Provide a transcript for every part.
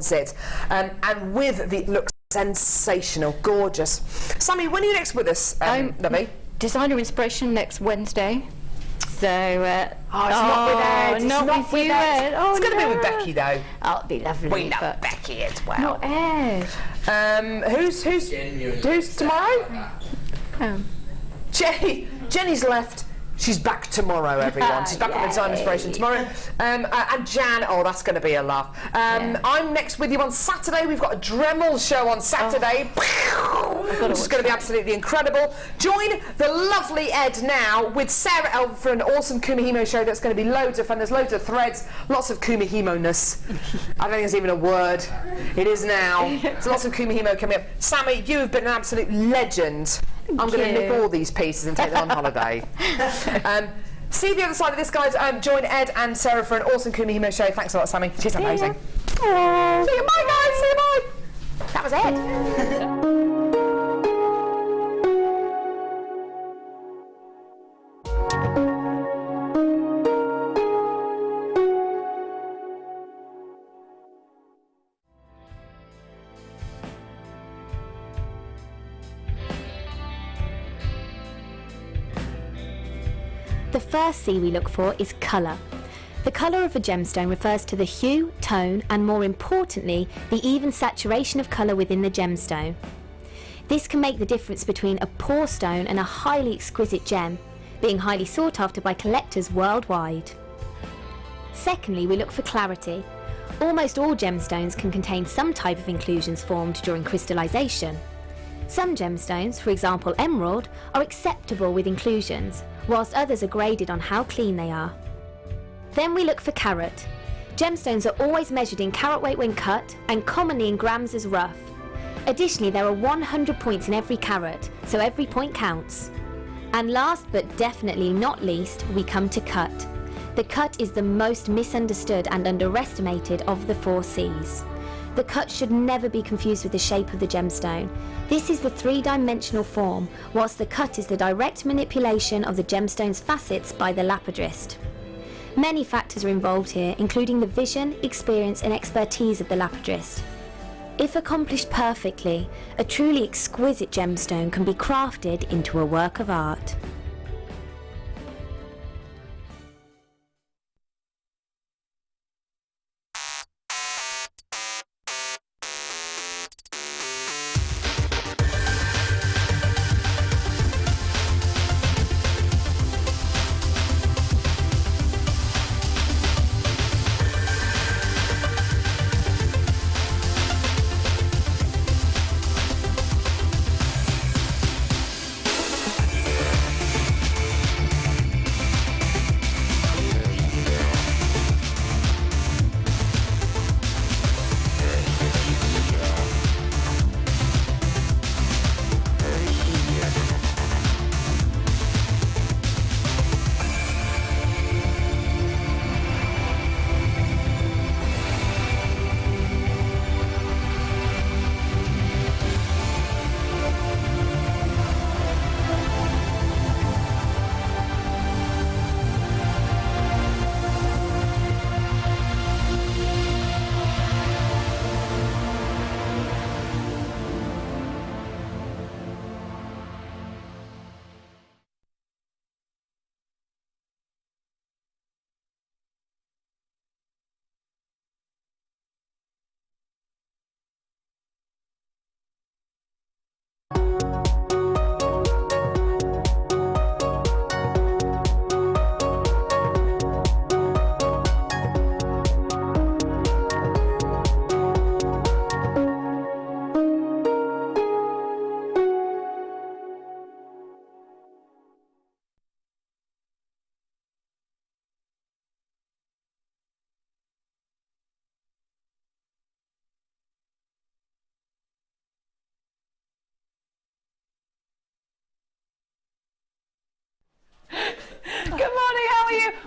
it, and with the look sensational, gorgeous. Sammy, when are you next with us, lovey? Designer Inspiration next Wednesday. So, it's not with Ed. It's not with Ed. Oh, it's going to be with Becky, though. Oh, it'll be lovely. We know Becky as well. Not Ed. Who's tomorrow? Jenny's left. She's back tomorrow, everyone. She's back on the Design Inspiration tomorrow. And Jan, oh, that's going to be a laugh. I'm next with you on Saturday. We've got a Dremel show on Saturday. Which is going to be absolutely incredible. Join the lovely Ed now with Sarah Elver for an awesome Kumihimo show that's going to be loads of fun. There's loads of threads, lots of Kumihimo-ness. I don't think there's even a word. It is now. There's lots of Kumihimo coming up. Sammy, you have been an absolute legend. I'm going to nick all these pieces and take them on holiday. See the other side of this, guys. Join Ed and Sarah for an awesome Kumihimo show. Thanks a lot, Sammy. She's amazing. See you, bye, guys. See you, bye. That was Ed. The first C we look for is colour. The colour of a gemstone refers to the hue, tone, and more importantly, the even saturation of colour within the gemstone. This can make the difference between a poor stone and a highly exquisite gem, being highly sought after by collectors worldwide. Secondly, we look for clarity. Almost all gemstones can contain some type of inclusions formed during crystallisation. Some gemstones, for example emerald, are acceptable with inclusions, whilst others are graded on how clean they are. Then we look for carat. Gemstones are always measured in carat weight when cut, and commonly in grams as rough. Additionally, there are 100 points in every carat, so every point counts. And last but definitely not least, we come to cut. The cut is the most misunderstood and underestimated of the 4 C's. The cut should never be confused with the shape of the gemstone. This is the 3-dimensional form, whilst the cut is the direct manipulation of the gemstone's facets by the lapidrist. Many factors are involved here, including the vision, experience and expertise of the lapidrist. If accomplished perfectly, a truly exquisite gemstone can be crafted into a work of art.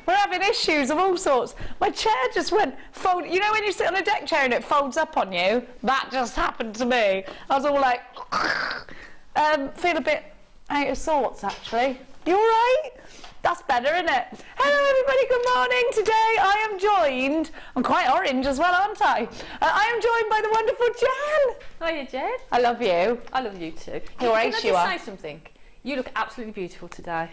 We're having issues of all sorts. My chair just went fold. You know when you sit on a deck chair and it folds up on you? That just happened to me. I was all like, feel a bit out of sorts actually. You all right? That's better, isn't it? Hello everybody, good morning. Today I am joined, I'm quite orange as well, aren't I? I am joined by the wonderful Jan. Hiya, Jen. I love you. I love you too. You're Can I ace, you are. just say something? You look absolutely beautiful today.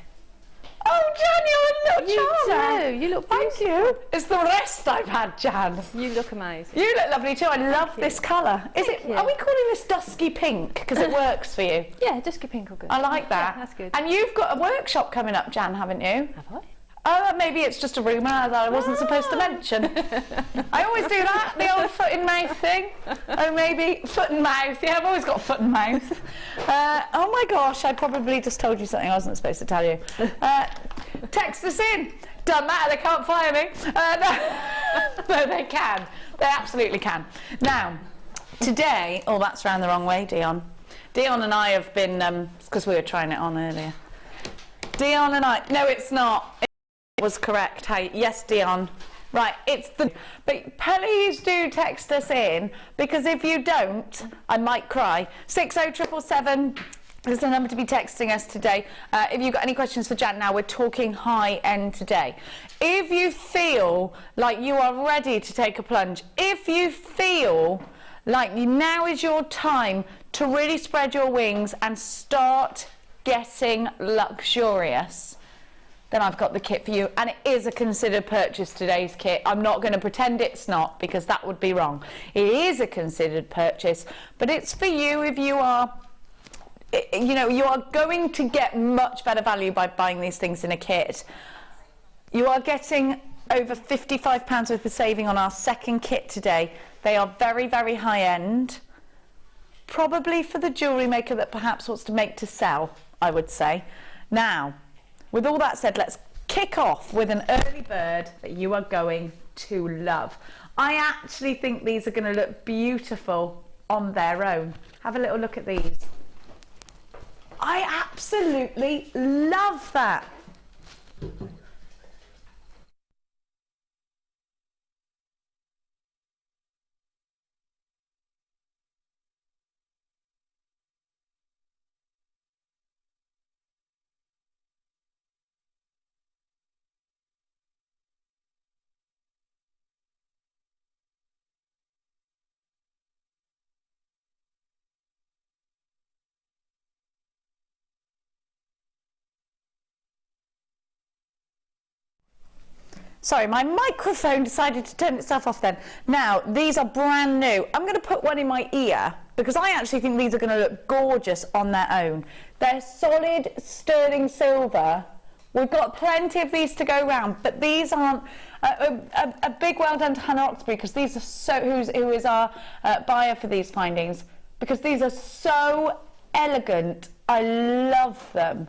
Oh, Jan, you're a little You charmer. do. You look Thank you. It's the rest I've had, Jan. You look amazing. You look lovely too. I love this colour. Thank you. Are we calling this dusky pink? Because it works for you. Yeah, dusky pink or good. I like that. Yeah, that's good. And you've got a workshop coming up, Jan, haven't you? Have I? Oh, maybe it's just a rumour that I wasn't supposed to mention. I always do that, the old foot in mouth thing. Oh, maybe foot and mouth. Yeah, I've always got foot and mouth. Oh my gosh, I probably just told you something I wasn't supposed to tell you. Text us in. Doesn't matter, they can't fire me. No, they can. They absolutely can. Now, today, oh, that's round the wrong way, Dion. Dion and I have been, because we were trying it on earlier. Dion and I, no, it's not. It was correct. Hey, yes, Dion. Right, it's the. But please do text us in, because if you don't, I might cry. 60777 is the number to be texting us today. If you've got any questions for Jan, now we're talking high end today. If you feel like you are ready to take a plunge, if you feel like now is your time to really spread your wings and start getting luxurious, then I've got the kit for you, and it is a considered purchase, today's kit. I'm not going to pretend it's not, because that would be wrong. It is a considered purchase, but it's for you if you are, you know, you are going to get much better value by buying these things in a kit. You are getting over £55 worth of saving on our second kit today. They are very, very high end, probably for the jewellery maker that perhaps wants to make to sell, I would say. Now, with all that said, let's kick off with an early bird that you are going to love. I actually think these are going to look beautiful on their own. Have a little look at these. I absolutely love that. Sorry, my microphone decided to turn itself off then. Now, these are brand new. I'm going to put one in my ear because I actually think these are going to look gorgeous on their own. They're solid sterling silver. We've got plenty of these to go round, but these aren't a big well done to Hannah Oxbury, because these are so, who is our buyer for these findings, because these are so elegant. I love them.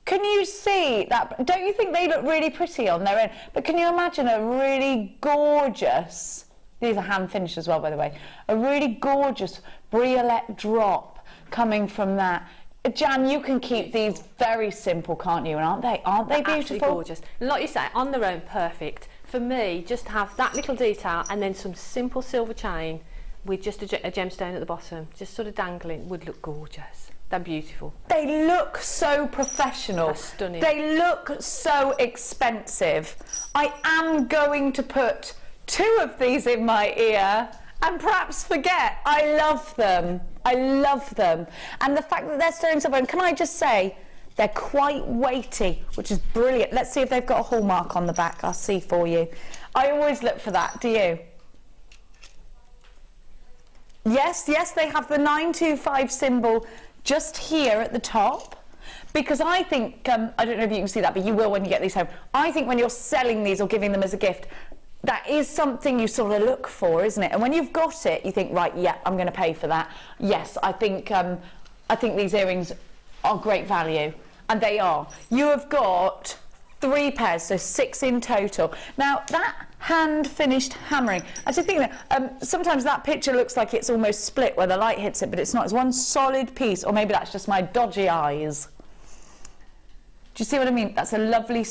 Can you see that? Don't you think they look really pretty on their own? But can you imagine a really gorgeous, these are hand finished as well, by the way, a really gorgeous briolette drop coming from that. Jan, you can keep these very simple, can't you? And aren't they beautiful? Absolutely gorgeous. And like you say, on their own, perfect. For me, just have that little detail and then some simple silver chain with just a gemstone at the bottom, just sort of dangling, would look gorgeous. They're beautiful. They look so professional. They're stunning. They look so expensive. I am going to put 2 of these in my ear and perhaps forget. I love them. I love them. And the fact that they're sterling silver, and can I just say, they're quite weighty, which is brilliant. Let's see if they've got a hallmark on the back. I'll see for you. I always look for that, do you? Yes, they have the 925 symbol just here at the top, because I think, I don't know if you can see that, but you will when you get these home. I think when you're selling these or giving them as a gift, that is something you sort of look for, isn't it? And when you've got it, you think, right, yeah, I'm going to pay for that. Yes, I think these earrings are great value, and they are. You have got 3 pairs, so 6 in total. Now, that hand-finished hammering, I just think that sometimes that picture looks like it's almost split where the light hits it, but it's not. It's one solid piece, or maybe that's just my dodgy eyes. Do you see what I mean? That's a lovely,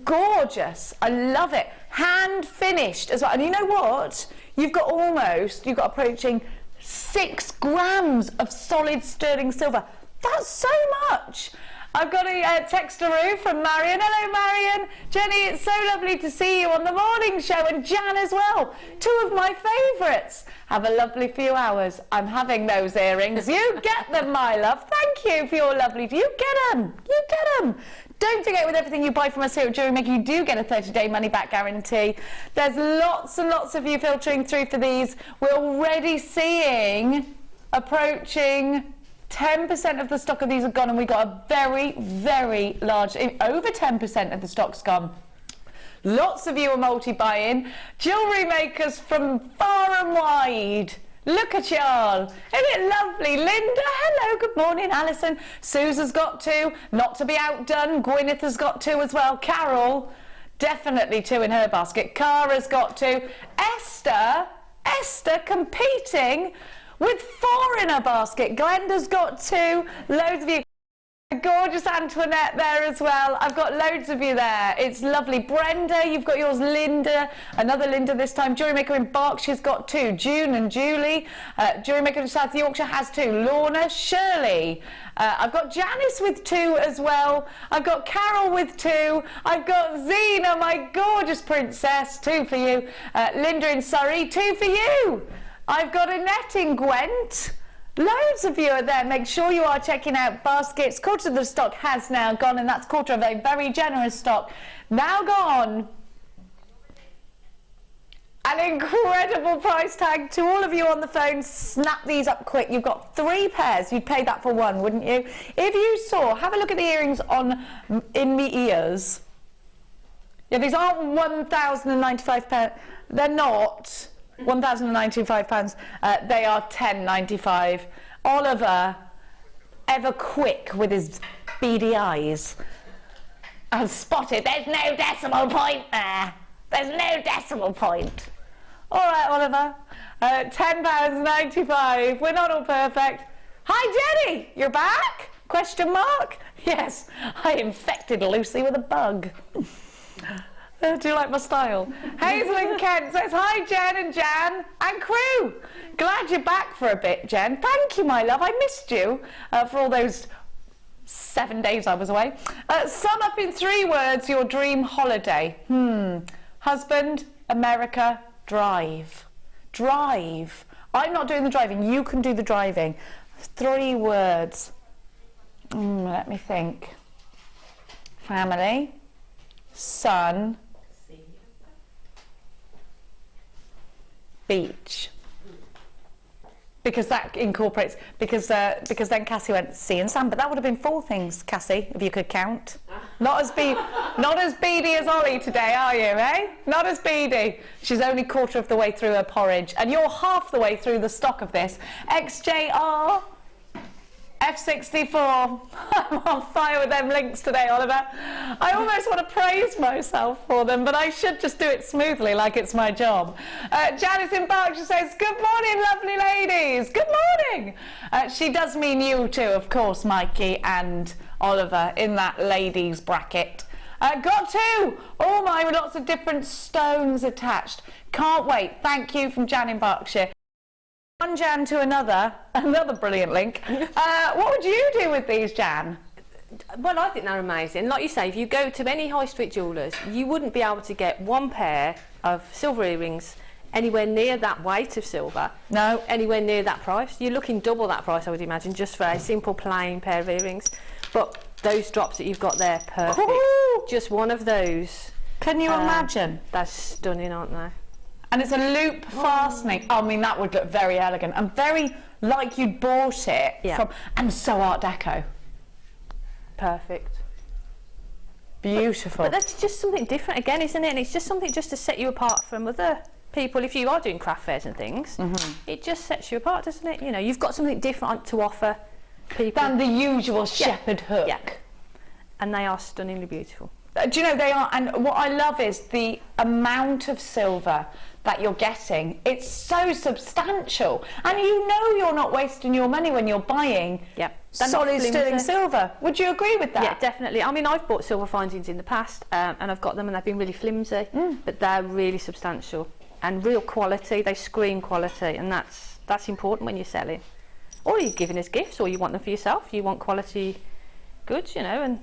gorgeous. I love it. Hand-finished as well. And you know what? You've got approaching 6 grams of solid sterling silver. That's so much. I've got a textaroo from Marion. Hello, Marion. Jenny, it's so lovely to see you on the morning show, and Jan as well. 2 of my favourites. Have a lovely few hours. I'm having those earrings. You get them, my love. Thank you for your lovely... You get them. You get them. Don't forget, with everything you buy from us here at JewelleryMaker, you do get a 30-day money-back guarantee. There's lots and lots of you filtering through for these. We're already seeing approaching 10% of the stock of these are gone, and we got a very, very large, over 10% of the stock's gone. Lots of you are multi-buying. Jewellery makers from far and wide. Look at y'all. Isn't it lovely? Linda, hello, good morning. Alison, Susan's got 2, not to be outdone. Gwyneth has got 2 as well. Carol, definitely 2 in her basket. Cara's got 2. Esther competing with 4 in her basket. Glenda's got 2. Loads of you. Gorgeous Antoinette there as well. I've got loads of you there. It's lovely. Brenda, you've got yours. Linda, another Linda this time. JewelleryMaker in Berkshire's got 2. June and Julie. JewelleryMaker in South Yorkshire has 2. Lorna, Shirley. I've got Janice with 2 as well. I've got Carol with 2. I've got Zena, my gorgeous princess. 2 for you. Linda in Surrey, 2 for you. I've got Annette in Gwent. Loads of you are there. Make sure you are checking out baskets. Quarter of the stock has now gone, and that's quarter of a very generous stock now gone. An incredible price tag to all of you on the phone. Snap these up quick. You've got 3 pairs. You'd pay that for 1, wouldn't you? If you saw, have a look at the earrings on in me ears. Yeah, these aren't £1,095. They're not £1,095. They are £10.95. Oliver, ever quick with his beady eyes, has spotted there's no decimal point there. There's no decimal point. All right, Oliver. £10.95. We're not all perfect. Hi, Jenny. You're back? Question mark? Yes, I infected Lucy with a bug. Do you like my style? Hazel in Kent says, hi Jen and Jan and crew. Glad you're back for a bit, Jen. Thank you, my love. I missed you for all those 7 days I was away. Sum up in 3 words your dream holiday. Husband, America, drive. Drive. I'm not doing the driving. You can do the driving. 3 words. Let me think. Family, sun, beach, because that incorporates, because then Cassie went sea and sand, but that would have been 4 things, Cassie, if you could count. Not as beady as Ollie today, are you, eh? Not as beady. She's only quarter of the way through her porridge, and you're half the way through the stock of this. XJR F64. I'm on fire with them links today, Oliver. I almost want to praise myself for them, but I should just do it smoothly like it's my job. Janice in Berkshire says, good morning, lovely ladies. Good morning. She does mean you too, of course, Mikey and Oliver, in that ladies bracket. Got 2. Oh my, with lots of different stones attached. Can't wait. Thank you from Jan in Berkshire. One Jan to another brilliant link. What would you do with these, Jan? Well, I think they're amazing. Like you say, if you go to any high street jewellers, you wouldn't be able to get 1 pair of silver earrings anywhere near that weight of silver. No. Anywhere near that price. You're looking double that price, I would imagine, just for a simple plain pair of earrings. But those drops that you've got there, perfect. Ooh. Just one of those. Can you imagine? They're stunning, aren't they? And it's a loop fastening. I mean, that would look very elegant and very like you'd bought it from, and so Art Deco. Perfect. Beautiful. But that's just something different again, isn't it? And it's just something just to set you apart from other people. If you are doing craft fairs and things, it just sets you apart, doesn't it? You know, you've got something different to offer people than the usual shepherd hook. Yeah. And they are stunningly beautiful. Do you know, they are, and what I love is the amount of silver that you're getting. It's so substantial, and you know you're not wasting your money when you're buying solid sterling silver. Would you agree with that? Yeah, definitely. I mean, I've bought silver findings in the past, and I've got them and they've been really flimsy, but they're really substantial and real quality. They scream quality, and that's important when you're selling. Or you're giving us gifts, or you want them for yourself. You want quality good, you know, and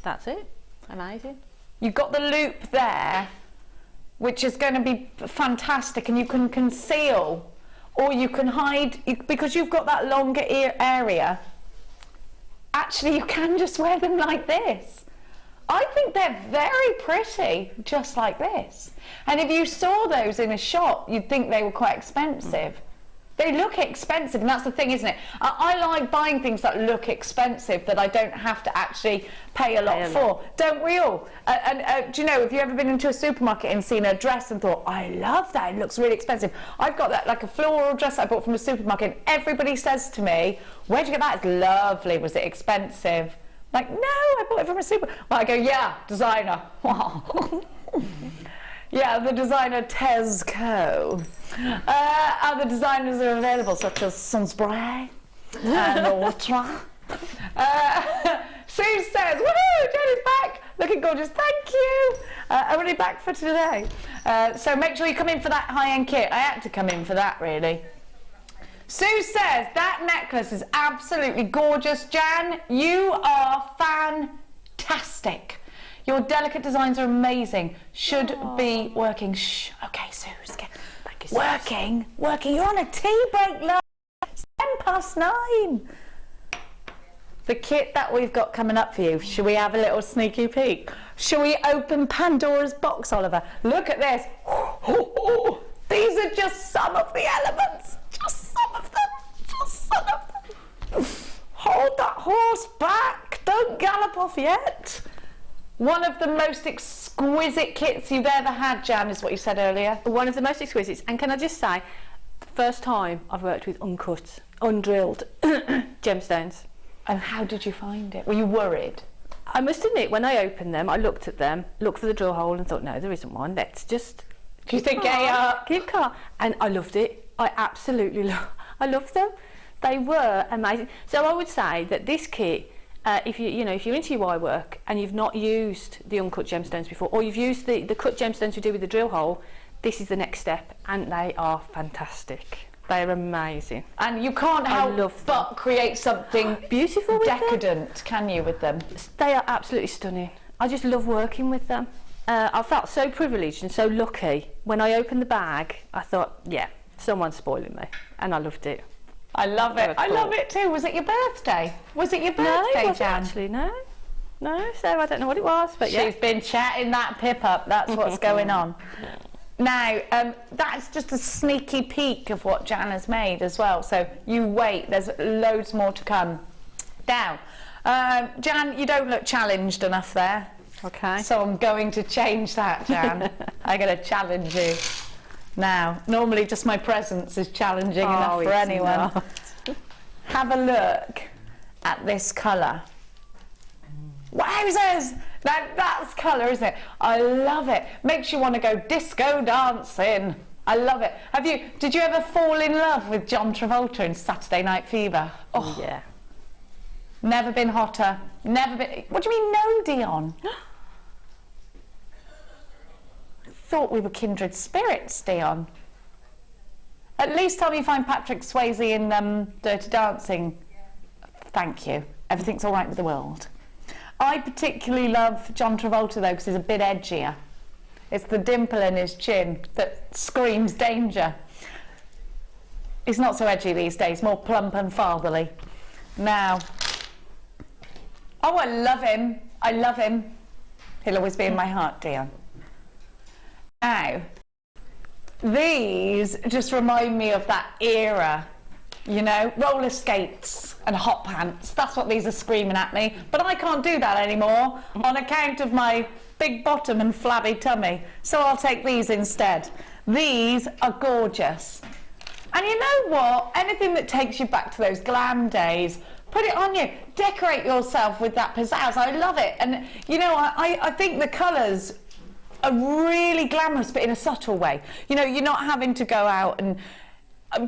that's it. Amazing. You've got the loop there, which is going to be fantastic, and you can conceal or you can hide, because you've got that longer area. Actually, you can just wear them like this. I think they're very pretty, just like this. And if you saw those in a shop, you'd think they were quite expensive. They look expensive, and that's the thing, isn't it? I like buying things that look expensive that I don't have to actually pay a lot for. Don't we all? Do you know, have you ever been into a supermarket and seen a dress and thought, I love that, it looks really expensive? I've got that, like a floral dress I bought from a supermarket, and everybody says to me, where'd you get that? It's lovely. Was it expensive? Like, no, I bought it from a supermarket. Well, I go, yeah, designer. Yeah, the designer Tesco. Other designers are available, such as Sunspray and Ultra. Sue says, woohoo, Jenny's back, looking gorgeous, thank you. Only back for today. So make sure you come in for that high-end kit. I had to come in for that, really. Sue says, that necklace is absolutely gorgeous. Jan, you are fantastic. Your delicate designs are amazing. Should be working. Shh. Okay, Suze. Working. You're on a tea break, love. It's 9:10. The kit that we've got coming up for you. Should we have a little sneaky peek? Shall we open Pandora's box, Oliver? Look at this. These are just some of the elements. Just some of them. Hold that horse back. Don't gallop off yet. One of the most exquisite kits you've ever had, Jan, is what you said earlier. One of the most exquisite. And can I just say, the first time I've worked with uncut, undrilled gemstones. And how did you find it? Were you worried? I must admit, when I opened them, I looked at them, looked for the drill hole and thought, no, there isn't one. Let's just... Do you think gay up? Keep calm. And I loved it. I absolutely I loved them. They were amazing. So I would say that this kit, if you're into your wire work and you've not used the uncut gemstones before, or you've used the cut gemstones we do with the drill hole, this is the next step, and they are fantastic. They're amazing. And you can't help but create something beautiful with decadent, them. Can you, with them? They are absolutely stunning. I just love working with them. I felt so privileged and so lucky. When I opened the bag, I thought, yeah, someone's spoiling me, and I loved it. I love it. I love it too. Was it your birthday? Was it your birthday, no, Jan? Actually, no. So I don't know what it was, but yeah. She's been chatting that pip up. That's what's going on. Now, that's just a sneaky peek of what Jan has made as well. So you wait. There's loads more to come. Now, Jan, you don't look challenged enough there. Okay. So I'm going to change that, Jan. I'm going to challenge you. Now, normally just my presence is challenging enough for anyone. Have a look at this colour. Wowzers! That's colour, isn't it? I love it. Makes you want to go disco dancing. I love it. Did you ever fall in love with John Travolta in Saturday Night Fever? Oh, yeah. Never been hotter. Never been... What do you mean, no, Dion? Thought we were kindred spirits, Dion. At least tell me you find Patrick Swayze in Dirty Dancing. Thank you. Everything's all right with the world. I particularly love John Travolta, though, because he's a bit edgier. It's the dimple in his chin that screams danger. He's not so edgy these days, more plump and fatherly. Now, oh, I love him. I love him. He'll always be in my heart, Dion. Now, these just remind me of that era, you know, roller skates and hot pants. That's what these are screaming at me. But I can't do that anymore on account of my big bottom and flabby tummy. So I'll take these instead. These are gorgeous. And you know what? Anything that takes you back to those glam days, put it on you. Decorate yourself with that pizzazz. I love it. And, you know, I think the colours are really glamorous, but in a subtle way. You know, you're not having to go out and,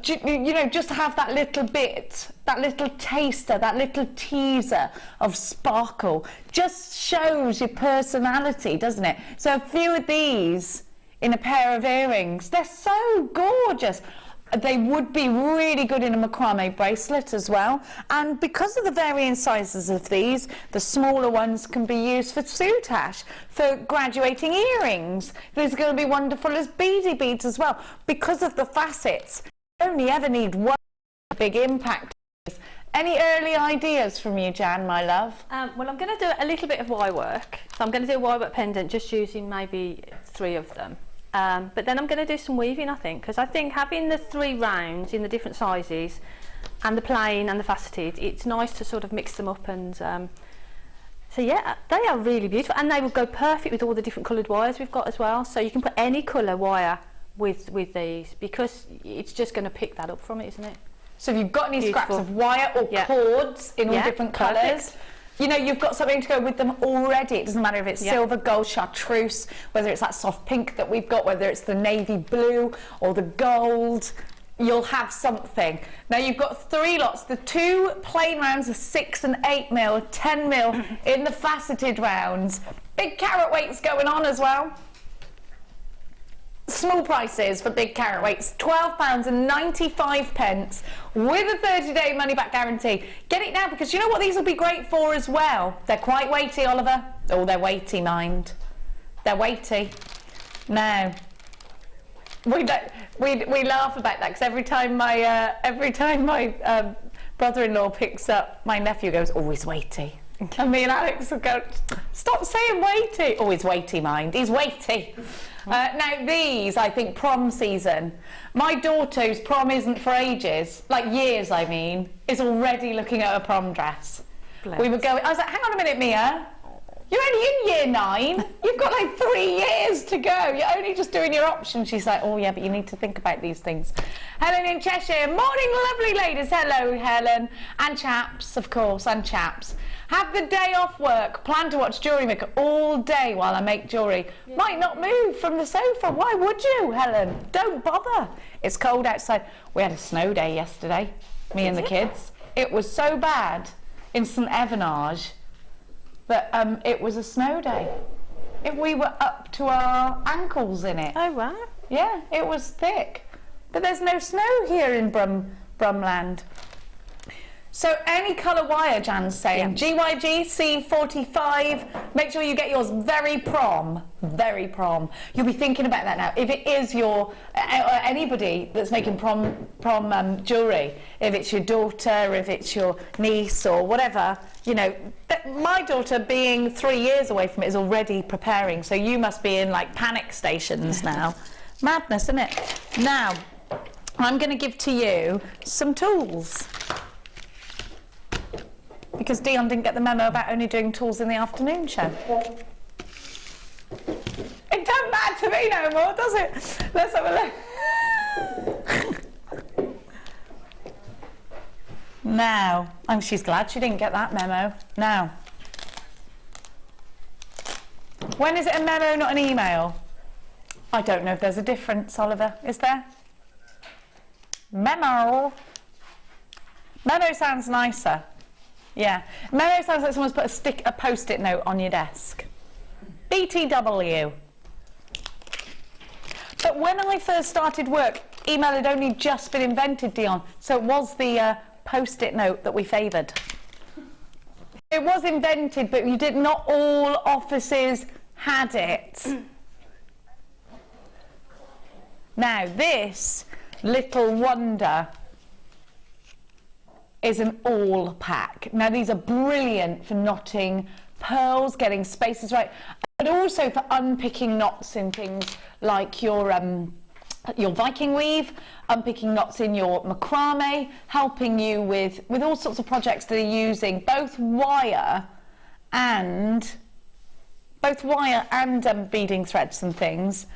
you know, just have that little bit, that little taster, that little teaser of sparkle. Just shows your personality, doesn't it? So a few of these in a pair of earrings, they're so gorgeous. They would be really good in a macrame bracelet as well. And because of the varying sizes of these, the smaller ones can be used for soutache, for graduating earrings. These are going to be wonderful as beady beads as well. Because of the facets, you only ever need one big impact. Any early ideas from you, Jan, my love? Well, I'm going to do a little bit of wire work. So I'm going to do a wire work pendant, just using maybe 3 of them. But then I'm going to do some weaving, I think, because I think having the 3 rounds in the different sizes and the plain and the faceted, it's nice to sort of mix them up. And so yeah, they are really beautiful, and they will go perfect with all the different coloured wires we've got as well. So you can put any colour wire with these, because it's just going to pick that up from it, isn't it? So if you've got any scraps of wire or cords in all different colours, you know, you've got something to go with them already. It doesn't matter if it's silver, gold, chartreuse, whether it's that soft pink that we've got, whether it's the navy blue or the gold, you'll have something. Now you've got 3 lots. The 2 plain rounds are 6 and 8 mil, 10 mil in the faceted rounds. Big carat weights going on as well. Small prices for big carat weights, £12.95 with a 30-day money-back guarantee. Get it now, because you know what these will be great for as well? They're quite weighty, Oliver. Oh, they're weighty, mind. They're weighty. Now, we laugh about that, because every time my brother-in-law picks up my nephew, goes, "Oh, he's weighty." And me and Alex will go, "Stop saying weighty." "Oh, he's weighty, mind. He's weighty." Now these, I think, prom season. My daughter, whose prom isn't for ages, like years I mean, is already looking at her prom dress. Bless. We were going, I was like, "Hang on a minute, Mia. You're only in year 9. You've got like 3 years to go. You're only just doing your option." She's like, "Oh yeah, but you need to think about these things." Helen in Cheshire. Morning, lovely ladies. Hello, Helen. And chaps, of course, and chaps. Have the day off work. Plan to watch JewelleryMaker all day while I make jewellery. Might not move from the sofa. Why would you, Helen? Don't bother. It's cold outside. We had a snow day yesterday, me and the kids. It was so bad in St Evanage that it was a snow day. We were up to our ankles in it. Oh, wow. Yeah, it was thick. But there's no snow here in Brumland. So any colour wire, Jan's saying. GYG C45. Make sure you get yours very prom. Very prom. You'll be thinking about that now. If it is your anybody that's making prom jewellery, if it's your daughter, if it's your niece or whatever, you know, my daughter, being 3 years away from it, is already preparing. So you must be in like panic stations now. Madness, isn't it? Now, I'm going to give to you some tools, because Dion didn't get the memo about only doing tools in the afternoon show. It don't matter to me no more, does it? Let's have a look. Now, she's glad she didn't get that memo. Now, when is it a memo, not an email? I don't know if there's a difference, Oliver. Is there? Memo. Memo sounds nicer. Yeah, memo sounds like someone's put a post-it note on your desk. BTW. But when I first started work, email had only just been invented, Dion. So it was the post-it note that we favoured. It was invented, but not all offices had it. Now this little wonder is an all pack. Now these are brilliant for knotting pearls, getting spaces right, but also for unpicking knots in things like your Viking weave, unpicking knots in your macrame, helping you with all sorts of projects that are using both wire and beading threads and things.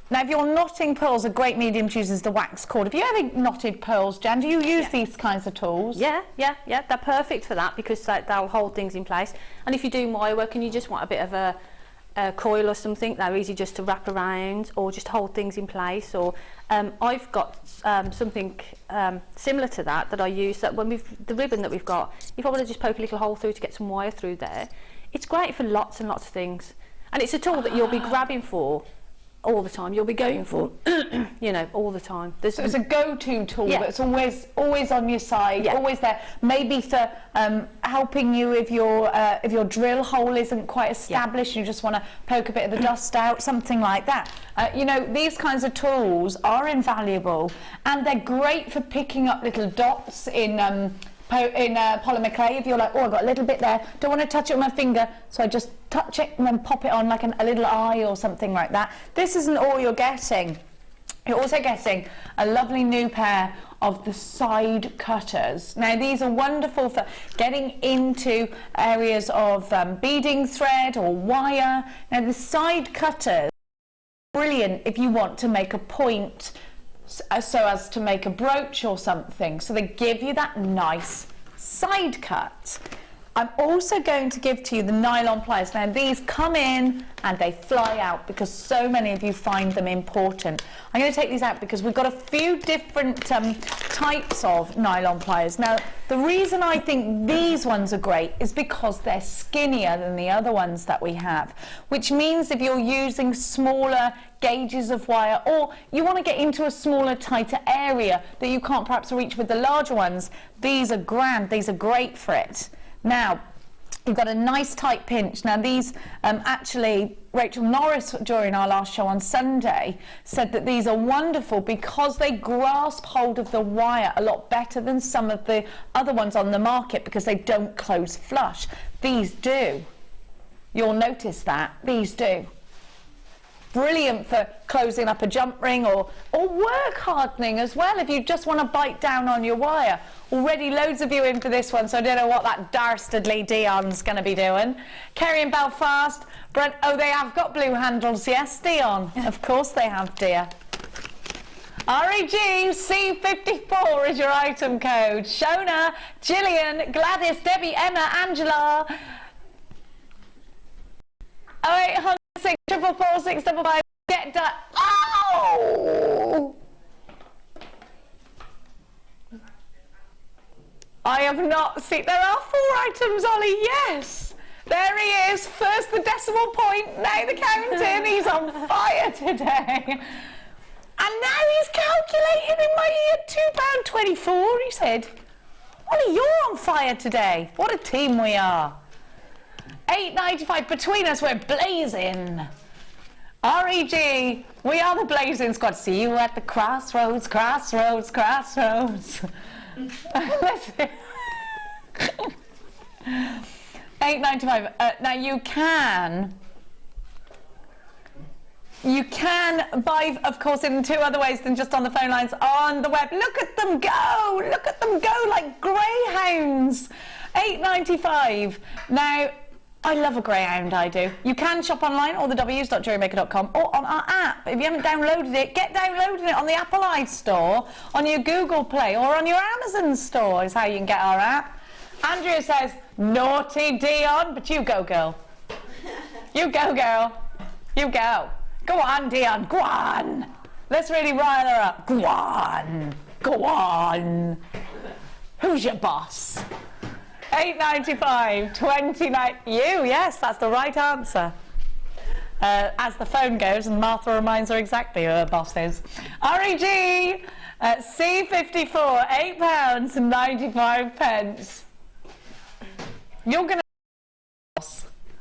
Now, if you're knotting pearls, a great medium to use is the wax cord. Have you ever knotted pearls, Jan? Do you use these kinds of tools? Yeah. They're perfect for that, because they'll hold things in place. And if you're doing wire work and you just want a bit of a coil or something, they're easy just to wrap around or just hold things in place. Or I've got something similar to that I use, that when the ribbon that we've got, if I want to just poke a little hole through to get some wire through there, it's great for lots and lots of things. And it's a tool that you'll be grabbing for all the time. You'll be going for, you know, all the time. So it's a go-to tool Yeah. that's always on your side, Yeah. always there. Maybe for helping you if your drill hole isn't quite established, you just want to poke a bit of the dust out, something like that. You know, these kinds of tools are invaluable, and they're great for picking up little dots in polymer clay. If you're like, oh, I've got a little bit there, don't want to touch it with my finger, so I just touch it and then pop it on like a little eye or something like that. This isn't all you're getting. You're also getting a lovely new pair of the side cutters. Now these are wonderful for getting into areas of beading thread or wire. Now the side cutters are brilliant if you want to make a point so as to make a brooch or something. So they give you that nice side cut. I'm also going to give to you the nylon pliers. Now these come in and they fly out because so many of you find them important. I'm going to take these out because we've got a few different types of nylon pliers. Now the reason I think these ones are great is because they're skinnier than the other ones that we have, which means if you're using smaller gauges of wire, or you want to get into a smaller, tighter area that you can't perhaps reach with the larger ones, these are grand, these are great for it. Now, you've got a nice tight pinch. Now these, actually, Rachel Norris, during our last show on Sunday, said that these are wonderful because they grasp hold of the wire a lot better than some of the other ones on the market because they don't close flush. These do. You'll notice that. These do. Brilliant for closing up a jump ring or work hardening as well if you just want to bite down on your wire. Already loads of you in for this one, so I don't know what that dastardly Dion's going to be doing. Kerry in Belfast, Brent, oh, they have got blue handles, yes, Dion. Of course they have, dear. REG C54 is your item code. Shona, Gillian, Gladys, Debbie, Emma, Angela. 0800 644 655. Get done. Oh! I have not seen. There are 4 items, Ollie. Yes. There he is. First the decimal point, now the counting. He's on fire today. And now he's calculating in my ear £2.24. He said, Ollie, you're on fire today. What a team we are. £8.95 between us, we're blazing. REG, we are the blazing squad. See you at the crossroads, crossroads, crossroads. Let's see. £8.95. Now you can buy, of course, in 2 other ways than just on the phone lines on the web. Look at them go! Look at them go like greyhounds. £8.95. Now, I love a greyhound, I do. You can shop online, or the w's.jewellerymaker.com, or on our app. If you haven't downloaded it, get downloading it on the Apple iStore, on your Google Play, or on your Amazon store is how you can get our app. Andrea says, naughty Dion, but you go, girl. You go, girl. You go. Go on, Dion, go on. Let's really rile her up. Go on. Go on. Who's your boss? £8.95, 29. You, yes, that's the right answer. As the phone goes, and Martha reminds her exactly who her boss is. REG C54, £8.95. You're gonna.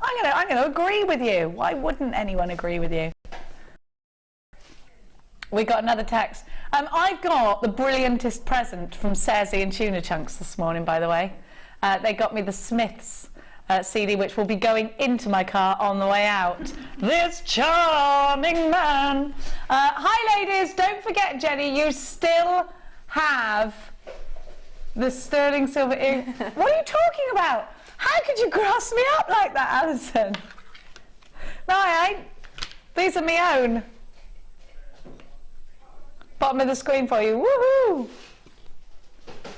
I'm gonna agree with you. Why wouldn't anyone agree with you? We got another text. I've got the brilliantest present from Sezzy and Tuna Chunks this morning, by the way. They got me the Smiths CD, which will be going into my car on the way out. This charming man. Hi, ladies. Don't forget, Jenny, you still have the sterling silver ear. What are you talking about? How could you grass me up like that, Alison? No, I ain't. These are my own. Bottom of the screen for you. Woohoo!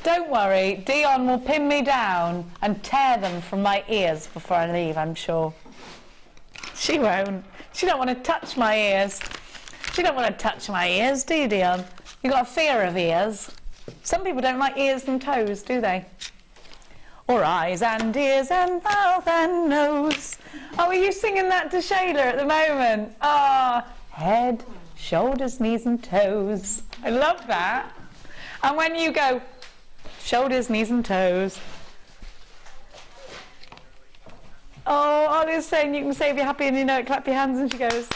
Don't worry, Dion will pin me down and tear them from my ears before I leave, I'm sure. She won't. She don't want to touch my ears. She don't want to touch my ears, do you, Dion? You got a fear of ears. Some people don't like ears and toes, do they? Or eyes and ears and mouth and nose. Oh, are you singing that to Shayla at the moment? Ah, head, shoulders, knees and toes. I love that. And when you go shoulders, knees and toes. Oh, Ollie's saying you can say if you're happy and you know it, clap your hands, and she goes,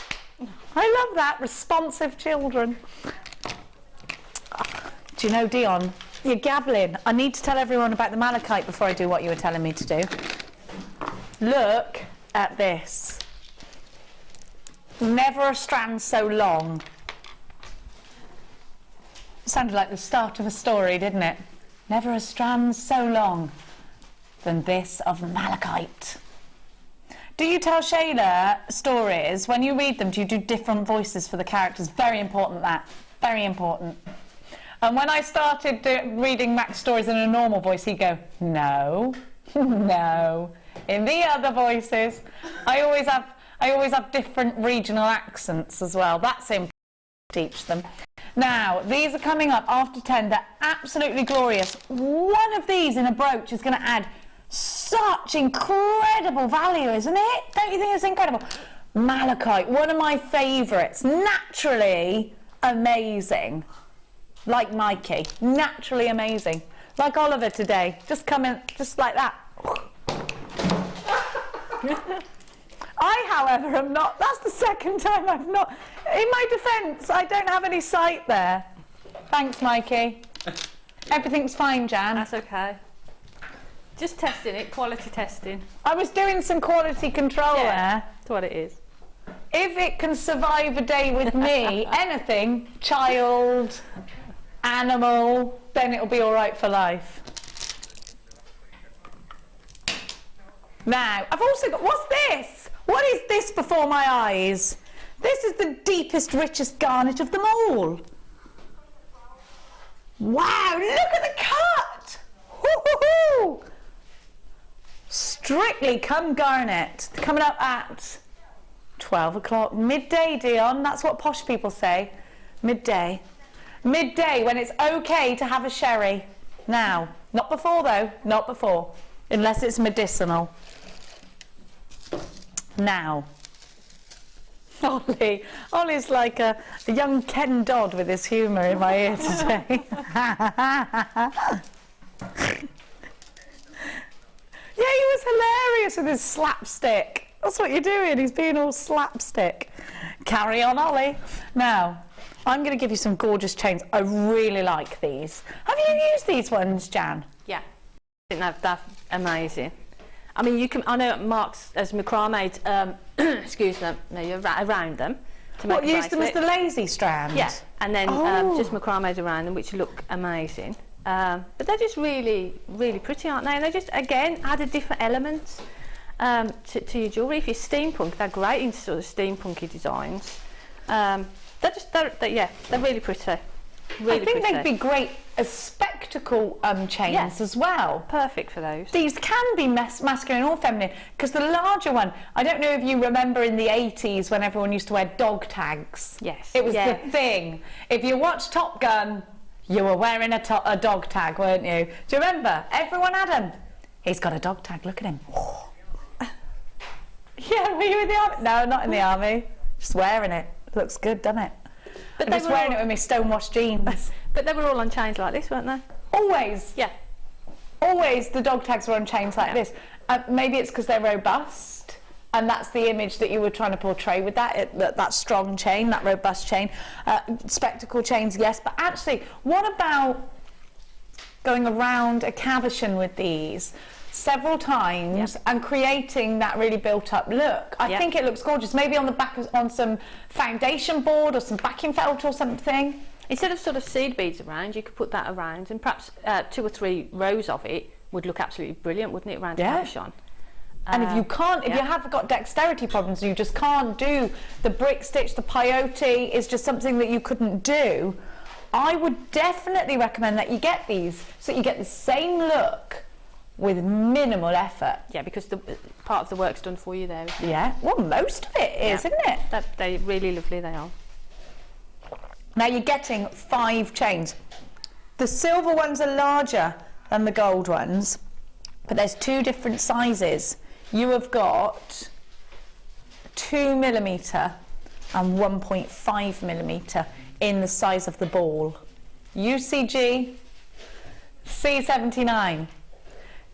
I love that, responsive children. Do you know, Dion, you're gabbling. I need to tell everyone about the malachite before I do what you were telling me to do. Look at this. Never a strand so long. Sounded like the start of a story, didn't it? Never a strand so long than this of malachite. Do you tell Shayla stories? When you read them, do you do different voices for the characters? Very important, that. Very important. And when I started reading Mac's stories in a normal voice, he'd go, no, no. In the other voices, I always have different regional accents as well. That's important to teach them. Now, these are coming up after 10. They're absolutely glorious. One of these in a brooch is going to add such incredible value, isn't it? Don't you think it's incredible? Malachite, one of my favourites. Naturally amazing. Like Mikey, naturally amazing. Like Oliver today, just coming, just like that. I, however, am not. That's the second time I've not. In my defence, I don't have any sight there. Thanks, Mikey. Everything's fine, Jan. That's okay. Just testing it, quality testing. I was doing some quality control there. That's what it is. If it can survive a day with me, anything, child, animal, then it'll be all right for life. Now, I've also got, what's this? What is this before my eyes? This is the deepest, richest garnet of them all. Wow, look at the cut! Woo-hoo-hoo! Strictly Come Garnet, coming up at 12 o'clock, midday, Dion, that's what posh people say, midday. Midday, when it's okay to have a sherry. Now, not before though, not before, unless it's medicinal. Now. Ollie's like a young Ken Dodd with his humour in my ear today. Yeah, he was hilarious with his slapstick. That's what you're doing, he's being all slapstick. Carry on, Ollie. Now, I'm going to give you some gorgeous chains. I really like these. Have you used these ones, Jan? Yeah, I think they're amazing. I mean, you can. I know Mark's as macrame, excuse them, no, you're around them to make. What, use them as the lazy strand? Yeah, and then just macrames around them, which look amazing. But they're just really, really pretty, aren't they? And they just, again, added different elements to your jewellery. If you're steampunk, they're great in sort of steampunky designs. They're really pretty. Really I think pretty. they'd be great as spectacle chains as well. Perfect for those. These can be masculine or feminine, because the larger one, I don't know if you remember in the 80s when everyone used to wear dog tags. Yes. It was the thing. If you watched Top Gun, you were wearing a dog tag, weren't you? Do you remember? Everyone had them. He's got a dog tag, look at him. Yeah, were you in the army? No, not in the army. Just wearing it. Looks good, doesn't it? But I'm just wearing it with my stonewashed jeans. But they were all on chains like this, weren't they? Always. Yeah. Always the dog tags were on chains like this. Maybe it's because they're robust, and that's the image that you were trying to portray with that strong chain, that robust chain. Spectacle chains, yes, but actually, what about going around a cabochon with these several times and creating that really built-up look? I think it looks gorgeous. Maybe on the back on some foundation board or some backing felt or something. Instead of sort of seed beads around, you could put that around, and perhaps 2 or 3 rows of it would look absolutely brilliant, wouldn't it, around a cabochon? And if you can't, if you have got dexterity problems, you just can't do the brick stitch, the peyote is just something that you couldn't do, I would definitely recommend that you get these so that you get the same look with minimal effort. Yeah, because the part of the work's done for you there. Yeah, well, most of it is, isn't it? They're really lovely, they are. Now you're getting 5 chains. The silver ones are larger than the gold ones, but there's 2 different sizes. You have got 2mm and 1.5mm in the size of the ball. UCG C79.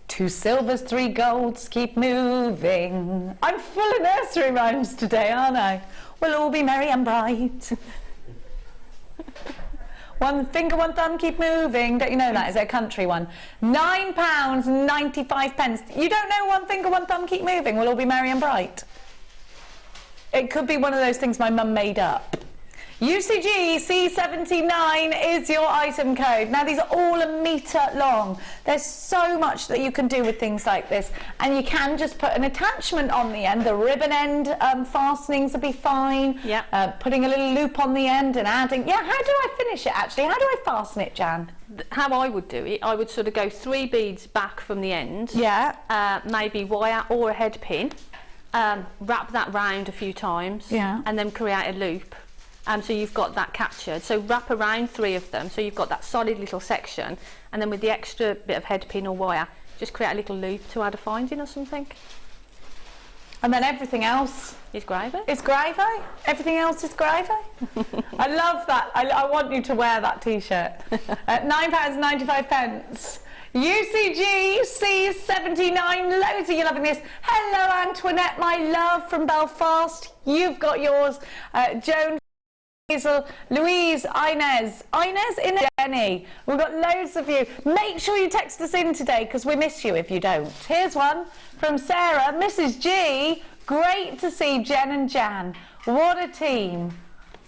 2 silvers, 3 golds, keep moving. I'm full of nursery rhymes today, aren't I? We'll all be merry and bright. 1 finger, 1 thumb, keep moving. Don't you know that? Is it a country one? £9.95. You don't know 1 finger, 1 thumb, keep moving. We'll all be merry and bright. It could be one of those things my mum made up. UCG C79 is your item code. Now these are all a metre long. There's so much that you can do with things like this, and you can just put an attachment on the end. The ribbon end fastenings will be fine. Yeah. Putting a little loop on the end and adding. Yeah, how do I finish it actually? How do I fasten it, Jan? How I would do it, I would sort of go 3 beads back from the end. Yeah. Maybe wire or a head pin. Wrap that round a few times. Yeah. And then create a loop. So you've got that captured. So wrap around 3 of them, so you've got that solid little section, and then with the extra bit of head pin or wire, just create a little loop to add a finding or something. And then everything else is gravy. It's gravy. Everything else is gravy. I love that. I want you to wear that t-shirt. £9.95. UCG C79. Loads of you loving this. Hello Antoinette, my love, from Belfast. You've got yours. Joan, Hazel, Louise, Inez, Inez, Jenny. We've got loads of you. Make sure you text us in today because we miss you if you don't. Here's one from Sarah. Mrs. G, great to see Jen and Jan. What a team.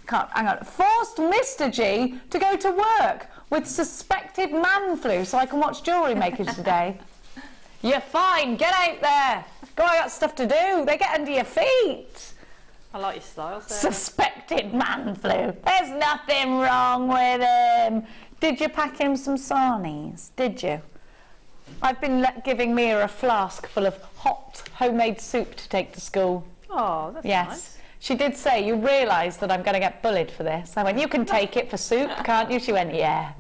Hang on. Forced Mr. G to go to work with suspected man flu so I can watch JewelleryMaker today. You're fine. Get out there. Go, I got stuff to do. They get under your feet. I like your style, Sarah. Suspected man flu. There's nothing wrong with him. Did you pack him some sarnies? Did you? I've been giving Mia a flask full of hot homemade soup to take to school. Oh, that's nice. She did say, you realise that I'm going to get bullied for this. I went, you can take it for soup, can't you? She went, yeah.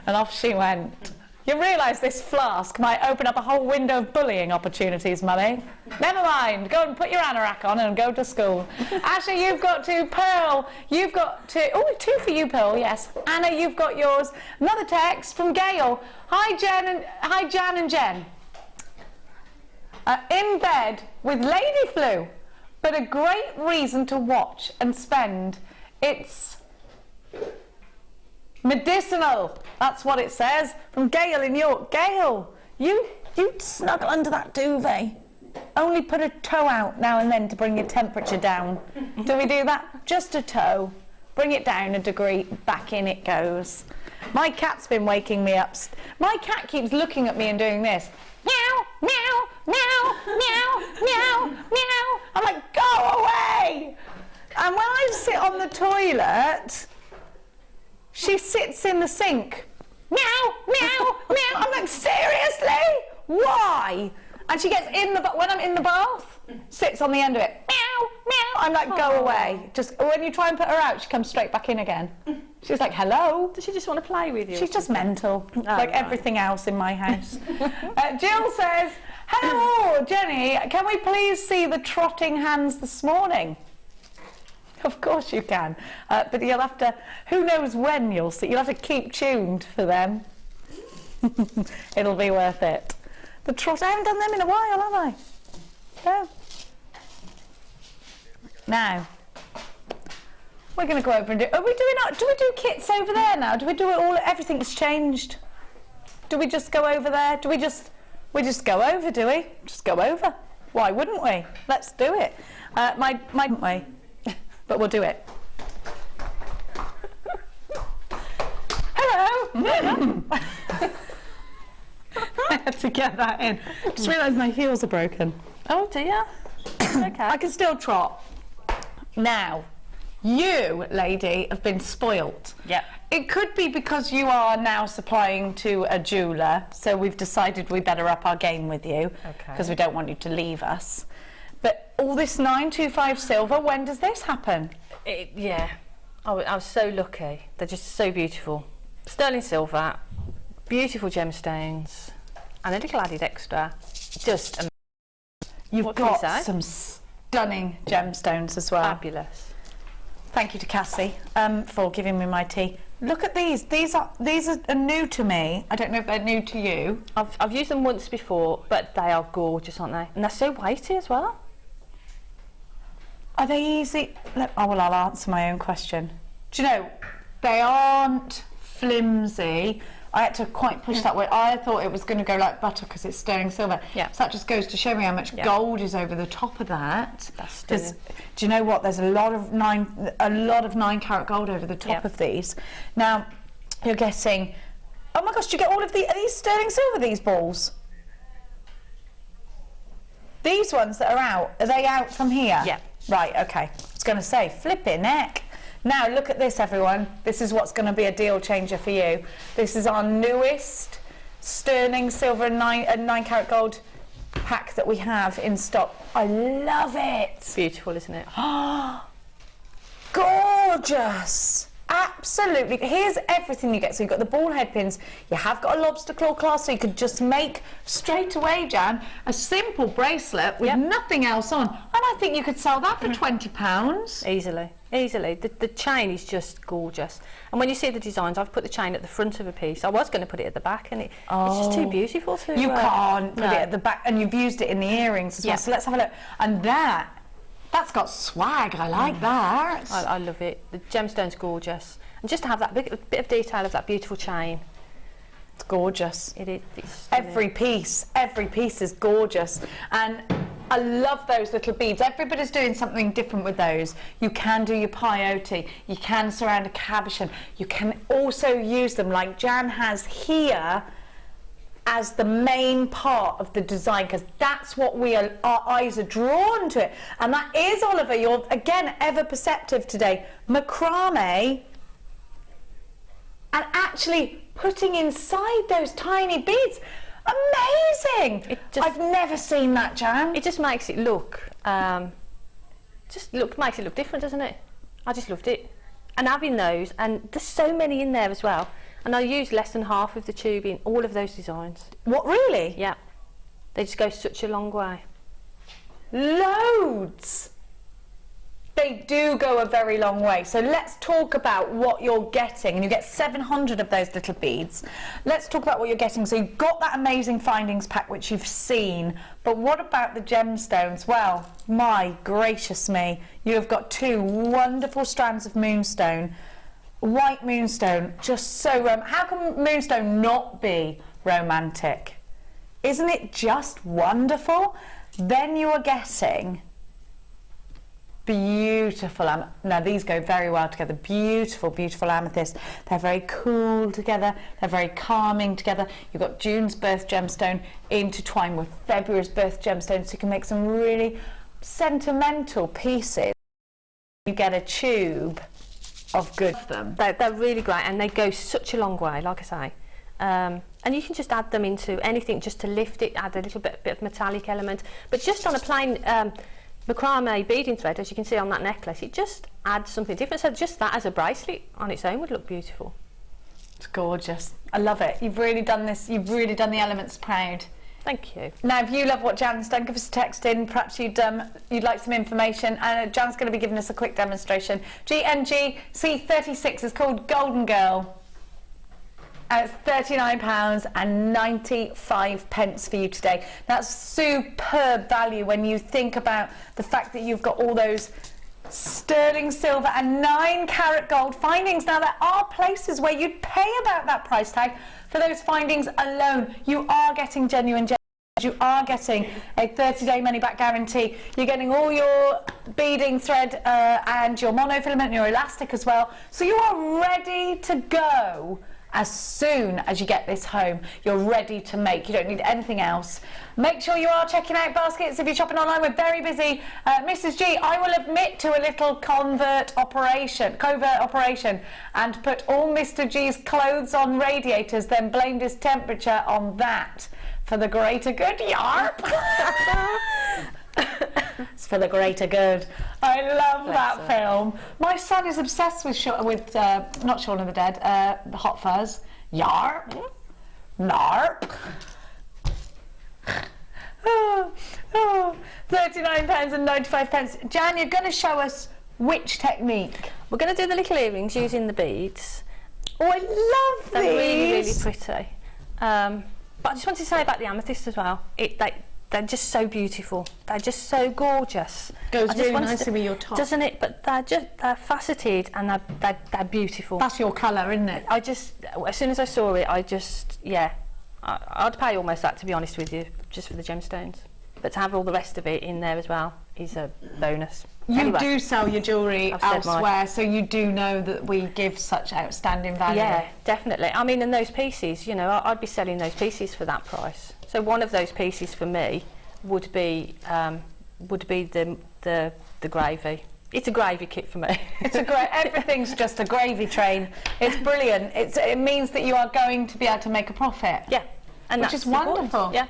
And off she went. You realise this flask might open up a whole window of bullying opportunities, Mummy. Never mind. Go and put your anorak on and go to school. Ashley, you've got 2. Pearl, you've got 2. Oh, 2 for you, Pearl, yes. Anna, you've got yours. Another text from Gail. Hi, Jan and Jen. In bed with lady flu, but a great reason to watch and spend. It's medicinal. That's what it says from Gail in York. Gail, you snuggle under that duvet. Only put a toe out now and then to bring your temperature down. Do we do that? Just a toe. Bring it down a degree, back in it goes. My cat's been waking me up. My cat keeps looking at me and doing this. Meow, meow, meow, meow, meow, meow. I'm like, go away. And when I sit on the toilet, she sits in the sink. Meow, meow, meow. I'm like, seriously? Why? And she gets in the when I'm in the bath, sits on the end of it. Meow, meow. I'm like, go away. Just when you try and put her out, she comes straight back in again. She's like, hello. Does she just want to play with you? She's just mental, like right. everything else in my house. Jill says, hello, Jenny. Can we please see the trotting hands this morning? Of course you can, but you'll have to, who knows when you'll see, you'll have to keep tuned for them. It'll be worth it. The trot, I haven't done them in a while, have I? No. Now, we're going to go over and do, do we do kits over there now? Do we do it all, everything's changed? Do we just go over there? We just go over, do we? Just go over. Why wouldn't we? Let's do it. Wouldn't we? But we'll do it. Hello! I had to get that in. Just realised my heels are broken. Oh dear. Okay. I can still trot. Now, you, lady, have been spoilt. Yep. It could be because you are now supplying to a jeweller, so we've decided we better up our game with you, because we don't want you to leave us. But all this 925 silver, when does this happen? Yeah, I was so lucky. They're just so beautiful. Sterling silver, beautiful gemstones, and a little added extra. Just amazing. You've got some stunning gemstones as well. Fabulous. Thank you to Cassie for giving me my tea. Look at these. These are new to me. I don't know if they're new to you. I've used them once before, but they are gorgeous, aren't they? And they're so weighty as well. Are they easy? Oh, well, I'll answer my own question. Do you know, they aren't flimsy. I had to quite push that way. I thought it was going to go like butter because it's sterling silver. Yeah. So that just goes to show me how much gold is over the top of that. That's stunning. Do you know what? There's a lot of 9 carat gold over the top of these. Now, you're getting. Oh my gosh! Do you get all of are these sterling silver? These balls. These ones that are out. Are they out from here? Yeah. Right. Okay. I was going to say flipping heck. Now look at this, everyone. This is what's going to be a deal changer for you. This is our newest sterling silver and 9 carat gold pack that we have in stock. I love it. It's beautiful, isn't it? Gorgeous. Absolutely. Here's everything you get. So you've got the ball head pins. You have got a lobster claw clasp, so you could just make straight away, Jan, a simple bracelet with nothing else on. And I think you could sell that for £20. Easily. The chain is just gorgeous. And when you see the designs, I've put the chain at the front of a piece. I was going to put it at the back, and it's just too beautiful to... You can't put it at the back, and you've used it in the earrings as well. So let's have a look. And that's got swag. I like that. I love it. The gemstone's gorgeous. And just to have that bit of detail of that beautiful chain. It's gorgeous. It is. It's every piece is gorgeous. And I love those little beads. Everybody's doing something different with those. You can do your peyote. You can surround a cabochon. You can also use them like Jan has here as the main part of the design, because that's what our eyes are drawn to it. And that is, Oliver, you're again ever perceptive today. Macrame, and actually putting inside those tiny beads. Amazing! I've never seen that, Jan. It just makes it look, makes it look different, doesn't it? I just loved it. And having those, and there's so many in there as well. And I use less than half of the tube in all of those designs. What, really? Yeah. They just go such a long way. Loads! They do go a very long way. So let's talk about what you're getting. And you get 700 of those little beads. Let's talk about what you're getting. So you've got that amazing findings pack, which you've seen. But what about the gemstones? Well, my gracious me. You have got 2 wonderful strands of moonstone. White moonstone, just so how can moonstone not be romantic? Isn't it just wonderful? Then you are getting beautiful, now these go very well together, beautiful amethyst. They're very cool together, they're very calming together. You've got June's birth gemstone intertwined with February's birth gemstone, so you can make some really sentimental pieces. You get a tube of good of them. They're really great, and they go such a long way, like I say. And you can just add them into anything just to lift it, add a little bit of metallic element. But just on a plain macrame beading thread, as you can see on that necklace, it just adds something different. So just that as a bracelet on its own would look beautiful. It's gorgeous. I love it. You've really done this. You've really done the elements proud. Thank you. Now, if you love what Jan's done, give us a text in. Perhaps you'd like some information. And Jan's going to be giving us a quick demonstration. GNG C36 is called Golden Girl. And it's £39.95 for you today. That's superb value when you think about the fact that you've got all those sterling silver and 9 carat gold findings. Now, there are places where you'd pay about that price tag for those findings alone. You are getting genuine gems. You are getting a 30-day money-back guarantee. You're getting all your beading thread and your monofilament and your elastic as well. So you are ready to go. As soon as you get this home, you're ready to make. You don't need anything else. Make sure you are checking out baskets. If you're shopping online, we're very busy. Mrs. G, I will admit to a little covert operation and put all Mr. G's clothes on radiators, then blamed his temperature on that for the greater good. Yarp! It's for the greater good. I love that film. My son is obsessed with not Shaun of the Dead, the Hot Fuzz. Yarp, narp. £39.95. Jan, you're going to show us Which technique? We're going to do the little earrings using the beads. Oh, I love They're really, really these. pretty. But I just want to say about the amethyst as well. They're just so beautiful. They're just so gorgeous. Goes I just really wanted nicely with your top. Doesn't it? But they're faceted and they're beautiful. That's your colour, isn't it? As soon as I saw it, I'd pay almost that, to be honest with you, just for the gemstones. But to have all the rest of it in there as well is a bonus. You do sell your jewellery I've said mine. elsewhere, so you do know that we give such outstanding value. Yeah, definitely. I mean, and those pieces, you know, I'd be selling those pieces for that price. So one of those pieces for me would be the gravy. It's a gravy kit for me. It's a great. Everything's just a gravy train. It's brilliant. It means that you are going to be able to make a profit. Yeah, and which that's is wonderful. Yeah.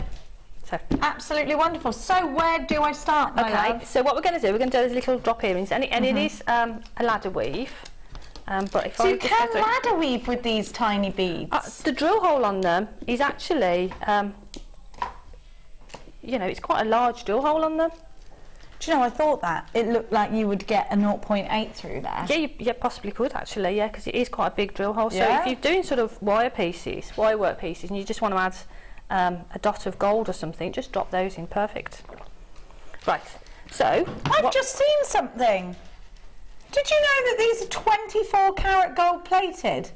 So. Absolutely wonderful. So where do I start, my love? So what we're going to do, we're going to do those little drop earrings, and it is a ladder weave. But if So you can ladder weave with these tiny beads. the drill hole on them is actually, you know, it's quite a large drill hole on them. Do you know, I thought that it looked like you would get a 0.8 through there. Yeah, you possibly could actually, yeah, because it is quite a big drill hole. So Yeah. if you're doing sort of wire work pieces, and you just want to add a dot of gold or something, just drop those in. Perfect. Right, so I've just seen something. Did you know that these are 24 karat gold plated?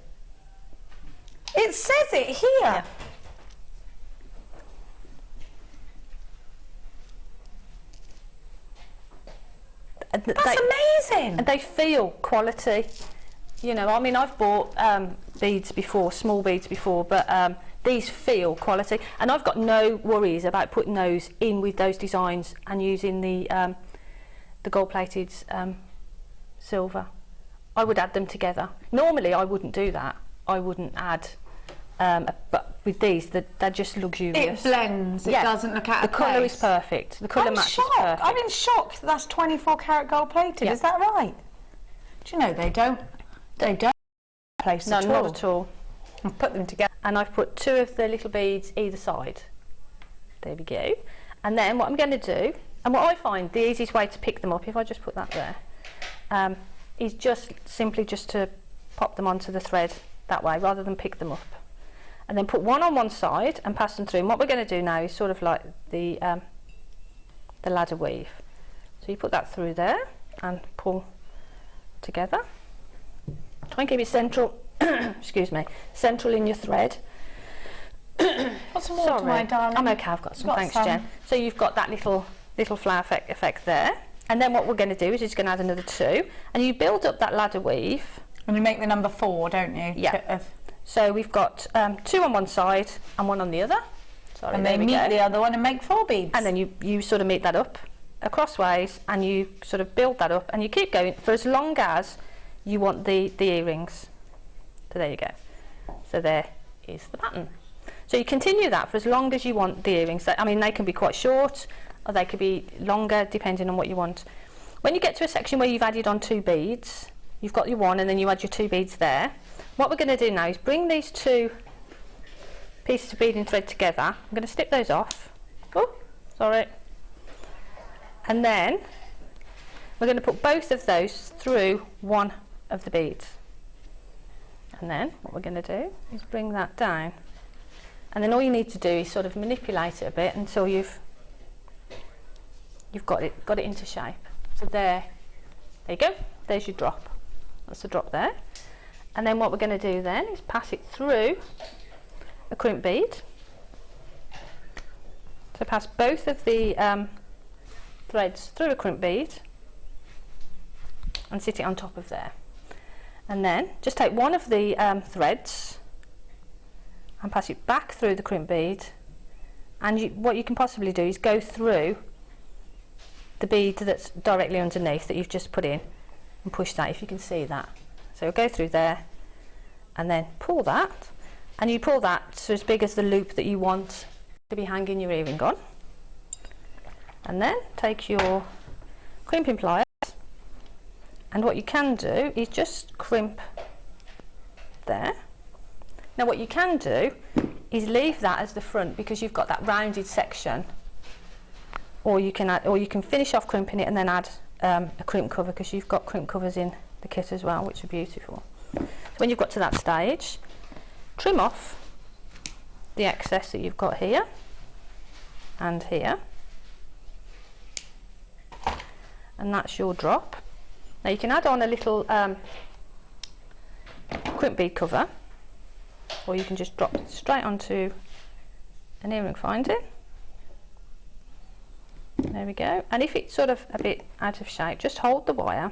It says it here. Yeah. That's amazing. And they feel quality. You know, I mean, I've bought beads before, small beads before, but these feel quality. And I've got no worries about putting those in with those designs and using the gold-plated silver. I would add them together. Normally, I wouldn't do that. I wouldn't add, but with these, they're just luxurious. It blends. It doesn't look out of The colour place. is perfect. The colour I'm match is shocked. perfect. I'm in shock that that's 24 karat gold plated. Yeah. Is that right? Do you know they don't place No, at all? not at all. I've put them together. And I've put 2 of the little beads either side. There we go. And then what I'm going to do, and what I find the easiest way to pick them up, if I just put that there, is just simply just to pop them onto the thread that way rather than pick them up. And then put one on one side and pass them through. And what we're going to do now is sort of like the ladder weave. So you put that through there and pull together. Try and keep it central, excuse me, central in your thread. Got some water, my darling? I'm okay, I've got some, Got thanks some. Jen. So you've got that little flower effect there. And then what we're going to do is just going to add another 2. And you build up that ladder weave. And you make the number 4, don't you? Yeah. So we've got 2 on one side and 1 on the other. Sorry, And there then we meet go. the other one and make 4 beads. And then you sort of meet that up crossways, and you sort of build that up, and you keep going for as long as you want the earrings. So there you go. So there is the pattern. So you continue that for as long as you want the earrings. I mean, they can be quite short or they could be longer depending on what you want. When you get to a section where you've added on 2 beads, you've got your 1 and then you add your 2 beads there. What we're going to do now is bring these 2 pieces of beading thread together. I'm going to snip those off. Oh, sorry. And then we're going to put both of those through one of the beads. And then what we're going to do is bring that down. And then all you need to do is sort of manipulate it a bit until you've got it into shape. So there you go. There's your drop. That's the drop there. And then what we're going to do then is pass it through a crimp bead. So pass both of the threads through a crimp bead and sit it on top of there. And then just take one of the threads and pass it back through the crimp bead, and what you can possibly do is go through the bead that's directly underneath that you've just put in and push that, if you can see that. So go through there and then pull that, and you pull that so as big as the loop that you want to be hanging your earring on. And then take your crimping pliers, and what you can do is just crimp there. Now what you can do is leave that as the front because you've got that rounded section, or you can finish off crimping it and then add a crimp cover, because you've got crimp covers in the kit as well, which are beautiful. So when you've got to that stage, trim off the excess that you've got here and here, and that's your drop. Now you can add on a little crimp bead cover, or you can just drop it straight onto an earring finding. There we go. And if it's sort of a bit out of shape, just hold the wire,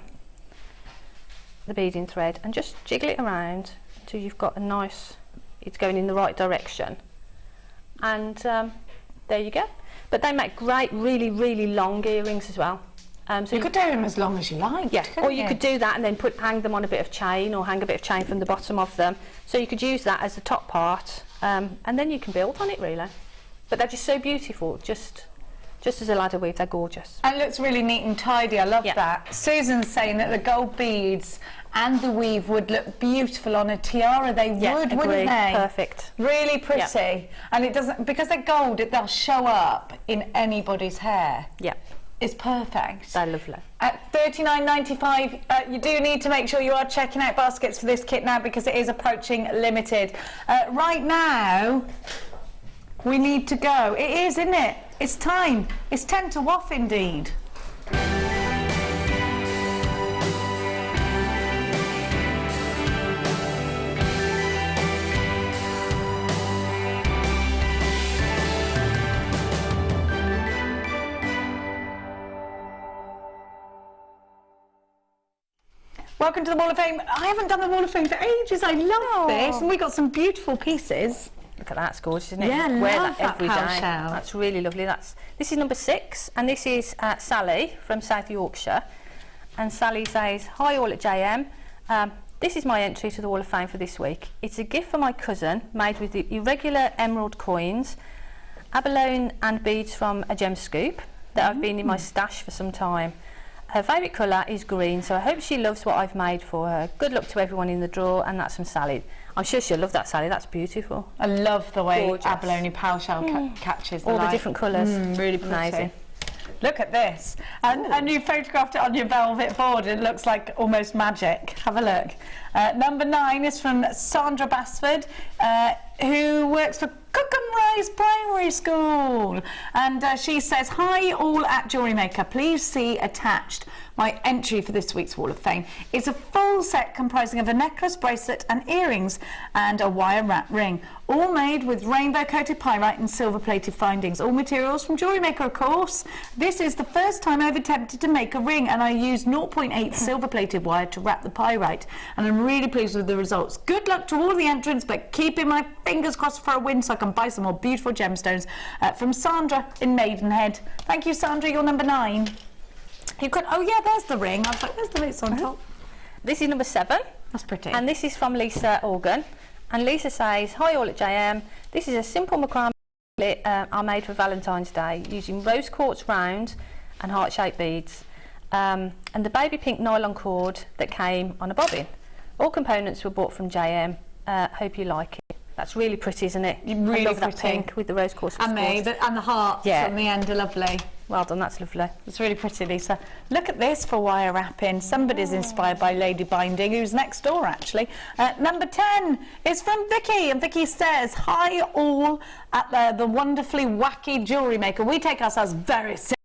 the beading thread, and just jiggle it around until you've got a nice, it's going in the right direction. And there you go. But they make great, really, really long earrings as well. So you could do them as long as you like. Yeah, or you could do that and then hang them on a bit of chain, or hang a bit of chain from the bottom of them. So you could use that as the top part, and then you can build on it really. But they're just so beautiful, just as a ladder weave, they're gorgeous. And it looks really neat and tidy, I love that. Susan's saying that the gold beads and the weave would look beautiful on a tiara. They would, wouldn't they? Perfect. Really pretty. And it doesn't, because they're gold, they'll show up in anybody's hair. Yeah. It's perfect. They're lovely. At $39.95, you do need to make sure you are checking out baskets for this kit now, because it is approaching limited. Right now, we need to go. It is, isn't it? It's time. It's 10 to off indeed. Welcome to the Wall of Fame. I haven't done the Wall of Fame for ages. I love this. And we got some beautiful pieces. Look at that, it's gorgeous, isn't it? Yeah, wear love that every day. shell. That's really lovely. This is number 6, and this is Sally from South Yorkshire. And Sally says, hi all at JM. This is my entry to the Wall of Fame for this week. It's a gift for my cousin, made with the irregular emerald coins, abalone and beads from a gem scoop that have been in my stash for some time. Her favourite colour is green, so I hope she loves what I've made for her. Good luck to everyone in the draw, and that's from Sally. I'm sure she'll love that, Sally. That's beautiful. I love the way Gorgeous. abalone power shell catches the all light. the different colours. Really pretty. Amazing. Look at this. And you photographed it on your velvet board. It looks like almost magic. Have a look. Number 9 is from Sandra Basford, who works for Cookham Rise Primary School. And she says, hi all at JewelleryMaker. Please see attached my entry for this week's Wall of Fame. It's a full set comprising of a necklace, bracelet and earrings and a wire wrap ring, all made with rainbow coated pyrite and silver plated findings. All materials from JewelleryMaker, of course. This is the first time I've attempted to make a ring, and I used 0.8 silver plated wire to wrap the pyrite, and I'm really pleased with the results. Good luck to all the entrants, but keeping my fingers crossed for a win so I can buy some more beautiful gemstones. From Sandra in Maidenhead. Thank you, Sandra. You're number 9. You could, oh yeah, there's the ring. I was like, there's the ring on top. This is number 7. That's pretty. And this is from Lisa Organ. And Lisa says, hi all at JM. This is a simple macrame I made for Valentine's Day using rose quartz round and heart-shaped beads. And the baby pink nylon cord that came on a bobbin. All components were bought from JM. Hope you like it. That's really pretty, isn't it? Really I love pretty. that pink with the rose quartz. And the hearts on the end are lovely. Well done, that's lovely. It's really pretty, Lisa. Look at this for wire wrapping. Somebody's inspired by Lady Binding, who's next door, actually. Number 10 is from Vicky, and Vicky says, hi all at the wonderfully wacky jewellery maker. We take ourselves very seriously.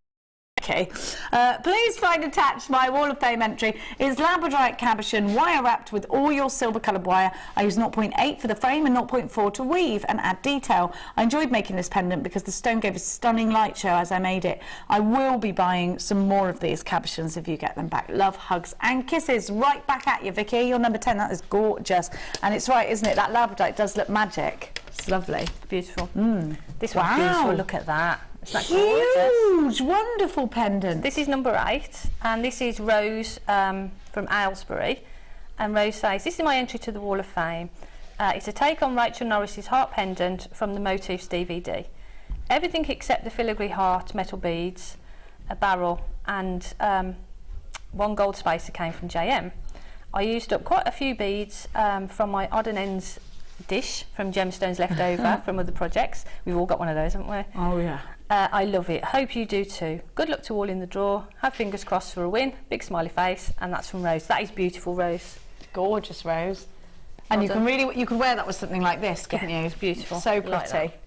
Please find attached my Wall of Fame entry is labradorite cabochon wire wrapped with all your silver coloured wire. I use 0.8 for the frame and 0.4 to weave and add detail. I enjoyed making this pendant because the stone gave a stunning light show as I made it. I will be buying some more of these cabochons if you get them back. Love, hugs and kisses. Right back at you, Vicky. You're number 10. That is gorgeous. And it's right, isn't it? That labradorite does look magic. It's lovely. Beautiful. This one's beautiful. Look at that. Huge, wonderful pendant. This is number 8, and this is Rose from Aylesbury. And Rose says, this is my entry to the Wall of Fame. It's a take on Rachel Norris's heart pendant from the Motifs DVD. Everything except the filigree heart metal beads, a barrel, and 1 gold spacer came from JM. I used up quite a few beads from my odd and ends dish from gemstones left over from other projects. We've all got one of those, haven't we? Oh yeah. I love it. Hope you do too. Good luck to all in the draw. Have fingers crossed for a win. Big smiley face, and that's from Rose. That is beautiful, Rose. Gorgeous, Rose. And Well you could wear that with something like this, couldn't you? It's beautiful. So Like pretty. that.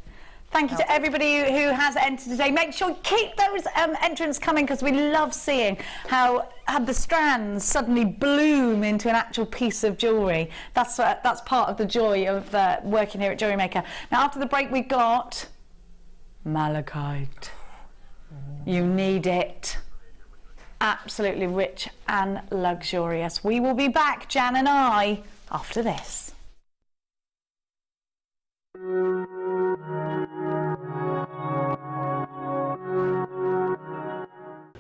Thank you to everybody who has entered today. Make sure you keep those entrants coming, because we love seeing how the strands suddenly bloom into an actual piece of jewellery. That's part of the joy of working here at JewelleryMaker. Now, after the break, we got malachite. You need it. Absolutely rich and luxurious. We will be back, Jan and I, after this.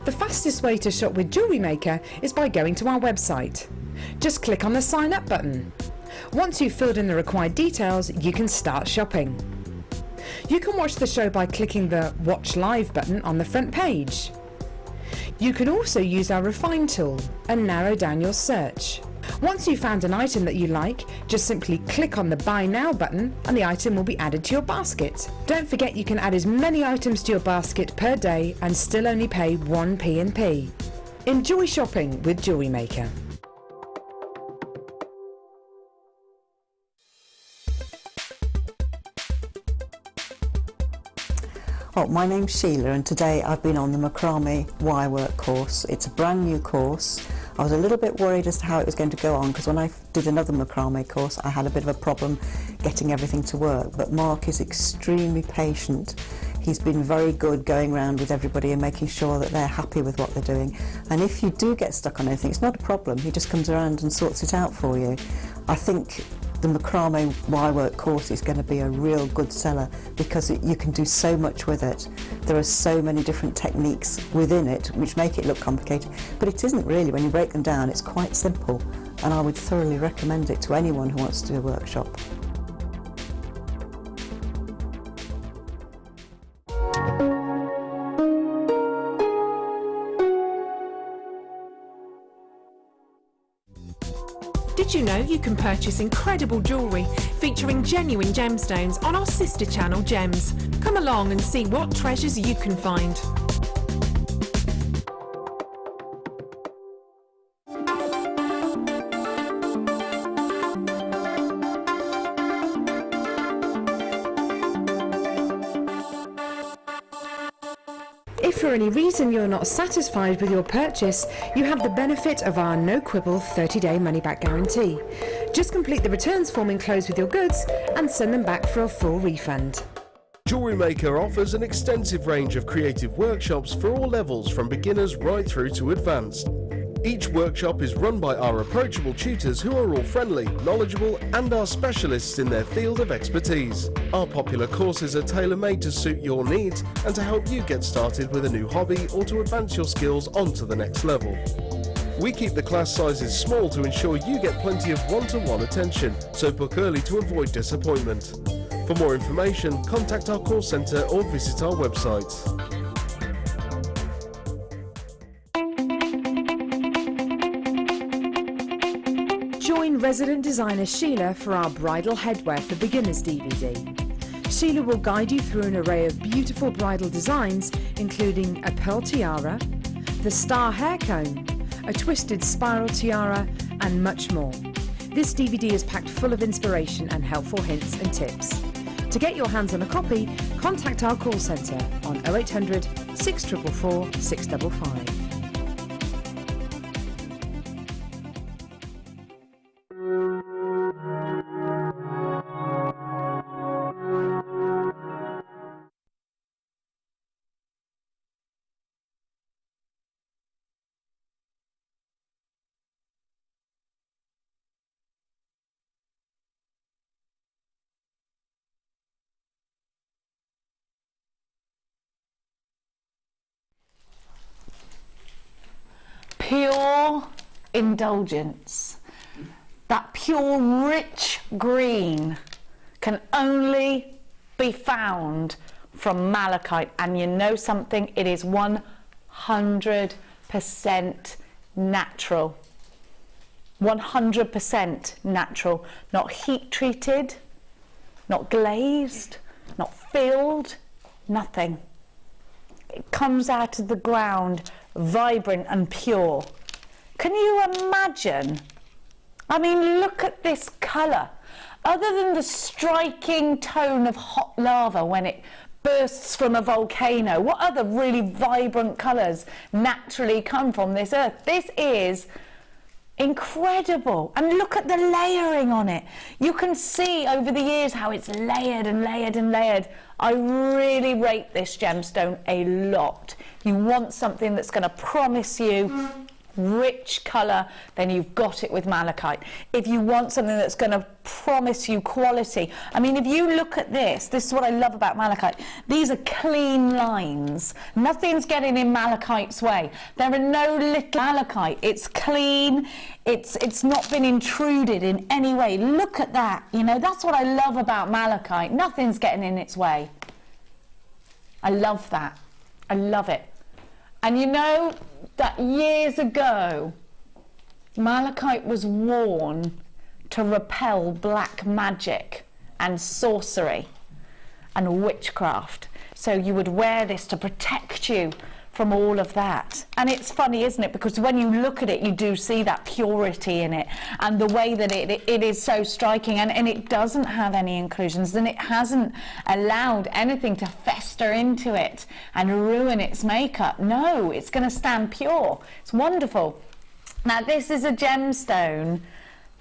The fastest way to shop with JewelleryMaker is by going to our website. Just click on the sign up button. Once you've filled in the required details, you can start shopping. You can watch the show by clicking the Watch Live button on the front page. You can also use our Refine tool and narrow down your search. Once you've found an item that you like, just simply click on the Buy Now button and the item will be added to your basket. Don't forget you can add as many items to your basket per day and still only pay 1 P&P. Enjoy shopping with JewelleryMaker. Oh, my name's Sheila, and today I've been on the macrame wirework course. It's a brand new course. I was a little bit worried as to how it was going to go on, because when I did another macrame course I had a bit of a problem getting everything to work, but Mark is extremely patient. He's been very good going around with everybody and making sure that they're happy with what they're doing. And if you do get stuck on anything, it's not a problem. He just comes around and sorts it out for you. I think the macrame wirework course is going to be a real good seller, because you can do so much with it. There are so many different techniques within it which make it look complicated, but it isn't really. When you break them down, it's quite simple, and I would thoroughly recommend it to anyone who wants to do a workshop. Did you know you can purchase incredible jewellery featuring genuine gemstones on our sister channel Gems? Come along and see what treasures you can find. If for any reason you're not satisfied with your purchase, you have the benefit of our no-quibble 30-day money-back guarantee. Just complete the returns form enclosed with your goods and send them back for a full refund. JewelleryMaker offers an extensive range of creative workshops for all levels, from beginners right through to advanced. Each workshop is run by our approachable tutors who are all friendly, knowledgeable and are specialists in their field of expertise. Our popular courses are tailor-made to suit your needs and to help you get started with a new hobby or to advance your skills onto the next level. We keep the class sizes small to ensure you get plenty of one-to-one attention, so book early to avoid disappointment. For more information, contact our call centre or visit our website. Join resident designer Sheila for our Bridal Headwear for Beginners DVD. Sheila will guide you through an array of beautiful bridal designs, including a pearl tiara, the star hair comb, a twisted spiral tiara, and much more. This DVD is packed full of inspiration and helpful hints and tips. To get your hands on a copy, contact our call centre on 0800 644 655. Pure indulgence. That pure rich green can only be found from malachite, and you know something, it is 100% natural. 100% natural, not heat treated, not glazed, not filled, nothing. It comes out of the ground vibrant and pure. Can you imagine? I mean, look at this colour. Other than the striking tone of hot lava when it bursts from a volcano, what other really vibrant colours naturally come from this earth? This is incredible. And look at the layering on it. You can see over the years how it's layered and layered and layered. I really rate this gemstone a lot. You want something that's going to promise you rich colour, then you've got it with malachite. If you want something that's going to promise you quality, I mean, if you look at this is what I love about malachite. These are clean lines. Nothing's getting in malachite's way. There are no little malachite. It's clean. It's not been intruded in any way. Look at that. You know, that's what I love about malachite. Nothing's getting in its way. I love that. I love it. And you know that years ago, malachite was worn to repel black magic and sorcery and witchcraft. So you would wear this to protect you from all of that. And it's funny, isn't it? Because when you look at it, you do see that purity in it and the way that it is so striking, and it doesn't have any inclusions, and it hasn't allowed anything to fester into it and ruin its makeup. No, it's going to stand pure. It's wonderful. Now, this is a gemstone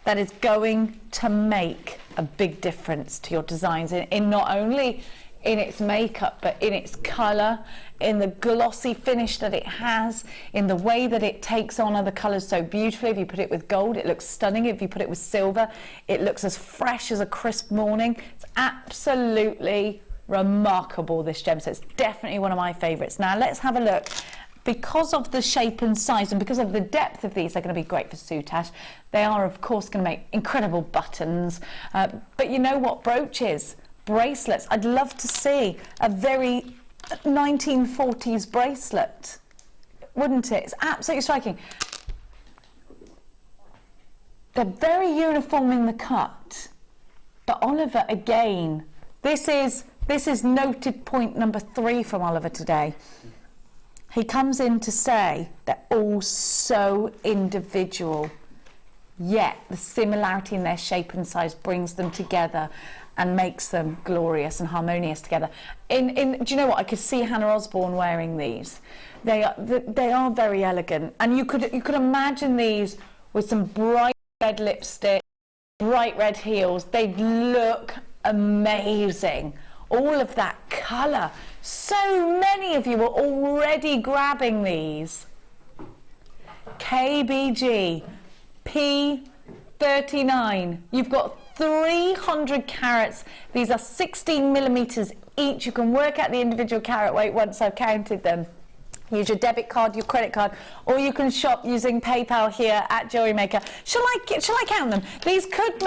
that is going to make a big difference to your designs in not only in its makeup, but in its colour, in the glossy finish that it has, in the way that it takes on other colours so beautifully. If you put it with gold, it looks stunning. If you put it with silver, it looks as fresh as a crisp morning. It's absolutely remarkable, this gemstone. It's definitely one of my favourites. Now let's have a look. Because of the shape and size and because of the depth of these, they're going to be great for soutache. They are, of course, going to make incredible buttons. But you know what? Brooches, bracelets. I'd love to see a very 1940s bracelet, wouldn't it? It's absolutely striking. They're very uniform in the cut. But Oliver, again, this is noted point number 3 from Oliver today. He comes in to say they're all so individual, yet the similarity in their shape and size brings them together and makes them glorious and harmonious together. Do you know what? I could see Hannah Osborne wearing these. They are very elegant, and you could imagine these with some bright red lipstick, bright red heels. They'd look amazing. All of that colour. So many of you are already grabbing these. KBG P39. You've got 300 carats. These are 16 millimetres each. You can work out the individual carat weight once I've counted them. Use your debit card, your credit card, or you can shop using PayPal here at JewelleryMaker. Shall I count them? These could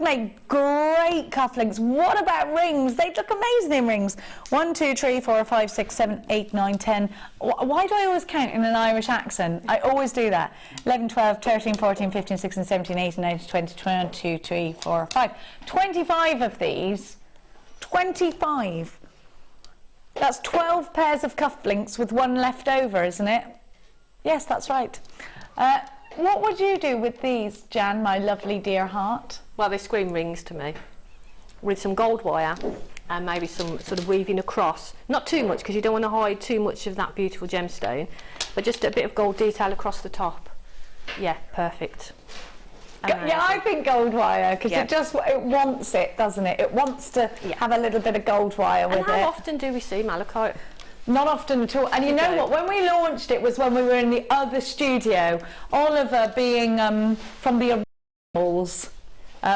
make great cufflinks. What about rings? They look amazing in rings. 1, 2, 3, 4, 5, 6, 7, 8, 9, 10. Why do I always count in an Irish accent? I always do that. 11, 12, 13, 14, 15, 16, 17, 18, 19, 20, 22, 3, 4, 5. 25 of these. 25. That's 12 pairs of cufflinks with one left over, isn't it? Yes, that's right. What would you do with these, Jan, my lovely dear heart? Well, they scream rings to me. With some gold wire and maybe some sort of weaving across. Not too much, because you don't want to hide too much of that beautiful gemstone, but just a bit of gold detail across the top. Yeah, perfect. Yeah, I think gold wire, because it wants it, doesn't it? It wants to have a little bit of gold wire with it. And how often do we see malachite? Not often at all. And you know what? When we launched it was when we were in the other studio. Oliver, being from the originals,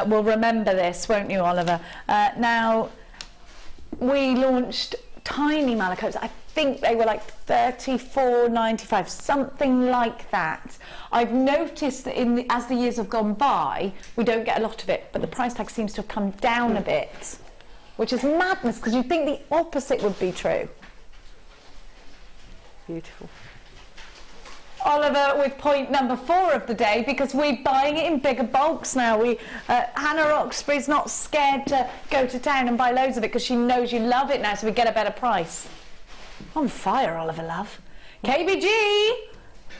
will remember this, won't you, Oliver? Now, we launched tiny malachites. I think they were like $34.95, something like that. I've noticed that as the years have gone by, we don't get a lot of it, but the price tag seems to have come down a bit, which is madness, because you'd think the opposite would be true. Beautiful. Oliver with point number 4 of the day, because we're buying it in bigger bulks now. Hannah Roxbury's not scared to go to town and buy loads of it because she knows you love it now, so we get a better price. On fire, Oliver, love. KBG,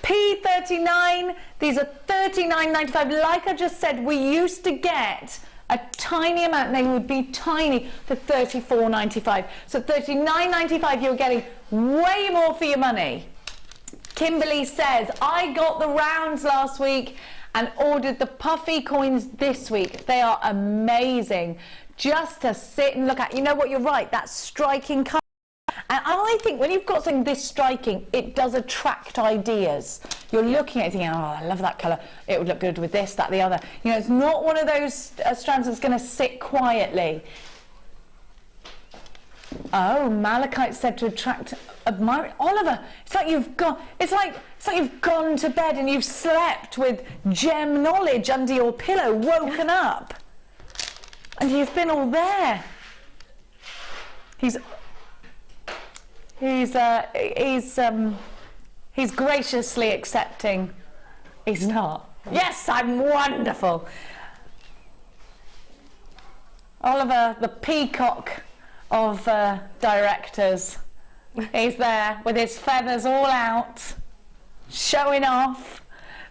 P39, these are $39.95. Like I just said, we used to get a tiny amount, they would be tiny, for $34.95. So $39.95, you're getting way more for your money. Kimberly says, I got the rounds last week and ordered the puffy coins this week. They are amazing. Just to sit and look at. You know what, you're right, that striking colour. And I think when you've got something this striking, it does attract ideas. You're looking at it thinking, oh, I love that colour. It would look good with this, that, the other. You know, it's not one of those strands that's going to sit quietly. Oh, malachite said to attract admiring. Oliver, it's like you've gone to bed and you've slept with gem knowledge under your pillow, woken up, and you've been all there. He's graciously accepting. He's not. Yes, I'm wonderful. Oliver, the peacock of directors. He's there with his feathers all out, showing off.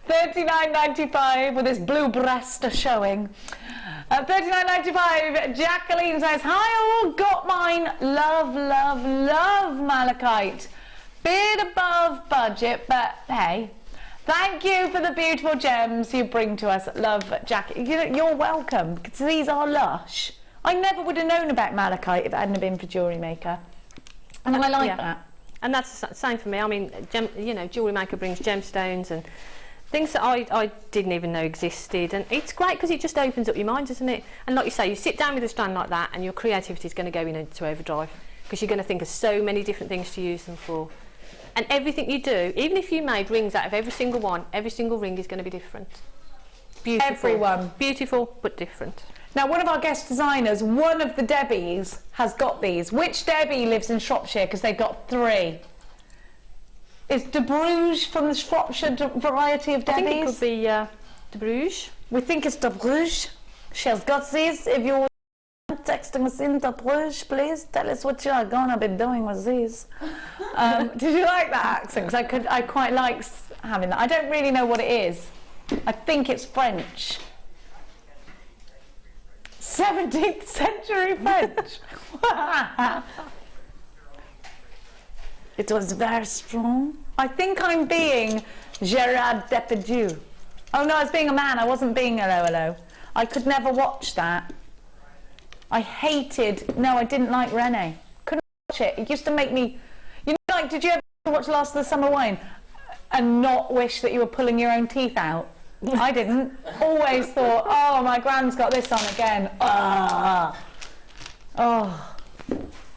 $39.95 with his blue breast showing. $39.95. Jacqueline says, hi all, got mine. Love, love, love malachite. Bit above budget, but hey, thank you for the beautiful gems you bring to us. Love, Jackie. You're welcome, because these are lush. I never would have known about malachite if it hadn't been for JewelleryMaker. And I like that. And that's the same for me. I mean, you know, JewelleryMaker brings gemstones and things that I didn't even know existed, and it's great because it just opens up your mind, doesn't it? And like you say, you sit down with a strand like that and your creativity is going to go into overdrive, because you're going to think of so many different things to use them for. And everything you do, even if you made rings out of every single one, every single ring is going to be different. Beautiful. Everyone. Beautiful, but different. Now, one of our guest designers, one of the Debbies, has got these. Which Debbie lives in Shropshire? Because they've got 3. Is De Bruges from the Shropshire variety of Debbies? I think it could be De Bruges. We think it's De Bruges. She's got these. If you're texting us in De Bruges, please tell us what you're going to be doing with these. Did you like that accent? Because I quite like having that. I don't really know what it is. I think it's French. 17th century French. It was very strong. I think I'm being Gerard Depardieu. Oh no, I was being a man. I wasn't being hello, hello. I could never watch that. I didn't like Rene. Couldn't watch it. It used to make me, you know, like, did you ever watch Last of the Summer Wine and not wish that you were pulling your own teeth out? I didn't. Always thought, oh, my gran's got this on again. Oh.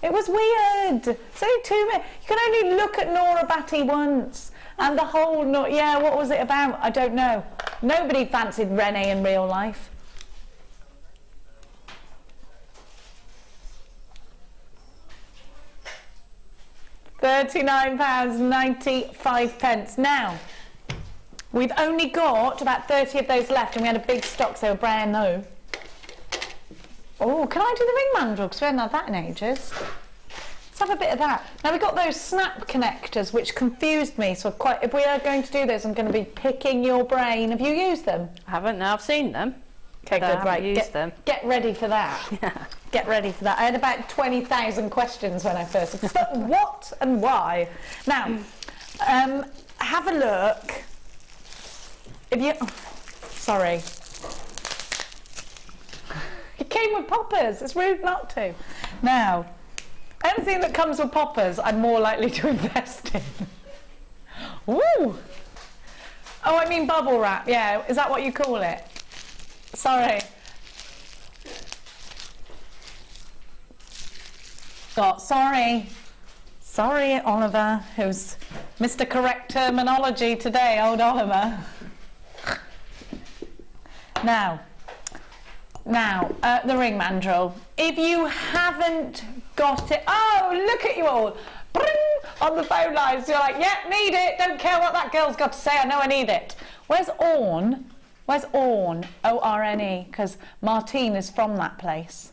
It was weird. It's only 2 minutes. You can only look at Nora Batty once. And the whole, what was it about? I don't know. Nobody fancied Rene in real life. £39.95. Now, we've only got about 30 of those left, and we had a big stock, so they were brand new. Oh, can I do the ring mandrel? Because we haven't had that in ages. Let's have a bit of that. Now, we've got those snap connectors, which confused me. So if we are going to do this, I'm going to be picking your brain. Have you used them? I haven't. No, I've seen them. Okay, good. Right, used them. Get ready for that. Get ready for that. I had about 20,000 questions when I first. But what and why? Now, have a look. Sorry. It came with poppers. It's rude not to. Now, anything that comes with poppers, I'm more likely to invest in. Ooh. Oh, I mean bubble wrap. Yeah, is that what you call it? Sorry. Sorry, Oliver, who's Mr. Correct Terminology today, old Oliver. Now, the ring mandrel. If you haven't got it, oh, look at you all. on the phone lines. You're like, yeah, need it. Don't care what that girl's got to say. I know I need it. Where's Orne? Where's Orne? O-R-N-E. Because Martine is from that place.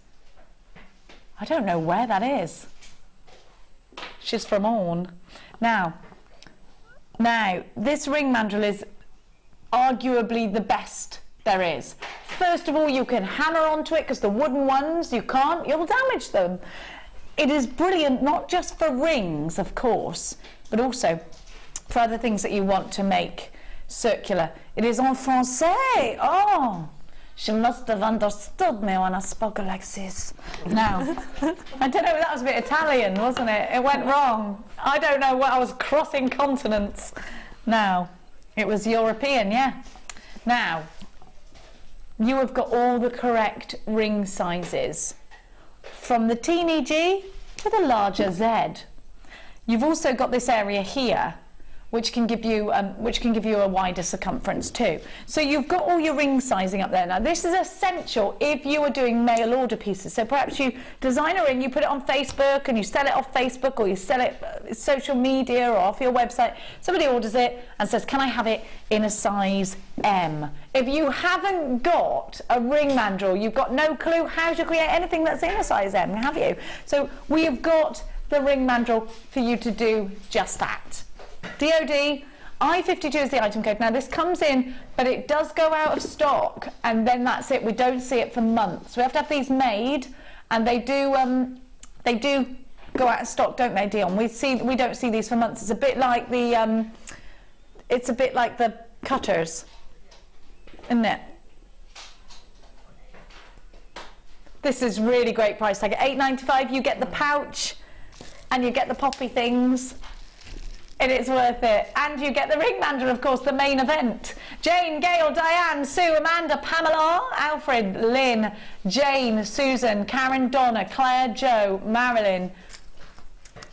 I don't know where that is. She's from Orne. Now, this ring mandrel is arguably the best there is. First of all, you can hammer onto it because the wooden ones, you can't, you'll damage them. It is brilliant, not just for rings, of course, but also for other things that you want to make circular. It is en français. Oh, she must have understood me when I spoke like this. Now, I don't know, that was a bit Italian, wasn't it? It went wrong. I don't know what I was crossing continents. Now, it was European, yeah. Now, you have got all the correct ring sizes. From the teeny G to the larger Z. You've also got this area here, which can give you a wider circumference too. So you've got all your ring sizing up there. Now this is essential if you are doing mail order pieces. So perhaps you design a ring, you put it on Facebook and you sell it off Facebook, or you sell it social media or off your website. Somebody orders it and says, can I have it in a size M? If you haven't got a ring mandrel, you've got no clue how to create anything that's in a size M, have you? So we have got the ring mandrel for you to do just that. DOD, I52 is the item code. Now this comes in, but it does go out of stock, and then that's it. We don't see it for months. We have to have these made, and they do go out of stock, don't they, Dion? We don't see these for months. It's a bit like the cutters, isn't it? This is really great price tag. At $8.95 you get the pouch and you get the poppy things. And it's worth it. And you get the ring mandrel, of course, the main event. Jane, Gail, Diane, Sue, Amanda, Pamela, Alfred, Lynn, Jane, Susan, Karen, Donna, Claire, Joe, Marilyn.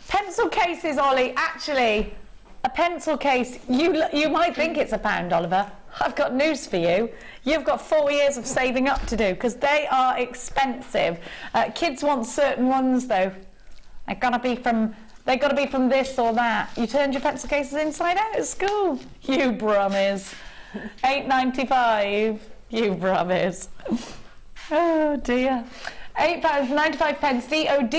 Pencil cases, Ollie. Actually, a pencil case, you might think it's £1, Oliver. I've got news for you. You've got 4 years of saving up to do, because they are expensive. Kids want certain ones, though. They've got to be from this or that. You turned your pencil cases inside out at school. You brummies. £8.95. You brummies. Oh dear. £8.95. DOD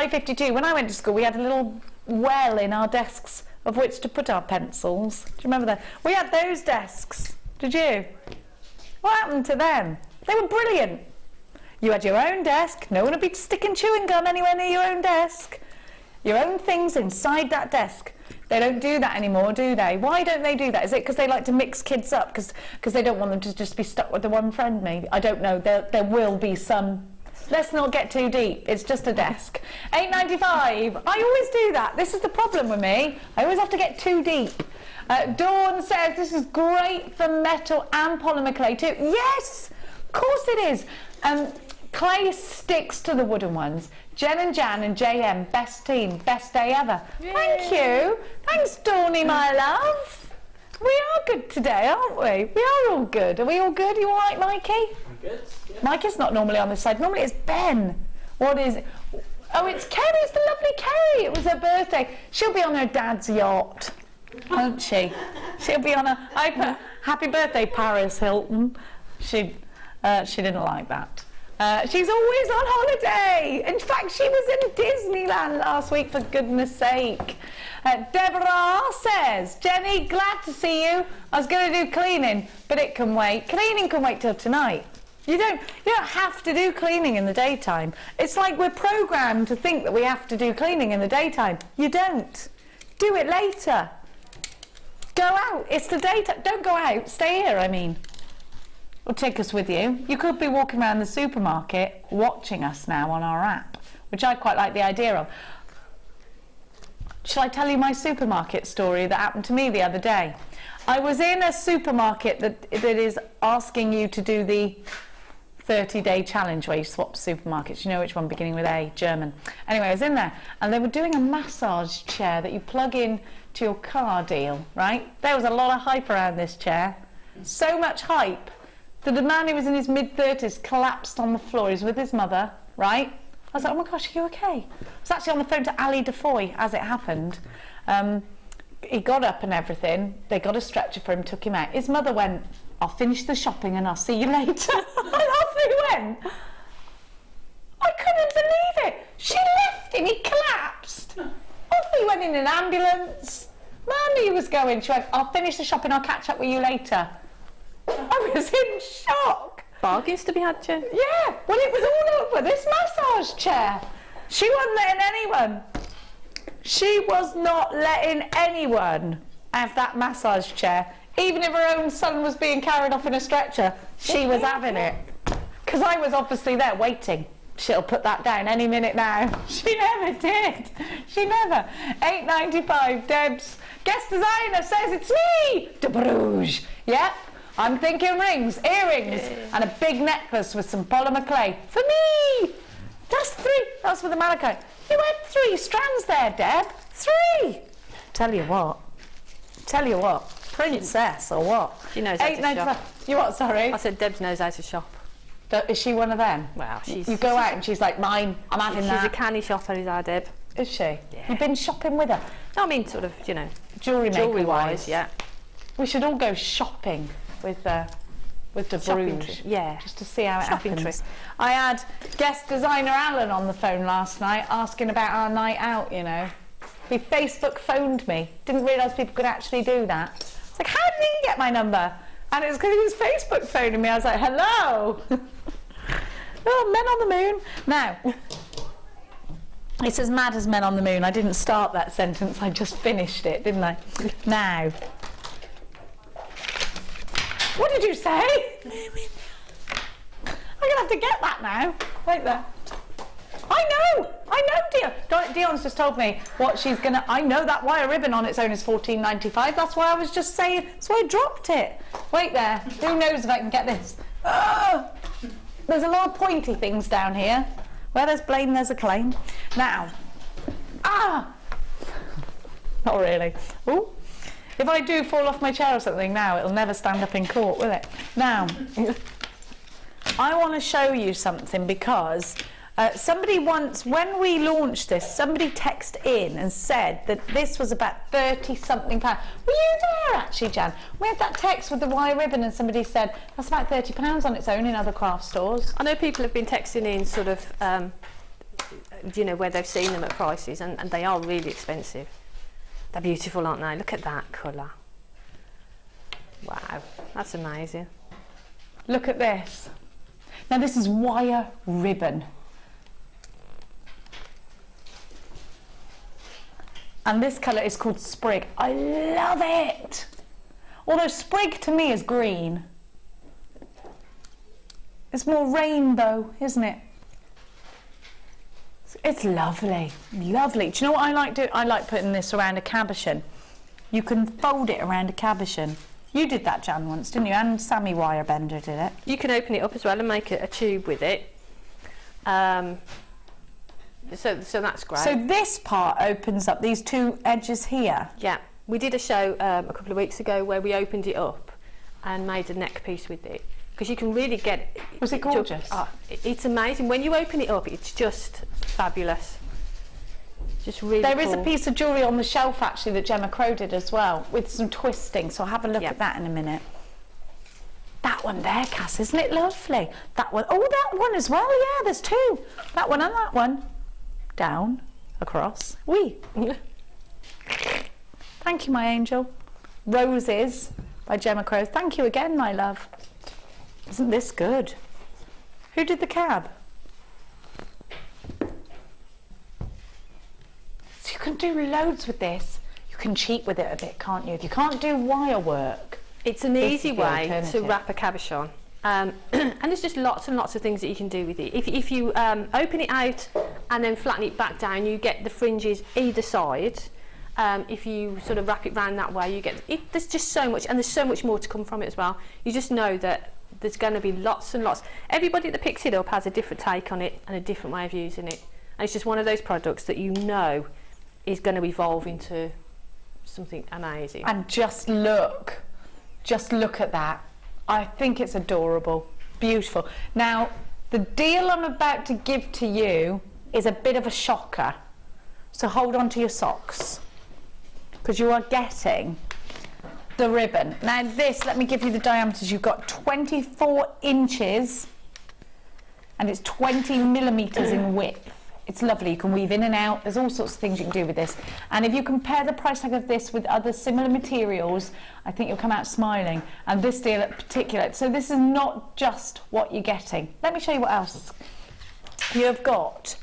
I52. When I went to school, we had a little well in our desks of which to put our pencils. Do you remember that? We had those desks. Did you? What happened to them? They were brilliant. You had your own desk. No one would be sticking chewing gum anywhere near your own desk. Your own things inside that desk. They don't do that anymore, do they? Why don't they do that? Is it because they like to mix kids up? Because they don't want them to just be stuck with the one friend, maybe? I don't know. There will be some. Let's not get too deep. It's just a desk. £8.95. I always do that. This is the problem with me. I always have to get too deep. Dawn says this is great for metal and polymer clay too. Yes, of course it is. Clay sticks to the wooden ones. Jen and Jan and JM, best team, best day ever. Yay. Thank you. Thanks, Dawny, my love. We are good today, aren't we? We are all good. Are we all good? Are you all right, Mikey? I'm good. Yeah. Mikey's not normally on this side. Normally it's Ben. What is it? Oh, it's Kerry. It's the lovely Kerry. It was her birthday. She'll be on her dad's yacht, won't she? She'll be on a... I put, happy birthday, Paris Hilton. She didn't like that. She's always on holiday. In fact, she was in Disneyland last week, for goodness sake. Deborah says, Jenny, glad to see you. I was going to do cleaning, but it can wait. Cleaning can wait till tonight. You don't have to do cleaning in the daytime. It's like we're programmed to think that we have to do cleaning in the daytime. You don't. Do it later. Go out. It's the daytime. Don't go out. Stay here, I mean. Or take us with you. You could be walking around the supermarket watching us now on our app, which I quite like the idea of. Shall I tell you my supermarket story that happened to me the other day? I was in a supermarket that is asking you to do the 30-day challenge where you swap supermarkets. You know which one, beginning with A, German. Anyway, I was in there and they were doing a massage chair that you plug in to your car deal, right? There was a lot of hype around this chair. So much hype that the man who was in his mid-30s collapsed on the floor. He was with his mother, right? I was like, oh my gosh, are you okay? I was actually on the phone to Ali Defoy as it happened. He got up and everything. They got a stretcher for him, took him out. His mother went, I'll finish the shopping and I'll see you later. And off he went. I couldn't believe it. She left him, he collapsed. Off he went in an ambulance. Mummy was going, she went, I'll finish the shopping, I'll catch up with you later. I was in shock. Bargains to be had, Jen. Yeah, well it was all over this massage chair. She wasn't letting anyone. She was not letting anyone have that massage chair. Even if her own son was being carried off in a stretcher, she was having it. Because I was obviously there waiting. She'll put that down any minute now. She never did. She never. £8.95, Debs. Guest designer says it's me, De Bruges. Yep, I'm thinking rings, earrings, and a big necklace with some polymer clay. For me! That's 3. That's for the malachite. You had 3 strands there, Deb. 3! Tell you what. Princess or what? She knows how to shop. You what, sorry? I said Debs knows how to shop. Is she one of them? Well, You go out and she's like, mine, I'm having that. She's a canny shopper, is our Deb. Is she? Yeah. You've been shopping with her? No, I mean, sort of, you know, Jewellery-wise, yeah. We should all go shopping with De Shopping Bruges. trip, yeah. Just to see how it Shopping happens. trip. I had guest designer Alan on the phone last night asking about our night out, you know. He Facebook phoned me. Didn't realise people could actually do that. I was like, how did he get my number? And it was because he was Facebook phoning me. I was like, hello. Oh, men on the moon. Now, it's as mad as men on the moon. I didn't start that sentence, I just finished it, didn't I? Now, what did you say? I'm going to have to get that now. Wait there. I know, Dion. Dion's just told me what she's going to... I know that wire ribbon on its own is $14.95. That's why I was just saying... That's why I dropped it. Wait there. Who knows if I can get this? Oh! There's a lot of pointy things down here. Where there's blame, there's a claim. Now, not really. Ooh. If I do fall off my chair or something now, it'll never stand up in court, will it? Now, I want to show you something because somebody once, when we launched this, somebody texted in and said that this was about 30-something pounds. Were you there actually, Jan? We had that text with the wire ribbon and somebody said that's about £30 on its own in other craft stores. I know people have been texting in sort of, you know, where they've seen them at prices and they are really expensive. They're beautiful, aren't they? Look at that colour. Wow, that's amazing. Look at this. Now this is wire ribbon. And this colour is called Sprig. I love it! Although Sprig to me is green. It's more rainbow, isn't it? It's lovely, lovely. Do you know what I like doing? I like putting this around a cabochon. You can fold it around a cabochon. You did that, Jan, once, didn't you? And Sammy Wirebender did it. You can open it up as well and make a tube with it. So that's great. So this part opens up, these 2 edges here. Yeah, we did a show a couple of weeks ago where we opened it up and made a neck piece with it. Because you can really get... Was it gorgeous? It's amazing. When you open it up, it's just fabulous. Just really There cool. is a piece of jewellery on the shelf actually that Gemma Crow did as well, with some twisting, so I'll have a look at that in a minute. That one there, Cass, isn't it lovely? That one, oh, that one as well, yeah, there's 2. That one and that one. Down, across, wee. Thank you, my angel. Roses by Gemma Crow. Thank you again, my love. Isn't this good? Who did the cab? So you can do loads with this. You can cheat with it a bit, can't you? If you can't do wire work. It's an This easy is the way to alternative. wrap a cabochon. And there's just lots and lots of things that you can do with it. If you open it out and then flatten it back down, you get the fringes either side. If you sort of wrap it round that way, you get it. There's just so much, and there's so much more to come from it as well. You just know that there's going to be lots and lots. Everybody that picks it up has a different take on it and a different way of using it. And it's just one of those products that you know is going to evolve into something amazing. And just look at that. I think it's adorable, beautiful. Now, the deal I'm about to give to you is a bit of a shocker. So hold on to your socks, because you are getting the ribbon. Now this, let me give you the diameters. You've got 24 inches and it's 20 millimeters in width. It's lovely. You can weave in and out. There's all sorts of things you can do with this. And if you compare the price tag of this with other similar materials, I think you'll come out smiling. And this deal in particular. So this is not just what you're getting. Let me show you what else. You've got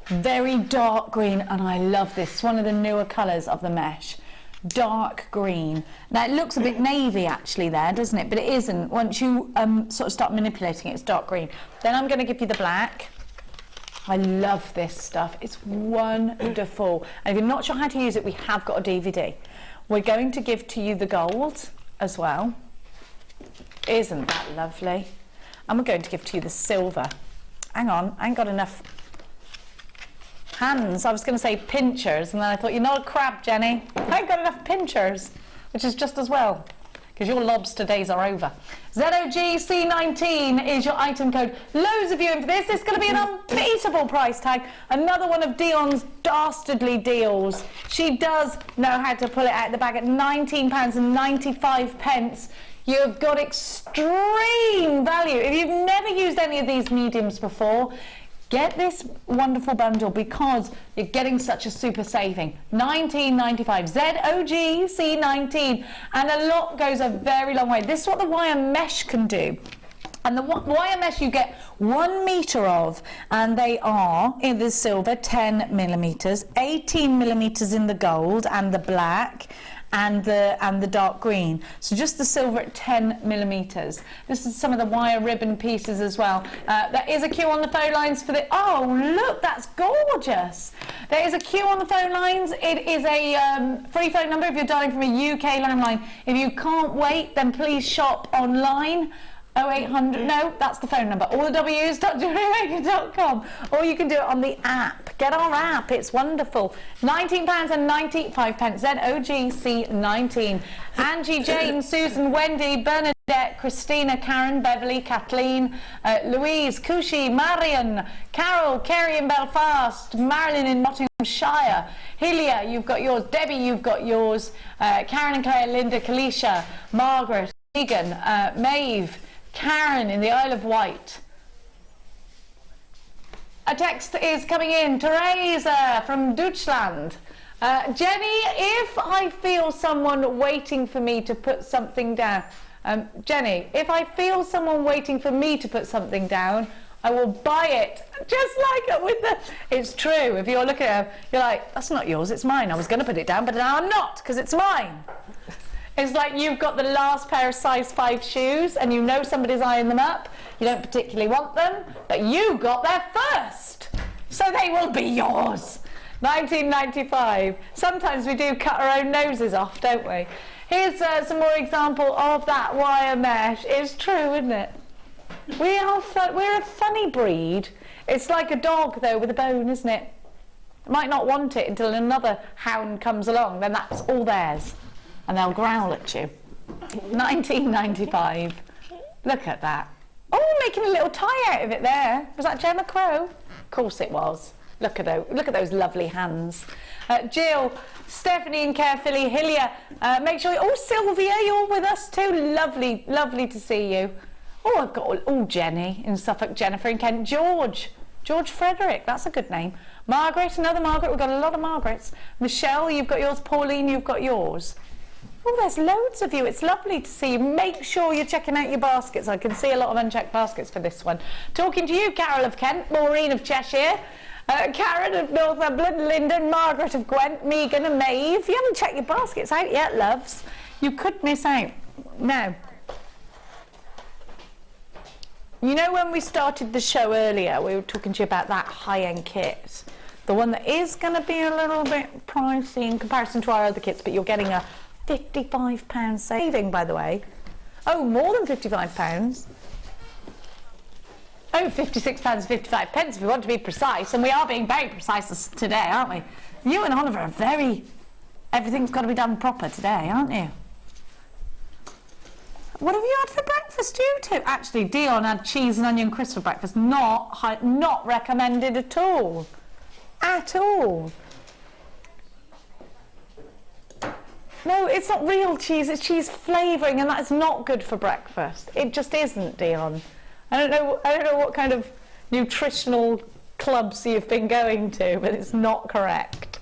very dark green, and I love this. It's one of the newer colours of the mesh. Dark green. Now it looks a bit navy actually there, doesn't it? But it isn't. Once you sort of start manipulating it, it's dark green. Then I'm going to give you the black. I love this stuff. It's wonderful. And if you're not sure how to use it, we have got a DVD. We're going to give to you the gold as well. Isn't that lovely? And we're going to give to you the silver. Hang on, I ain't got enough hands. I was going to say pinchers, and then I thought, you're not a crab, Jenny. I ain't got enough pinchers, which is just as well, because your lobster days are over. ZOGC19 is your item code. Loads of you in for this. It's going to be an unbeatable price tag. Another one of Dion's dastardly deals. She does know how to pull it out of the bag at £19.95. You've got extreme value. If you've never used any of these mediums before, get this wonderful bundle because you're getting such a super saving. £19.95, ZOGC19, and a lot goes a very long way. This is what the wire mesh can do. And the wire mesh you get 1 metre of, and they are in the silver 10 millimetres, 18 millimetres in the gold and the black, and the dark green. So just the silver at 10 millimetres. This is some of the wire ribbon pieces as well. There is a queue on the phone lines for the... Oh, look, that's gorgeous. There is a queue on the phone lines. It is a free phone number if you're dialing from a UK landline. If you can't wait, then please shop online. 0800, no, that's the phone number. All the W's.jewellerymaker.com. Or you can do it on the app. Get our app, it's wonderful. £19.95, ZOGC19. Angie, Jane, Susan, Wendy, Bernadette, Christina, Karen, Beverly, Kathleen, Louise, Kushi, Marion, Carol, Kerry in Belfast, Marilyn in Nottinghamshire, Hilia, you've got yours, Debbie, you've got yours, Karen and Claire, Linda, Kalisha, Margaret, Megan, Maeve, Karen in the Isle of Wight. A text is coming in. Teresa from Deutschland. Jenny, if I feel someone waiting for me to put something down, Jenny, if I feel someone waiting for me to put something down, I will buy it. Just like it with the... It's true. If you're looking at it, you're like, that's not yours, it's mine. I was going to put it down, but now I'm not, because it's mine. It's like you've got the last pair of size 5 shoes and you know somebody's eyeing them up. You don't particularly want them, but you got there first. So they will be yours. 1995. Sometimes we do cut our own noses off, don't we? Here's some more example of that wire mesh. It's true, isn't it? We're a funny breed. It's like a dog, though, with a bone, isn't it? Might not want it until another hound comes along, then that's all theirs. And they'll growl at you. 1995. Look at that. Oh, making a little tie out of it there. Was that Gemma Crow? Of course it was. Look at those lovely hands. Jill, Stephanie and Carefully, Hilia, make sure... Oh, Sylvia, you're with us too. Lovely, lovely to see you. Oh, I've got... Oh, Jenny in Suffolk, Jennifer in Kent, George Frederick, that's a good name. Margaret, another Margaret, we've got a lot of Margarets. Michelle, you've got yours. Pauline, you've got yours. Oh, there's loads of you. It's lovely to see you. Make sure you're checking out your baskets. I can see a lot of unchecked baskets for this one. Talking to you, Carol of Kent, Maureen of Cheshire, Karen of Northumberland, Lyndon, Margaret of Gwent, Megan and Maeve. If you haven't checked your baskets out yet, loves, you could miss out. Now, you know when we started the show earlier, we were talking to you about that high-end kit. The one that is going to be a little bit pricey in comparison to our other kits, but you're getting a £55 saving, by the way. Oh, more than £55. Oh, £56.55 if we want to be precise, and we are being very precise today, aren't we? You and Oliver are very... Everything's got to be done proper today, aren't you? What have you had for breakfast, you two? Actually, Dion had cheese and onion crisps for breakfast. Not recommended at all. At all. No, it's not real cheese, it's cheese flavouring, and that's not good for breakfast. It just isn't, Dion. I don't know what kind of nutritional clubs you've been going to, but it's not correct.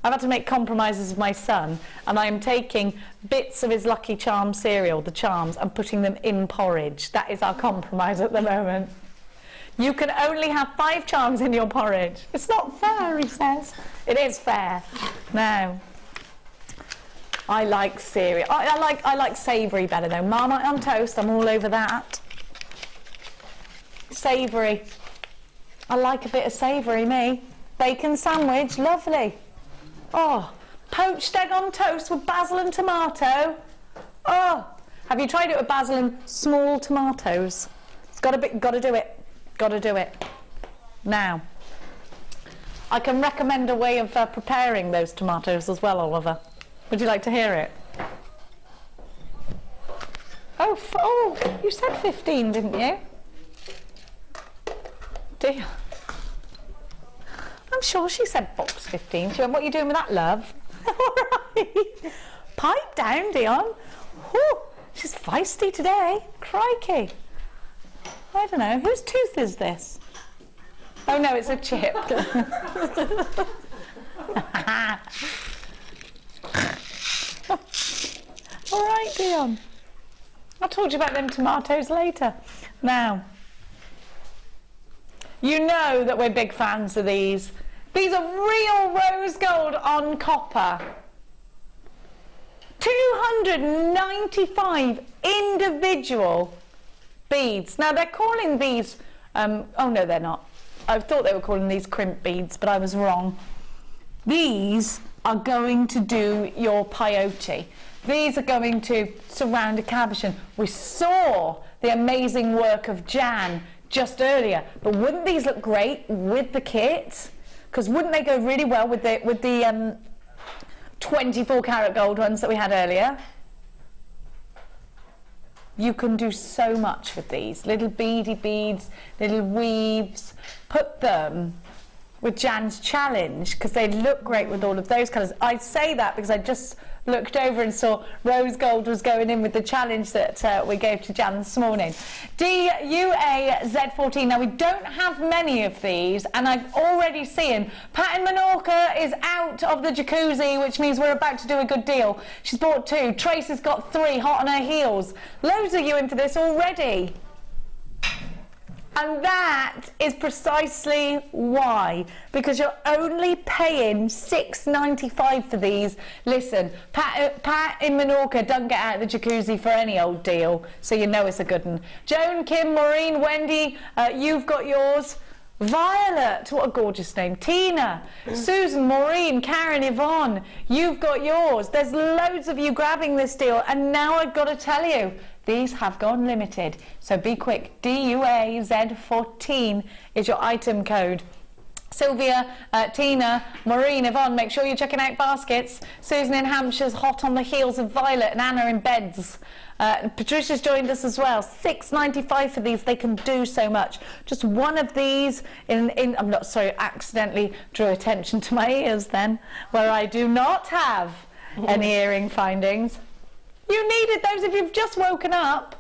I've had to make compromises with my son, and I am taking bits of his Lucky Charms cereal, the Charms, and putting them in porridge. That is our compromise at the moment. You can only have 5 Charms in your porridge. It's not fair, he says. It is fair. No. I like cereal. I like savoury better though. Marmite on toast, I'm all over that. Savoury. I like a bit of savoury, me. Bacon sandwich, lovely. Oh, poached egg on toast with basil and tomato. Oh, have you tried it with basil and small tomatoes? It's got to do it. Got to do it. Now, I can recommend a way of preparing those tomatoes as well, Oliver. Would you like to hear it? Oh, you said 15, didn't you? Dear. I'm sure she said box 15. She went, what are you doing with that, love? All right. Pipe down, Dion. Whew, she's feisty today. Crikey. I don't know. Whose tooth is this? Oh, no, it's a chip. All right, Dion. I'll talk to you about them tomatoes later. Now, you know that we're big fans of these. These are real rose gold on copper. 295 individual beads. Now they're calling these, oh no they're not. I thought they were calling these crimp beads, but I was wrong. These are going to do your peyote. These are going to surround a cabochon. We saw the amazing work of Jan just earlier, but wouldn't these look great with the kit? Because wouldn't they go really well with the 24 karat gold ones that we had earlier? You can do so much with these little beady beads, little weaves. Put them with Jan's challenge because they look great with all of those colours. I say that because I just looked over and saw rose gold was going in with the challenge that we gave to Jan this morning. DUA Z14. Now we don't have many of these, and I've already seen Pat in Menorca is out of the jacuzzi, which means we're about to do a good deal. She's bought 2. Tracy's got 3 hot on her heels. Loads of you in for this already. And that is precisely why, because you're only paying $6.95 for these. Listen, Pat in Menorca doesn't get out of the jacuzzi for any old deal, so you know it's a good one. Joan, Kim, Maureen, Wendy, you've got yours. Violet, what a gorgeous name. Tina, Susan, Maureen, Karen, Yvonne, you've got yours. There's loads of you grabbing this deal, and now I've got to tell you, these have gone limited, so be quick. DUA Z14 is your item code. Sylvia, Tina, Maureen, Yvonne, make sure you're checking out baskets. Susan in Hampshire's hot on the heels of Violet, and Anna in beds. Patricia's joined us as well. $6.95 for these. They can do so much. Just one of these I'm not sorry, accidentally drew attention to my ears then, where I do not have any earring findings. You needed those if you've just woken up,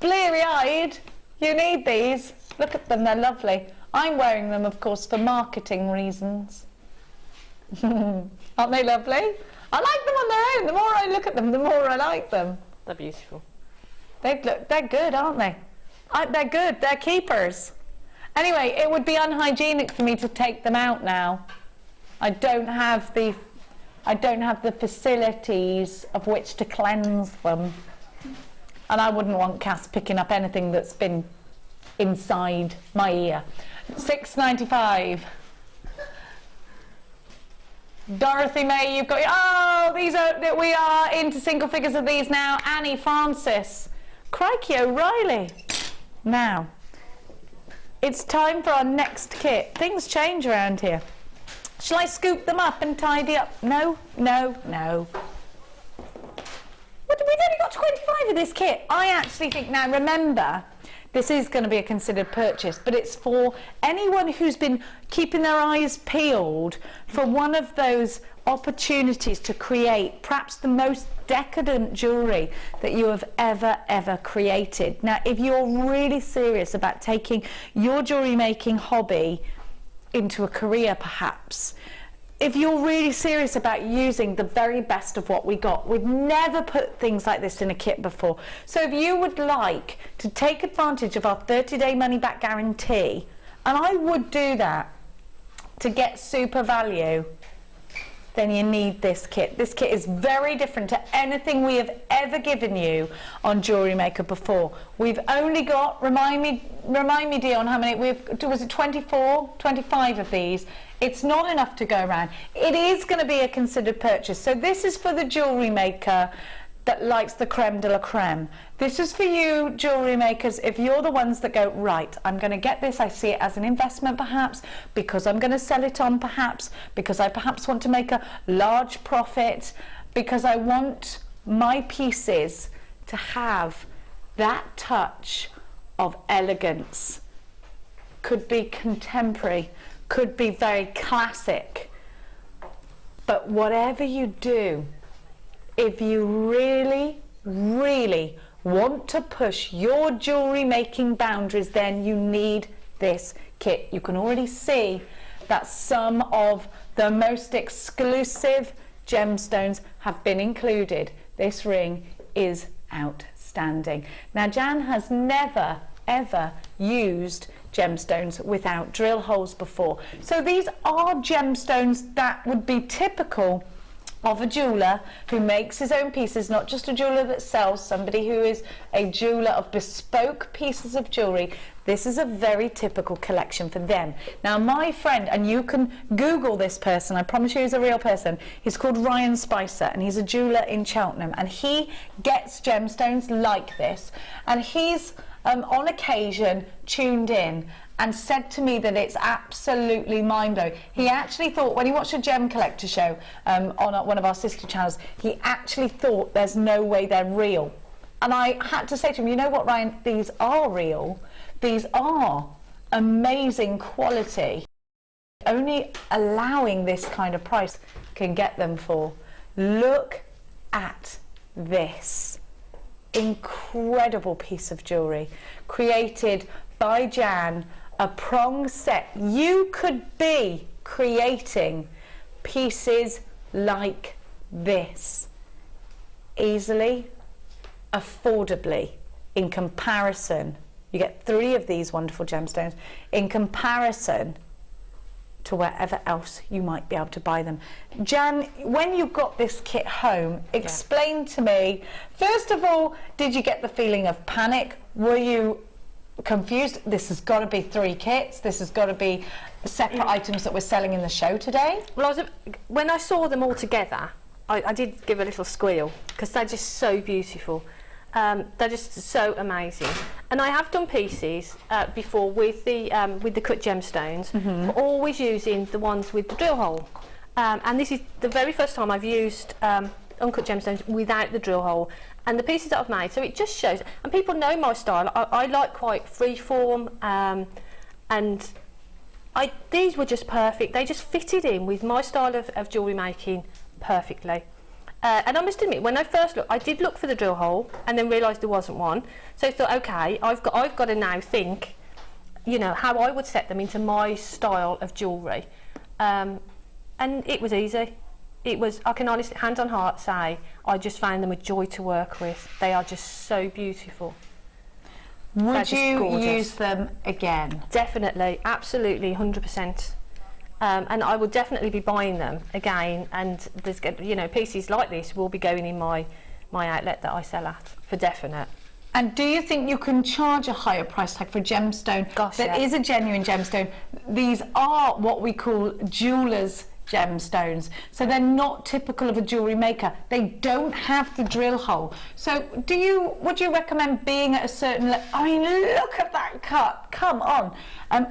bleary-eyed. You need these. Look at them, they're lovely. I'm wearing them, of course, for marketing reasons. Aren't they lovely? I like them on their own. The more I look at them, the more I like them. They're beautiful. They're good, aren't they? They're good. They're keepers. Anyway, it would be unhygienic for me to take them out now. I don't have the facilities of which to cleanse them. And I wouldn't want Cass picking up anything that's been inside my ear. $6.95. Dorothy May, you've got, we are into single figures of these now. Annie Francis, Crikey O'Reilly. Now, it's time for our next kit. Things change around here. Shall I scoop them up and tidy up? No. We've only got 25 of this kit. I actually think, now remember, this is going to be a considered purchase, but it's for anyone who's been keeping their eyes peeled for one of those opportunities to create perhaps the most decadent jewellery that you have ever created. Now, if you're really serious about taking your jewellery making hobby into a career perhaps, if you're really serious about using the very best of what we got, we've never put things like this in a kit before. So if you would like to take advantage of our 30-day money-back guarantee, and I would do that to get super value, then you need this kit. This kit is very different to anything we have ever given you on Jewellery Maker before. We've only got, remind me Dion, how many, was it 24, 25 of these? It's not enough to go around. It is going to be a considered purchase. So this is for the jewellery maker that likes the creme de la creme. This is for you jewellery makers if you're the ones that go, right, I'm going to get this, I see it as an investment perhaps, because I'm going to sell it on perhaps, because I perhaps want to make a large profit, because I want my pieces to have that touch of elegance. Could be contemporary, could be very classic, but whatever you do, if you really want to push your jewellery making boundaries, then you need this kit. You can already see that some of the most exclusive gemstones have been included. This ring is outstanding. Now, Jan has never ever used gemstones without drill holes before. So these are gemstones that would be typical of a jeweller who makes his own pieces, not just a jeweller that sells, somebody who is a jeweller of bespoke pieces of jewellery. This is a very typical collection for them. Now, my friend, and you can Google this person, I promise you he's a real person, he's called Ryan Spicer, and he's a jeweller in Cheltenham, and he gets gemstones like this, and he's on occasion tuned in and said to me that it's absolutely mind-blowing. He actually thought, when he watched a gem collector show on one of our sister channels, he actually thought there's no way they're real. And I had to say to him, you know what, Ryan, these are real. These are amazing quality. Only allowing this kind of price can get them for. Look at this incredible piece of jewellery created by Jan, a prong set. You could be creating pieces like this easily, affordably, in comparison. You get 3 of these wonderful gemstones in comparison to wherever else you might be able to buy them. Jan, when you got this kit home, explain to me, first of all, did you get the feeling of panic? Were you confused? This has got to be 3 kits, this has got to be separate items that we're selling in the show today? Well, when I saw them all together, I did give a little squeal, because they're just so beautiful. They're just so amazing. And I have done pieces before with the cut gemstones, but always using the ones with the drill hole. And this is the very first time I've used uncut gemstones without the drill hole. And the pieces that I've made, so it just shows, and people know my style. I like quite freeform, and these were just perfect. They just fitted in with my style of jewellery making perfectly. And I must admit, when I first looked, I did look for the drill hole and then realised there wasn't one. So I thought, okay, I've got to now think, you know, how I would set them into my style of jewellery. And it was easy. It was, I can honestly, hand on heart say, I just found them a joy to work with. They are just so beautiful. Would you use them again? Definitely, absolutely, 100%. And I will definitely be buying them again, and there's, you know, pieces like this will be going in my outlet that I sell at, for definite. And do you think you can charge a higher price tag for a gemstone that is a genuine gemstone? These are what we call jewellers' gemstones, so they're not typical of a jewellery maker. They don't have the drill hole. So would you recommend being at a certain I mean, look at that cut, come on.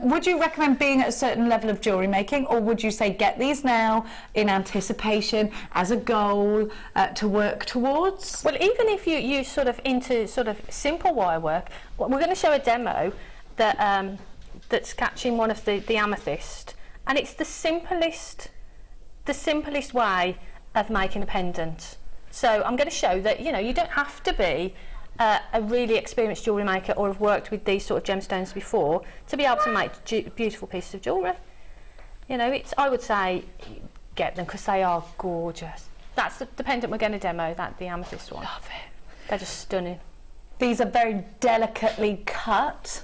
Would you recommend being at a certain level of jewellery making, or would you say get these now in anticipation as a goal to work towards? Well, even if you sort of into sort of simple wire work, we're going to show a demo that that's catching one of the amethyst, and it's the simplest way of making a pendant. So I'm going to show that, you know, you don't have to be a really experienced jewellery maker or have worked with these sort of gemstones before to be able to make beautiful pieces of jewellery. You know, I would say get them because they are gorgeous. That's the pendant we're going to demo, the amethyst one. Love it. They're just stunning. These are very delicately cut,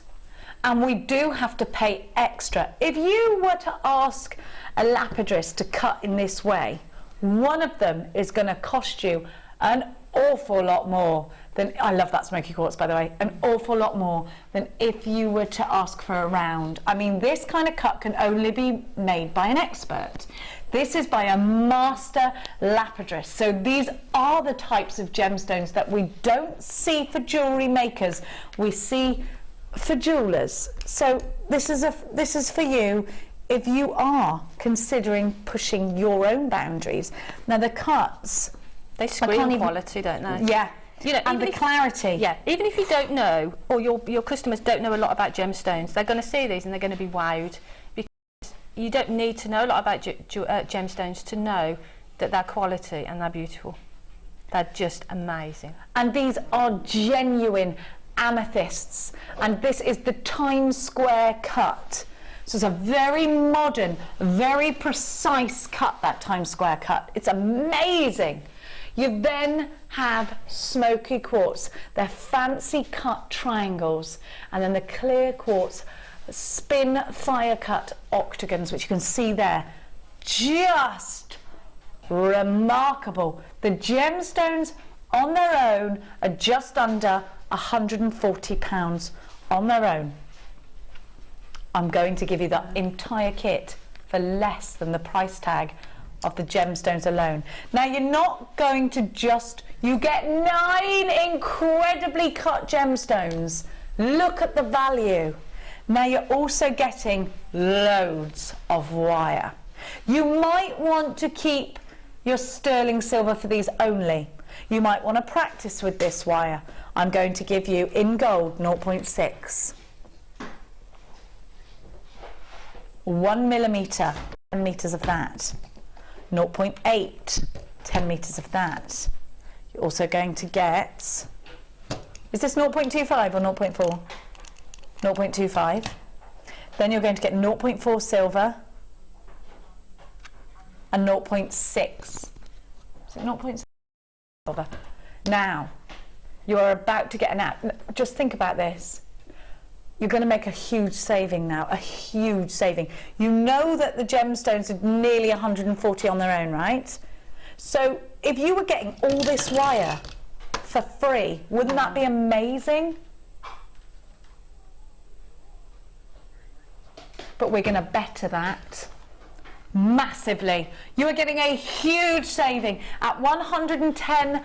and we do have to pay extra. If you were to ask a lapidrist to cut in this way, one of them is going to cost you an awful lot more than, I love that smoky quartz by the way, an awful lot more than if you were to ask for a round. I mean, this kind of cut can only be made by an expert. This is by a master lapidrist. So these are the types of gemstones that we don't see for jewellery makers, we see for jewellers. So this is for you if you are considering pushing your own boundaries. Now the cuts, they scream quality, don't they? Yeah. You know, and the clarity. Yeah, even if you don't know, or your customers don't know a lot about gemstones, they're going to see these and they're going to be wowed, because you don't need to know a lot about gemstones to know that they're quality and they're beautiful. They're just amazing. And these are genuine amethysts, and this is the Times Square cut. So it's a very modern, very precise cut, that Times Square cut. It's amazing. You then have smoky quartz. They're fancy cut triangles, and then the clear quartz spin fire cut octagons, which you can see there. Just remarkable. The gemstones on their own are just under £140 on their own. I'm going to give you the entire kit for less than the price tag of the gemstones alone. Now you're not going to you get 9 incredibly cut gemstones. Look at the value. Now you're also getting loads of wire. You might want to keep your sterling silver for these only. You might want to practice with this wire. I'm going to give you in gold 0.6. 1 millimetre, 10 metres of that. 0.8, 10 metres of that. You're also going to get, is this 0.25 or 0.4? 0.25. Then you're going to get 0.4 silver and 0.6. Is it 0.6 silver? Now, you are about to get an app. Just think about this. You're going to make a huge saving now, a huge saving. You know that the gemstones are nearly 140 on their own, right? So if you were getting all this wire for free, wouldn't that be amazing? But we're going to better that massively. You are getting a huge saving. At £110,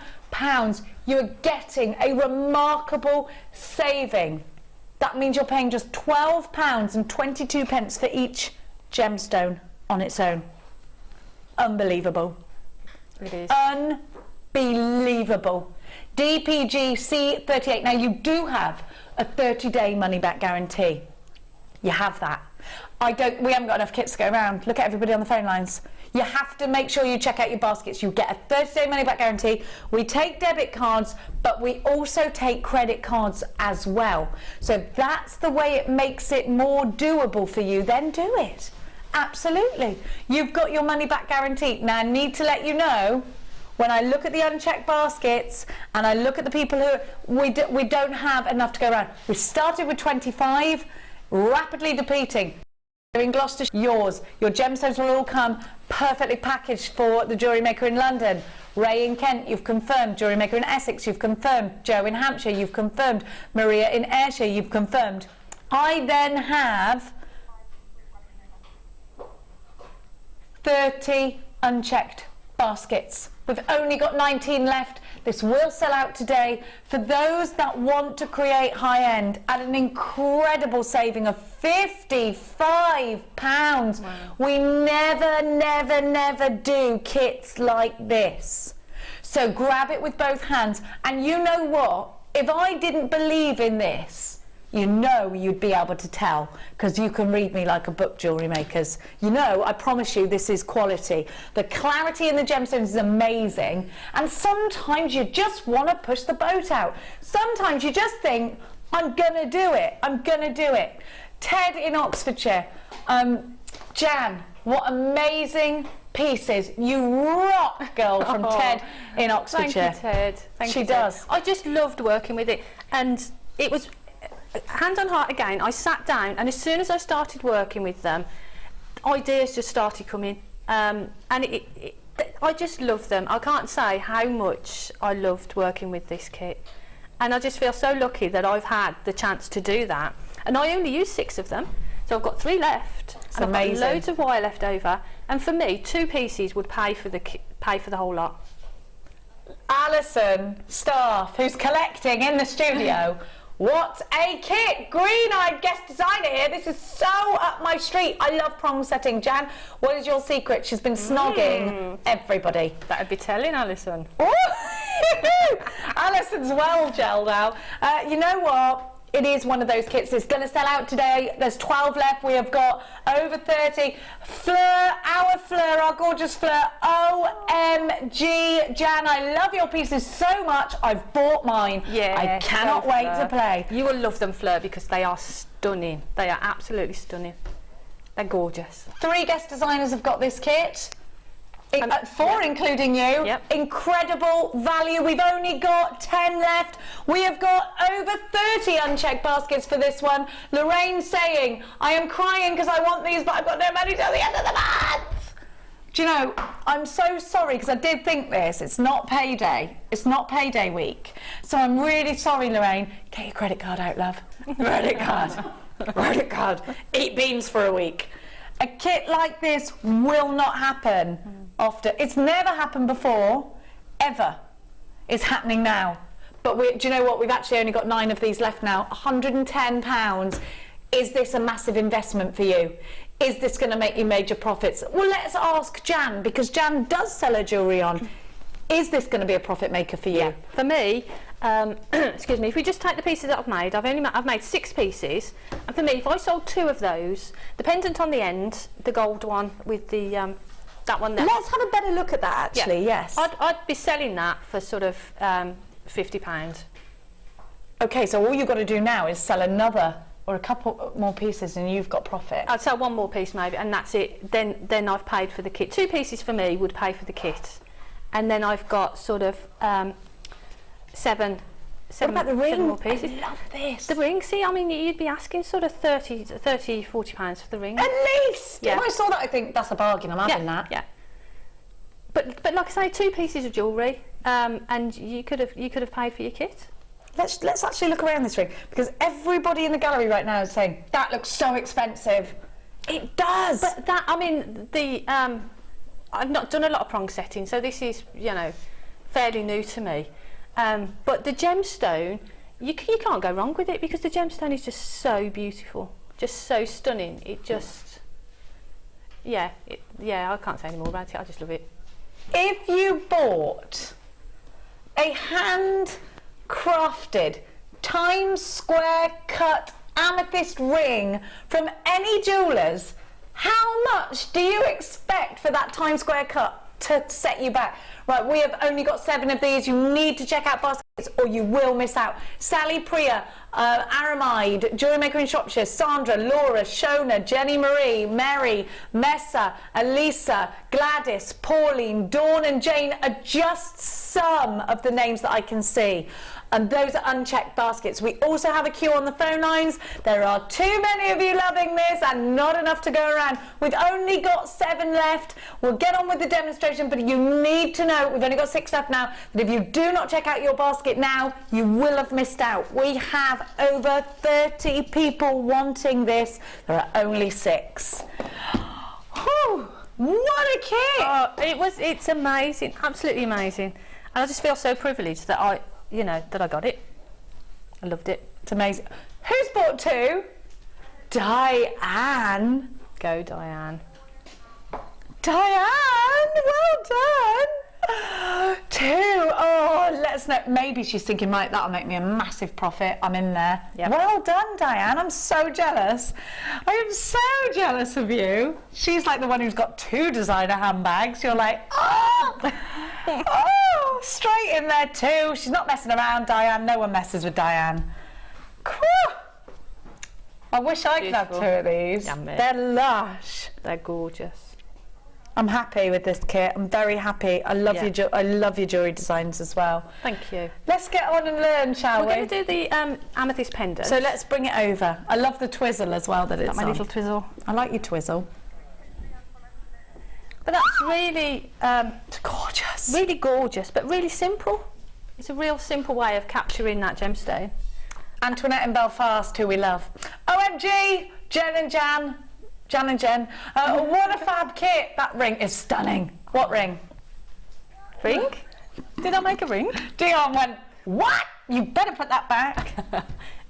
you are getting a remarkable saving. That means you're paying just £12.22 for each gemstone on its own. Unbelievable. It is. Unbelievable. DPG C38. Now you do have a 30-day money-back guarantee. You have that. We haven't got enough kits to go around. Look at everybody on the phone lines. You have to make sure you check out your baskets. You get a 30-day money-back guarantee. We take debit cards, but we also take credit cards as well. So if that's the way it makes it more doable for you, then do it. Absolutely. You've got your money-back guarantee. Now I need to let you know, when I look at the unchecked baskets and I look at the people who we don't have enough to go around. We started with 25, rapidly depleting. In Gloucestershire, yours. Your gemstones will all come perfectly packaged for the Jewellery Maker in London. Ray in Kent, you've confirmed. Jewellery Maker in Essex, you've confirmed. Joe in Hampshire, you've confirmed. Maria in Ayrshire, you've confirmed. I then have 30 unchecked baskets. We've only got 19 left. This will sell out today for those that want to create high end at an incredible saving of £55. Wow. We never do kits like this. So grab it with both hands. And you know what? If I didn't believe in this, you know you'd be able to tell, because you can read me like a book, jewellery makers. You know, I promise you this is quality. The clarity in the gemstones is amazing, and sometimes you just want to push the boat out. Sometimes you just think, I'm gonna do it, I'm gonna do it. Ted in Oxfordshire, Jan, what amazing pieces. You rock, girl, from Ted in Oxfordshire. Thank you, Ted. Thank she you, does. Ted. I just loved working with it, and it was hand on heart again. I sat down, and as soon as I started working with them, ideas just started coming, and I just love them. I can't say how much I loved working with this kit, and I just feel so lucky that I've had the chance to do that. And I only use 6 of them, so I've got 3 left. It's and amazing. I've got loads of wire left over, and for me 2 pieces would pay for the whole lot. Alison Staff, who's collecting in the studio. What a kit! Green-eyed guest designer here. This is so up my street. I love prong setting. Jan, what is your secret? She's been snogging everybody. That would be telling, Alison. Alison's well gelled out. You know what? It is one of those kits that's going to sell out today. There's 12 left. We have got over 30. Fleur, our gorgeous Fleur. OMG, Jan, I love your pieces so much. I've bought mine. Yeah, I cannot wait to play. You will love them, Fleur, because they are stunning. They are absolutely stunning. They're gorgeous. 3 guest designers have got this kit. 4 including you. Yep. Incredible value. We've only got 10 left. We have got over 30 unchecked baskets for this one. Lorraine saying, I am crying because I want these, but I've got no money till the end of the month. Do you know, I'm so sorry, because I did think this. It's not payday. It's not payday week. So I'm really sorry, Lorraine. Get your credit card out, love. Credit card. Credit card. Eat beans for a week. A kit like this will not happen often. It's never happened before, ever. It's happening now. But do you know what? We've actually only got 9 of these left now. £110. Is this a massive investment for you? Is this going to make you major profits? Well, let's ask Jan, because Jan does sell her jewellery on. Is this going to be a profit maker for you? Yeah. For me, excuse me, if we just take the pieces that I've made 6 pieces, and for me, if I sold 2 of those, dependent on the end, the gold one with the that one there. Let's have a better look at that, actually. Yeah. Yes. I'd be selling that for sort of £50. Okay, so all you've got to do now is sell another or a couple more pieces, and you've got profit. I'd sell 1 more piece maybe, and that's it. Then I've paid for the kit. 2 pieces for me would pay for the kit, and then I've got sort of 7 What about the ring? 7 more pieces. I love this. The ring, see, I mean, you'd be asking sort of £40 for the ring. At least! Yeah. If I saw that, I think that's a bargain. I'm having that. Yeah. But like I say, 2 pieces of jewellery, and you could have paid for your kit. Let's actually look around this ring, because everybody in the gallery right now is saying that looks so expensive. It does. But that, I mean, I've not done a lot of prong setting, so this is, you know, fairly new to me. But the gemstone, you can't go wrong with it, because the gemstone is just so beautiful, just so stunning. It just, yeah, I can't say any more about it. I just love it. If you bought a hand-crafted Times Square cut amethyst ring from any jewellers, how much do you expect for that Times Square cut to set you back? Right, we have only got 7 of these. You need to check out baskets or you will miss out. Sally Priya, Aramide, Jewellery Maker in Shropshire, Sandra, Laura, Shona, Jenny Marie, Mary, Messa, Elisa, Gladys, Pauline, Dawn and Jane are just some of the names that I can see. And those are unchecked baskets. We also have a queue on the phone lines. There are too many of you loving this and not enough to go around. We've only got 7 left. We'll get on with the demonstration, but you need to know, we've only got 6 left now, that if you do not check out your basket now, you will have missed out. We have over 30 people wanting this. There are only 6. Whew. What a kit! Oh, it's amazing, absolutely amazing. And I just feel so privileged that I got it. I loved it. It's amazing. Who's bought 2? Diane. Go, Diane. Diane, well done. 2. Oh, let us know. Maybe she's thinking, right, that'll make me a massive profit. I'm in there. Yep. Well done, Diane. I'm so jealous. I am so jealous of you. She's like the one who's got 2 designer handbags. You're like, oh, oh, straight in there too. She's not messing around, Diane. No one messes with Diane. Cool. I wish I could have 2 of these. They're lush. They're gorgeous. I'm happy with this kit. I'm very happy. I love I love your jewellery designs as well. Thank you. Let's get on and learn, shall we? We're going to do the amethyst pendant. So let's bring it over. I love the twizzle as well that it's my on. little twizzle. I like your twizzle. But that's really It's gorgeous. really gorgeous, but really simple. It's a real simple way of capturing that gemstone. Antoinette in Belfast, who we love. OMG, Jen and Jan. Jan and Jen. What a fab kit. That ring is stunning. What ring? Ring? Did I make a ring? Dion went, what? You better put that back.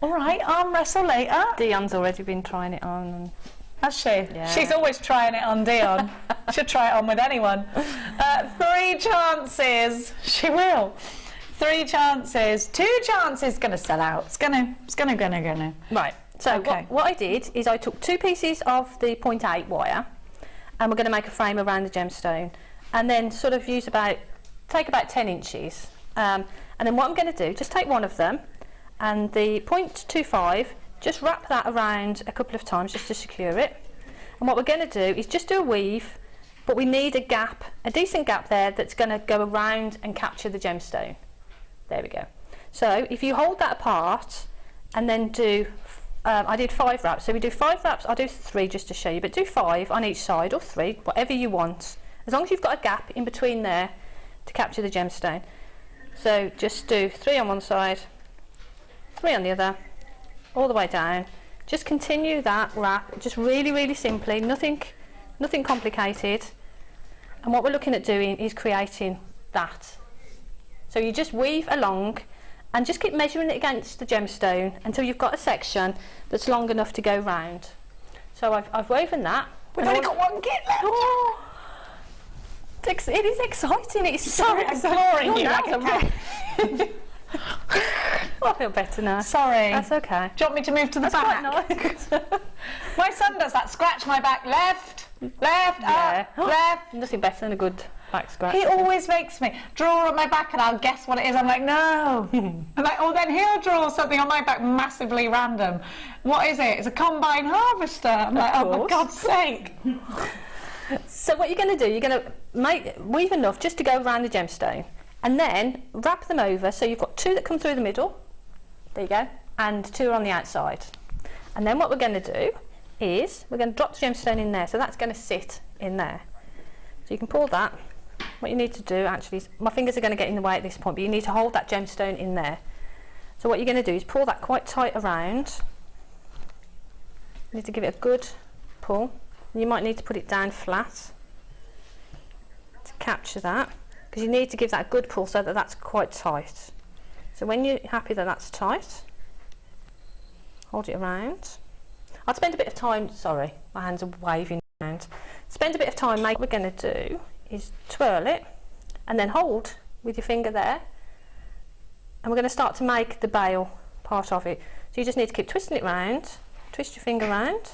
All right, arm wrestle later. Dion's already been trying it on. Has she? Yeah. She's always trying it on Dion. She'll try it on with anyone. 3 chances. She will. 3 chances. 2 chances. Going to sell out. It's going to. Right. So Okay. what I did is I took 2 pieces of the 0.8 wire, and we're going to make a frame around the gemstone, and then sort of take about 10 inches. And then what I'm going to do, just take one of them, and the 0.25, just wrap that around a couple of times just to secure it. And what we're going to do is just do a weave, but we need a gap, a decent gap there that's going to go around and capture the gemstone. There we go. So if you hold that apart and then do, I did 5 wraps, so we do 5 wraps, I'll do 3 just to show you, but do 5 on each side, or 3, whatever you want, as long as you've got a gap in between there to capture the gemstone. So just do 3 on one side, 3 on the other, all the way down. Just continue that wrap, just really, really simply, nothing complicated. And what we're looking at doing is creating that. So you just weave along and just keep measuring it against the gemstone until you've got a section that's long enough to go round. So I've woven that. We've only got 1 kit left. Oh, it is exciting. It's Sorry, I'm boring you like a rat. I feel better now. Sorry. That's okay. Do you want me to move to the back? Quite nice. My son does that. Scratch my back. Left, up, left. Nothing better than a good back scratch. He always makes me draw on my back and I'll guess what it is. I'm like, no. I'm like, oh, then he'll draw something on my back massively random. What is it? It's a combine harvester. I'm like, oh, for God's sake. So what you're going to do, you're going to weave enough just to go around the gemstone, and then wrap them over so you've got 2 that come through the middle, there you go, and 2 on the outside. And then what we're going to do is we're going to drop the gemstone in there, so that's going to sit in there. So you can pull that. What you need to do actually is, my fingers are going to get in the way at this point, but you need to hold that gemstone in there. So what you're going to do is pull that quite tight around. You need to give it a good pull. You might need to put it down flat to capture that, because you need to give that a good pull so that that's quite tight. So when you're happy that that's tight, hold it around. I'd spend a bit of time, sorry, my hands are waving around. Spend a bit of time, what we're going to do is twirl it and then hold with your finger there, and we're going to start to make the bail part of it. So you just need to keep twisting it round, twist your finger round.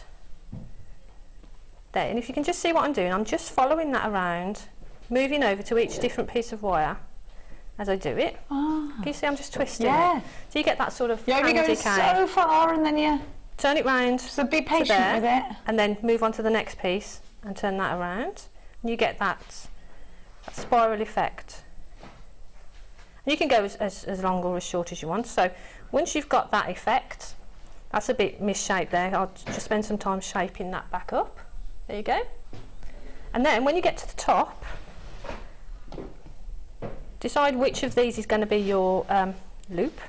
There, and if you can just see what I'm doing, I'm just following that around, moving over to each different piece of wire as I do it. Oh. Can you see I'm just twisting Yeah. it? So you get that sort of You only go handy so far and then you turn it round, so be patient there, with it. and then move on to the next piece and turn that around. And you get that spiral effect. And you can go as long or as short as you want. So once you've got that effect, that's a bit misshaped there. I'll just spend some time shaping that back up. There you go. And then when you get to the top, decide which of these is going to be your loop,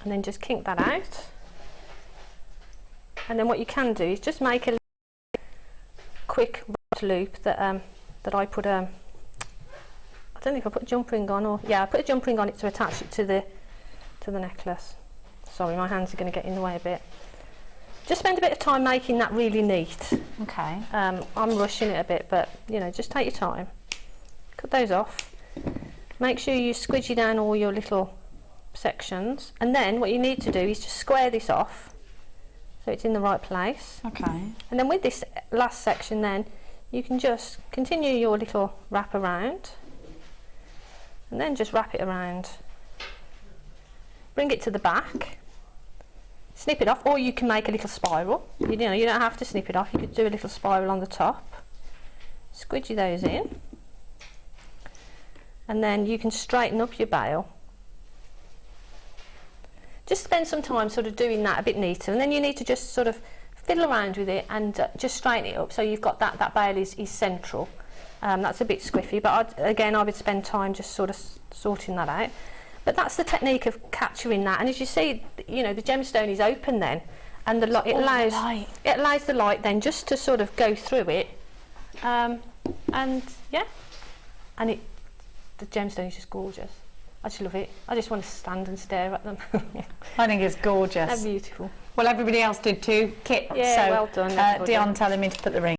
and then just kink that out. And then what you can do is just make a quick loop that that I put I don't know if I put a jump ring on, or yeah, I put a jump ring on it to attach it to the necklace. Sorry, my hands are going to get in the way a bit. Just spend a bit of time making that really neat. Okay. I'm rushing it a bit, but you know, just take your time. Cut those off. Make sure you squidgy down all your little sections, and then what you need to do is just square this off so it's in the right place. Okay. And then with this last section, then you can just continue your little wrap around, and then just wrap it around. Bring it to the back. Snip it off, or you can make a little spiral. You know, you don't have to snip it off. You could do a little spiral on the top. Squidgy those in, and then you can straighten up your bail. Just spend some time sort of doing that a bit neater, and then you need to just sort of fiddle around with it and just straighten it up so you've got that bail is central. That's a bit squiffy, but again, I would spend time just sort of sorting that out. But that's the technique of capturing that, and as you see, you know, the gemstone is open then, and it allows the light then just to sort of go through it, and yeah, and the gemstone is just gorgeous. I just love it. I just want to stand and stare at them. I think it's gorgeous. They're beautiful. Well, everybody else did too. Kit, Yeah, so, well done, everybody. Dion telling me to put the ring.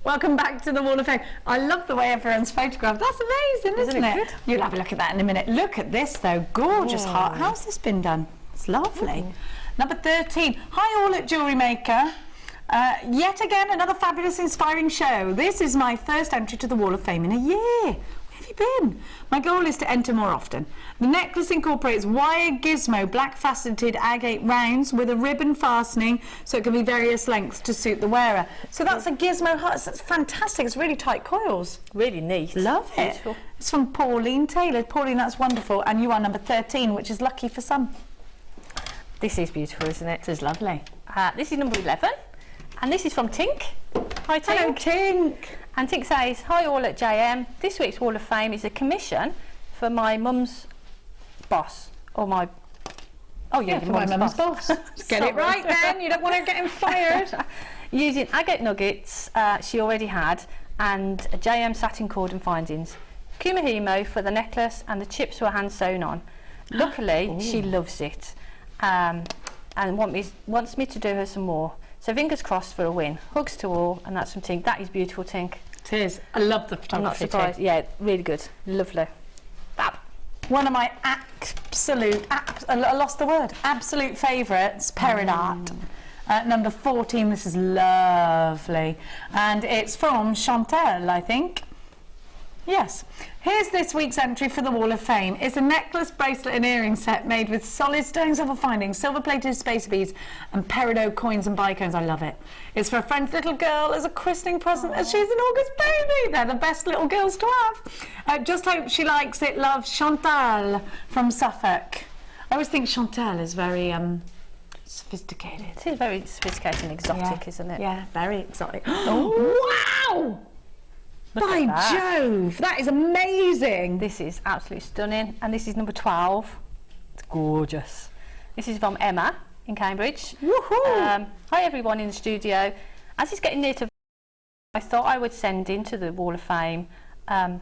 Welcome back to the Wall of Fame. I love the way everyone's photographed. That's amazing, isn't it? Good? You'll have a look at that in a minute. Look at this though, gorgeous heart. How's this been done? It's lovely. Number 13. Hi all at JewelleryMaker. Yet again, another fabulous, inspiring show. This is my first entry to the Wall of Fame in a year. Where have you been? My goal is to enter more often. The necklace incorporates wire gizmo black faceted agate rounds with a ribbon fastening so it can be various lengths to suit the wearer. So that's a gizmo heart. That's fantastic. It's really tight coils. Really neat. Love it. Beautiful. It's from Pauline Taylor. Pauline, that's wonderful. And you are number 13, which is lucky for some. This is beautiful, isn't it? This is lovely. This is number 11, and this is from Tink. Hi Tink. Hello, Tink. And Tink says, hi all at JM. This week's Wall of Fame is a commission for my mum's boss, or my... Oh yeah, for my mum's boss. Get it right then, you don't want her getting fired. Using agate nuggets she already had, and a JM satin cord and findings. Kumahimo for the necklace, and the chips were hand sewn on. Luckily, she loves it. And wants me to do her some more. So fingers crossed for a win. Hugs to all, and that's from Tink. That is beautiful, Tink. It is. I love the photography. I'm not surprised. Yeah, really good. Lovely. Fab. One of my absolute, I lost the word, absolute favourites, Peridot. Number 14, this is lovely. And it's from Chantal, I think. Yes. Here's this week's entry for the Wall of Fame. It's a necklace, bracelet and earring set made with solid sterling silver findings, silver-plated space beads and peridot coins and bicones. I love it. It's for a friend's little girl as a christening present as she's an August baby. They're the best little girls to have. Just hope she likes it. Love, Chantal from Suffolk. I always think Chantal is very sophisticated. It is very sophisticated and exotic, isn't it? Yeah, very exotic. Oh, wow! By Jove, that is amazing. This is absolutely stunning, and this is number 12. It's gorgeous. This is from Emma in Cambridge. Woohoo! Hi everyone in the studio. As it's getting near to, I thought I would send into the Wall of Fame a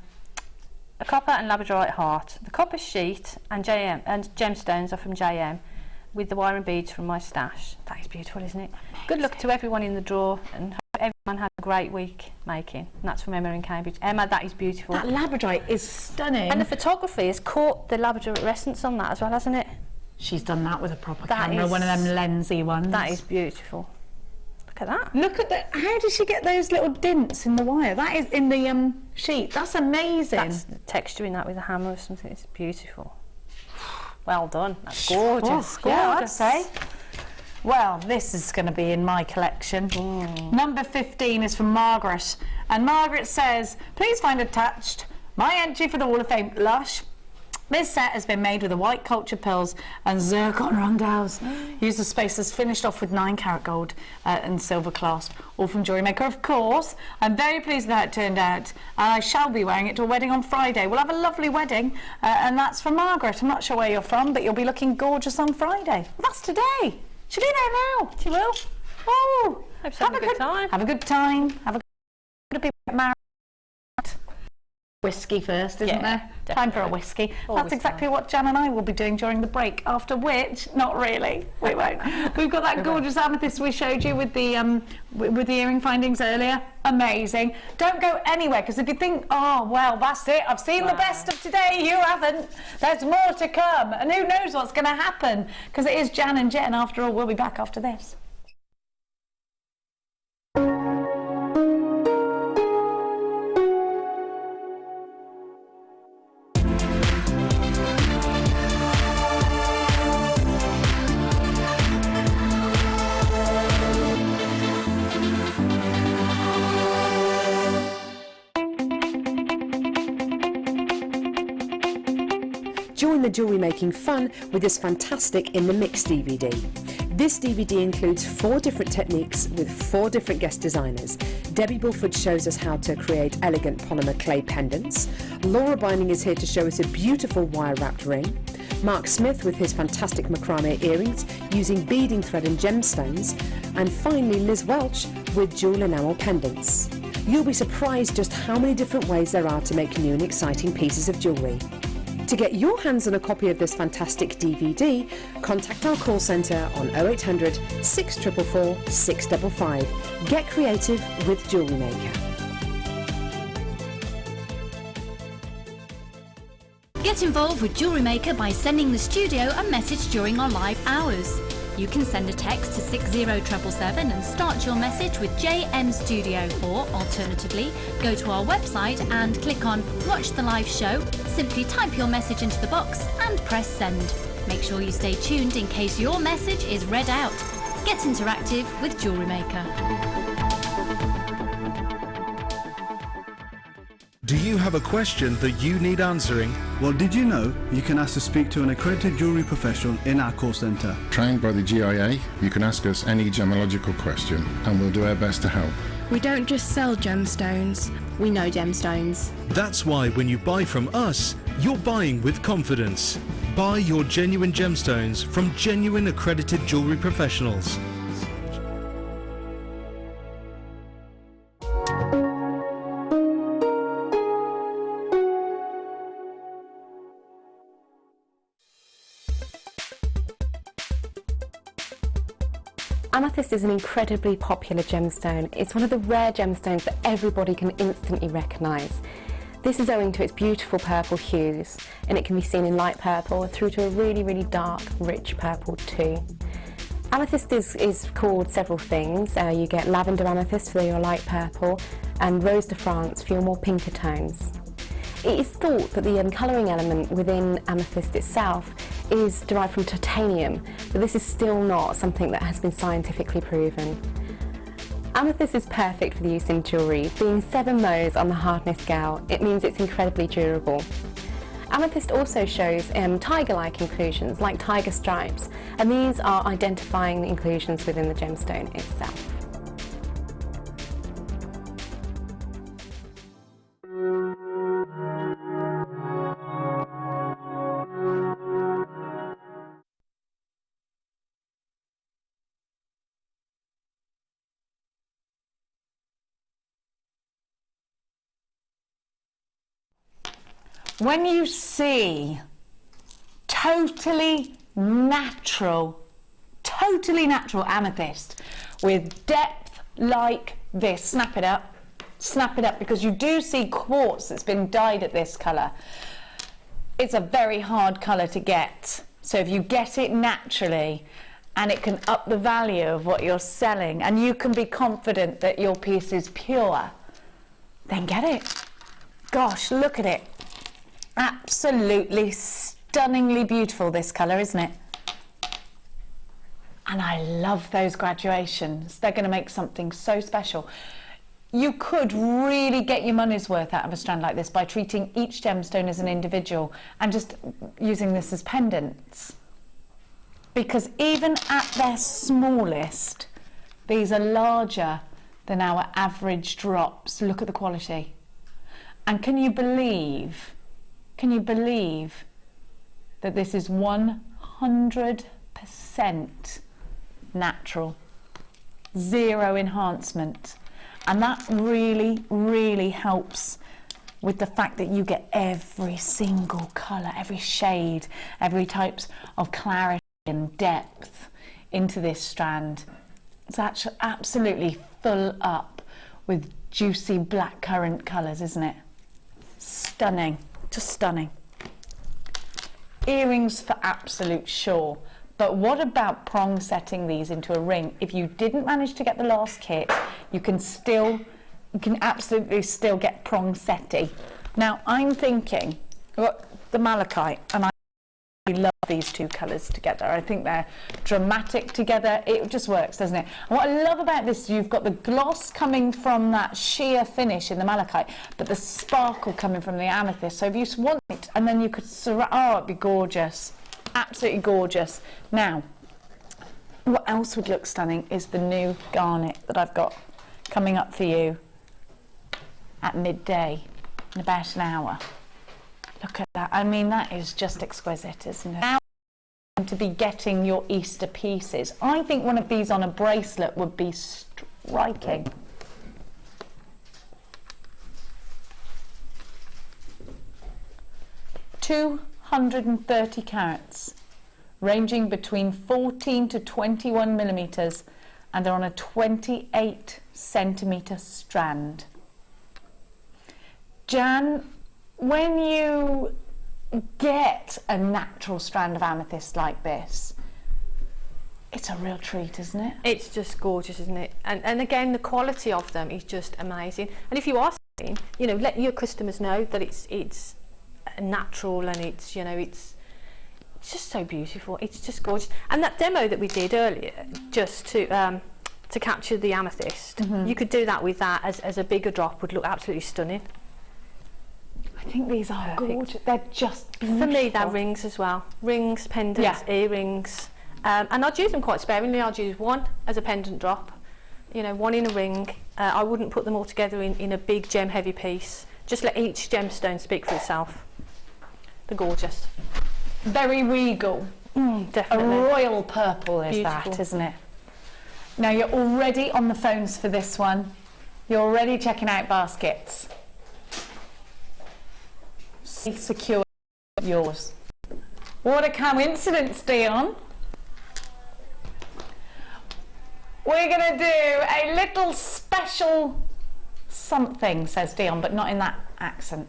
copper and labradorite heart. The copper sheet and gemstones are from JM, with the wire and beads from my stash. That is beautiful, isn't it? Amazing. Good luck to everyone in the draw, and everyone had a great week making. And that's from Emma in Cambridge. Emma, that is beautiful. That labradorite is stunning. And the photography has caught the labradorite essence on that as well, hasn't it? She's done that with a proper camera, one of them lensy ones. That is beautiful. Look at that. Look at that. How did she get those little dints in the wire? That is in the sheet. That's amazing. That's texturing that with a hammer or something. It's beautiful. Well done. That's gorgeous. Oh, yeah, I'd say. Well, this is going to be in my collection. Number 15 is from Margaret. And Margaret says, please find attached my entry for the Wall of Fame. Lush. This set has been made with the white culture pearls and zircon rondelles. Use the spaces finished off with 9-carat gold and silver clasp, all from JewelleryMaker, of course. I'm very pleased with how it turned out. I shall be wearing it to a wedding on Friday. We'll have a lovely wedding, and that's for Margaret. I'm not sure where you're from, but you'll be looking gorgeous on Friday. Well, that's today. She'll be there now. She will. Oh, Hope so. Have a good time. Have a good time. Have a good married. Whiskey first, isn't there? Definitely. Time for a whiskey. Always That's exactly time. what Jan and I will be doing during the break, after which, not really, we won't. We've got that gorgeous amethyst we showed you with the earring findings earlier. Amazing. Don't go anywhere, because if you think, oh, well, that's it, I've seen the best of today, you haven't. There's more to come, and who knows what's going to happen, because it is Jan and Jen, after all. We'll be back after this. Join the jewellery making fun with this fantastic In the Mix DVD. This DVD includes 4 different techniques with 4 different guest designers. Debbie Bulford shows us how to create elegant polymer clay pendants. Laura Binding is here to show us a beautiful wire-wrapped ring. Mark Smith with his fantastic macrame earrings using beading thread and gemstones. And finally Liz Welch with jewel enamel pendants. You'll be surprised just how many different ways there are to make new and exciting pieces of jewellery. To get your hands on a copy of this fantastic DVD, contact our call centre on 0800 644 655. Get creative with JewelleryMaker. Get involved with JewelleryMaker by sending the studio a message during our live hours. You can send a text to 60777 and start your message with JM Studio, or alternatively, go to our website and click on Watch the Live Show, simply type your message into the box and press send. Make sure you stay tuned in case your message is read out. Get interactive with JewelleryMaker. Do you have a question that you need answering? Well, did you know you can ask to speak to an accredited jewellery professional in our call centre? Trained by the GIA, you can ask us any gemological question and we'll do our best to help. We don't just sell gemstones, we know gemstones. That's why when you buy from us, you're buying with confidence. Buy your genuine gemstones from genuine accredited jewellery professionals. Amethyst is an incredibly popular gemstone. It's one of the rare gemstones that everybody can instantly recognise. This is owing to its beautiful purple hues, and it can be seen in light purple through to a really, really dark, rich purple too. Amethyst is called several things. You get lavender amethyst for your light purple, and rose de France for your more pinker tones. It is thought that the colouring element within amethyst itself is derived from titanium, but this is still not something that has been scientifically proven. Amethyst is perfect for the use in jewellery. Being 7 Mohs on the hardness scale, it means it's incredibly durable. Amethyst also shows tiger-like inclusions, like tiger stripes, and these are identifying the inclusions within the gemstone itself. When you see totally natural amethyst with depth like this, snap it up, because you do see quartz that's been dyed at this colour. It's a very hard colour to get, so if you get it naturally, and it can up the value of what you're selling, and you can be confident that your piece is pure, then get it. Gosh, look at it. Absolutely stunningly beautiful, this colour, isn't it? And I love those graduations. They're going to make something so special. you could really get your money's worth out of a strand like this by treating each gemstone as an individual and just using this as pendants. Because even at their smallest, these are larger than our average drops. Look at the quality. And can you believe that this is 100% natural, zero enhancement? And that really, really helps with the fact that you get every single colour, every shade, every types of clarity and depth into this strand. It's actually absolutely full up with juicy blackcurrant colours, isn't it? Stunning, just stunning. Earrings for absolute sure. But what about prong setting these into a ring? If you didn't manage to get the last kit, you can absolutely still get prong setting. Now I'm thinking, the malachite, and I love these two colours together. I think they're dramatic together. It just works, doesn't it? And what I love about this, you've got the gloss coming from that sheer finish in the malachite, but the sparkle coming from the amethyst. So if you want it, and then you could it'd be gorgeous. Absolutely gorgeous. Now, what else would look stunning is the new garnet that I've got coming up for you at midday in about an hour. Look at that. I mean, that is just exquisite, isn't it? Now to be getting your Easter pieces. I think one of these on a bracelet would be striking. $230 carats, ranging between 14 to 21 millimetres, and they're on a 28 centimetre strand. Jan, when you get a natural strand of amethyst like this, it's a real treat, isn't it? It's just gorgeous, isn't it? And again, the quality of them is just amazing. And if you are selling, you know, let your customers know that it's natural, and it's, you know, it's just so beautiful. It's just gorgeous. And that demo that we did earlier, just to capture the amethyst, you could do that with that as a bigger drop, would look absolutely stunning. I think these are gorgeous. They're just beautiful. For me, they're rings as well. Rings, pendants, earrings. And I'd use them quite sparingly. I'd use one as a pendant drop, you know, one in a ring. I wouldn't put them all together in a big gem heavy piece. Just let each gemstone speak for itself. They're gorgeous. Very regal. Definitely. A royal purple is Beautiful. that, isn't it? Now you're already on the phones for this one. You're already checking out baskets. Secure yours. What a coincidence, Dion. We're going to do a little special something, says Dion, but not in that accent.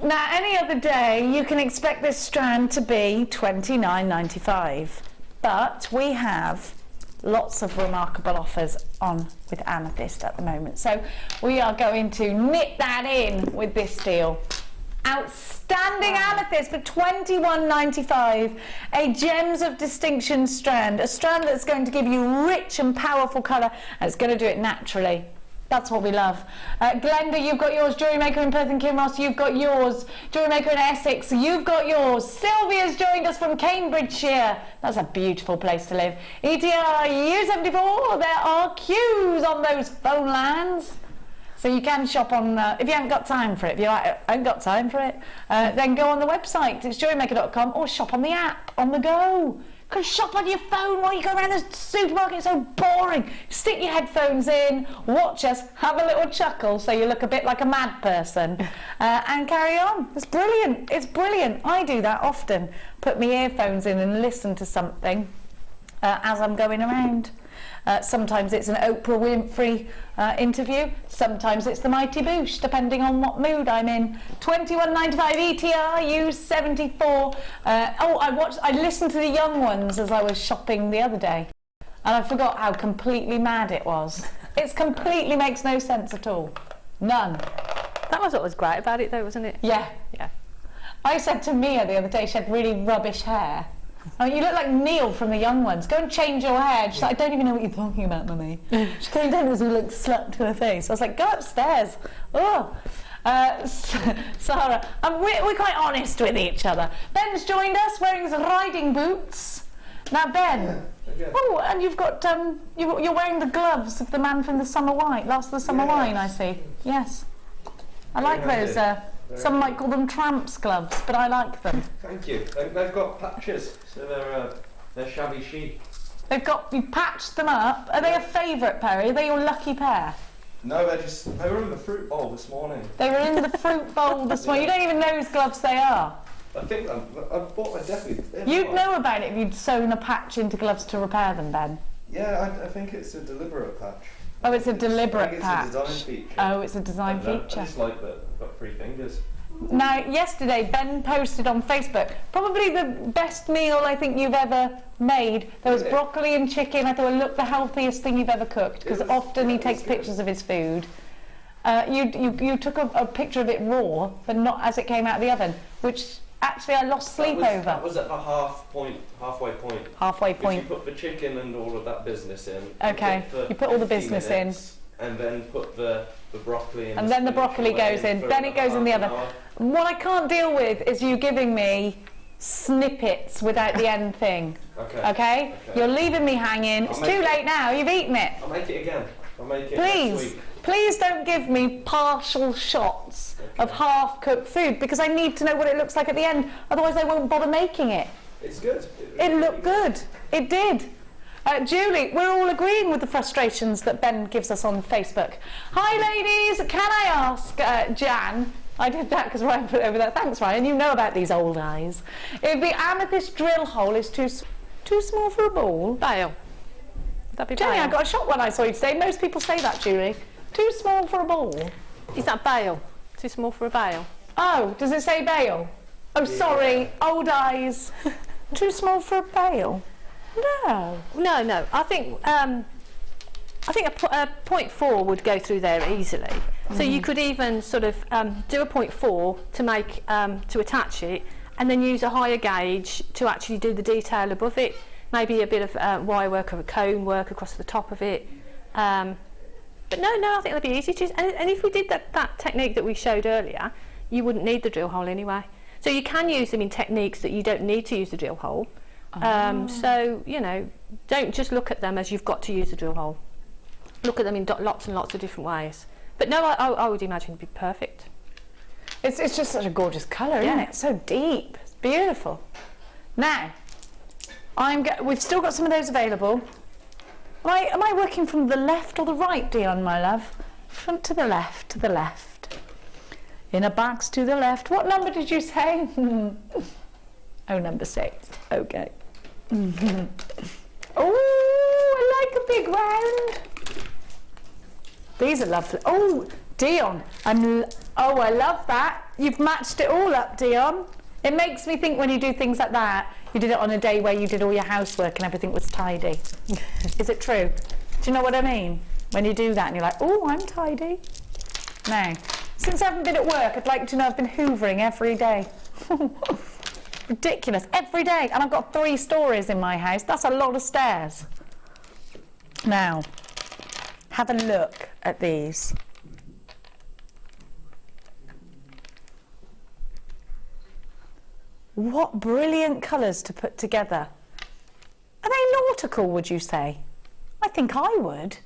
Now, any other day, you can expect this strand to be $29.95, but we have lots of remarkable offers on with amethyst at the moment, so we are going to knit that in with this deal. Outstanding amethyst for $21.95, a Gems of Distinction strand, a strand that's going to give you rich and powerful colour, and it's going to do it naturally. That's what we love. Glenda, you've got yours. JewelleryMaker in Perth and Kinross, you've got yours. JewelleryMaker in Essex, you've got yours. Sylvia's joined us from Cambridgeshire. That's a beautiful place to live. ETR U74, there are queues on those phone lines. So you can shop on, if you haven't got time for it, if you're like, I haven't got time for it, then go on the website, it's JewelleryMaker.com, or shop on the app, on the go. You can shop on your phone while you go around the supermarket, it's so boring. Stick your headphones in, watch us, have a little chuckle so you look a bit like a mad person, and carry on. It's brilliant, it's brilliant. I do that often, put my earphones in and listen to something as I'm going around. Sometimes it's an Oprah Winfrey interview, sometimes it's the Mighty Boosh, depending on what mood I'm in. $21.95 ETR U74. I listened to the young ones as I was shopping the other day, and I forgot how completely mad it was. It completely makes no sense at all. None. That was what was great about it though, wasn't it? Yeah. Yeah. I said to Mia the other day, she had really rubbish hair, Oh, you look like Neil from The Young Ones. Go and change your hair. She's like, I don't even know what you're talking about, Mummy. She's going down as we look slut to her face. I was like, go upstairs. Oh. Sarah, we're quite honest with each other. Ben's joined us wearing his riding boots. Now, Ben. Oh, and you've got you're wearing the gloves of the man from the Summer Wine. Last of the Summer Wine, I see. Yes. I like those. Some might call them tramps gloves, but I like them. Thank you. They've got patches, so they're shabby chic. You've patched them up. Are they a favourite pair? Are they your lucky pair? No, they were in the fruit bowl this morning. They were in the fruit bowl this morning. You don't even know whose gloves they are. I think I bought my definitely. You'd know about it if you'd sewn a patch into gloves to repair them, Ben. Yeah, I think it's a deliberate patch. Oh, it's a deliberate patch. It's a design feature. Oh, it's a design feature. I just like that I've got 3 fingers. Now, yesterday, Ben posted on Facebook, probably the best meal I think you've ever made. There was broccoli and chicken. I thought it looked the healthiest thing you've ever cooked, because often he takes pictures of his food. You took a picture of it raw, but not as it came out of the oven, which actually I lost sleep over. That was at the halfway point. Halfway point. You put the chicken and all of that business in. Okay, you put all the business in. And then put the broccoli in. And then the broccoli goes in. Then it goes in the oven. What I can't deal with is you giving me snippets without the end thing. Okay? You're leaving me hanging. It's too late now. You've eaten it. I'll make it again. I'll make it next week. Please don't give me partial shots of half-cooked food, because I need to know what it looks like at the end. Otherwise, I won't bother making it. It's good. It looked good. It did. Julie, we're all agreeing with the frustrations that Ben gives us on Facebook. Hi, ladies. Can I ask Jan? I did that because Ryan put it over there. Thanks, Ryan. You know about these old eyes. If the amethyst drill hole is too small for a ball, bail. That'd be Jenny, bail. I got a shock when I saw you today. Most people say that, Julie. Too small for a ball. Is that bail? Too small for a bail? Oh, does it say bail? Oh, sorry, old eyes. Too small for a bail? No. No. I think a 0.4 would go through there easily. So you could even sort of do a 0.4 to make to attach it, and then use a higher gauge to actually do the detail above it. Maybe a bit of wire work or a cone work across the top of it. But no, I think that'd be easy to use. And if we did that technique that we showed earlier, you wouldn't need the drill hole anyway. So you can use them in techniques that you don't need to use the drill hole. So, you know, don't just look at them as you've got to use the drill hole. Look at them in lots and lots of different ways. But no, I would imagine it'd be perfect. It's just such a gorgeous colour, isn't it? So deep. It's beautiful. Now, we've still got some of those available. Am I working from the left or the right, Dion, my love? Front to the left, to the left. Inner backs to the left. What number did you say? Oh, number 6. Okay. Oh, I like a big round. These are lovely. Oh, Dion. I love that. You've matched it all up, Dion. It makes me think when you do things like that, you did it on a day where you did all your housework and everything was tidy. Is it true? Do you know what I mean? When you do that and you're like, oh, I'm tidy. Now, since I haven't been at work, I'd like to know I've been hoovering every day. Ridiculous, every day. And I've got 3 stories in my house. That's a lot of stairs. Now, have a look at these. What brilliant colours to put together. Are they nautical, would you say? I think I would.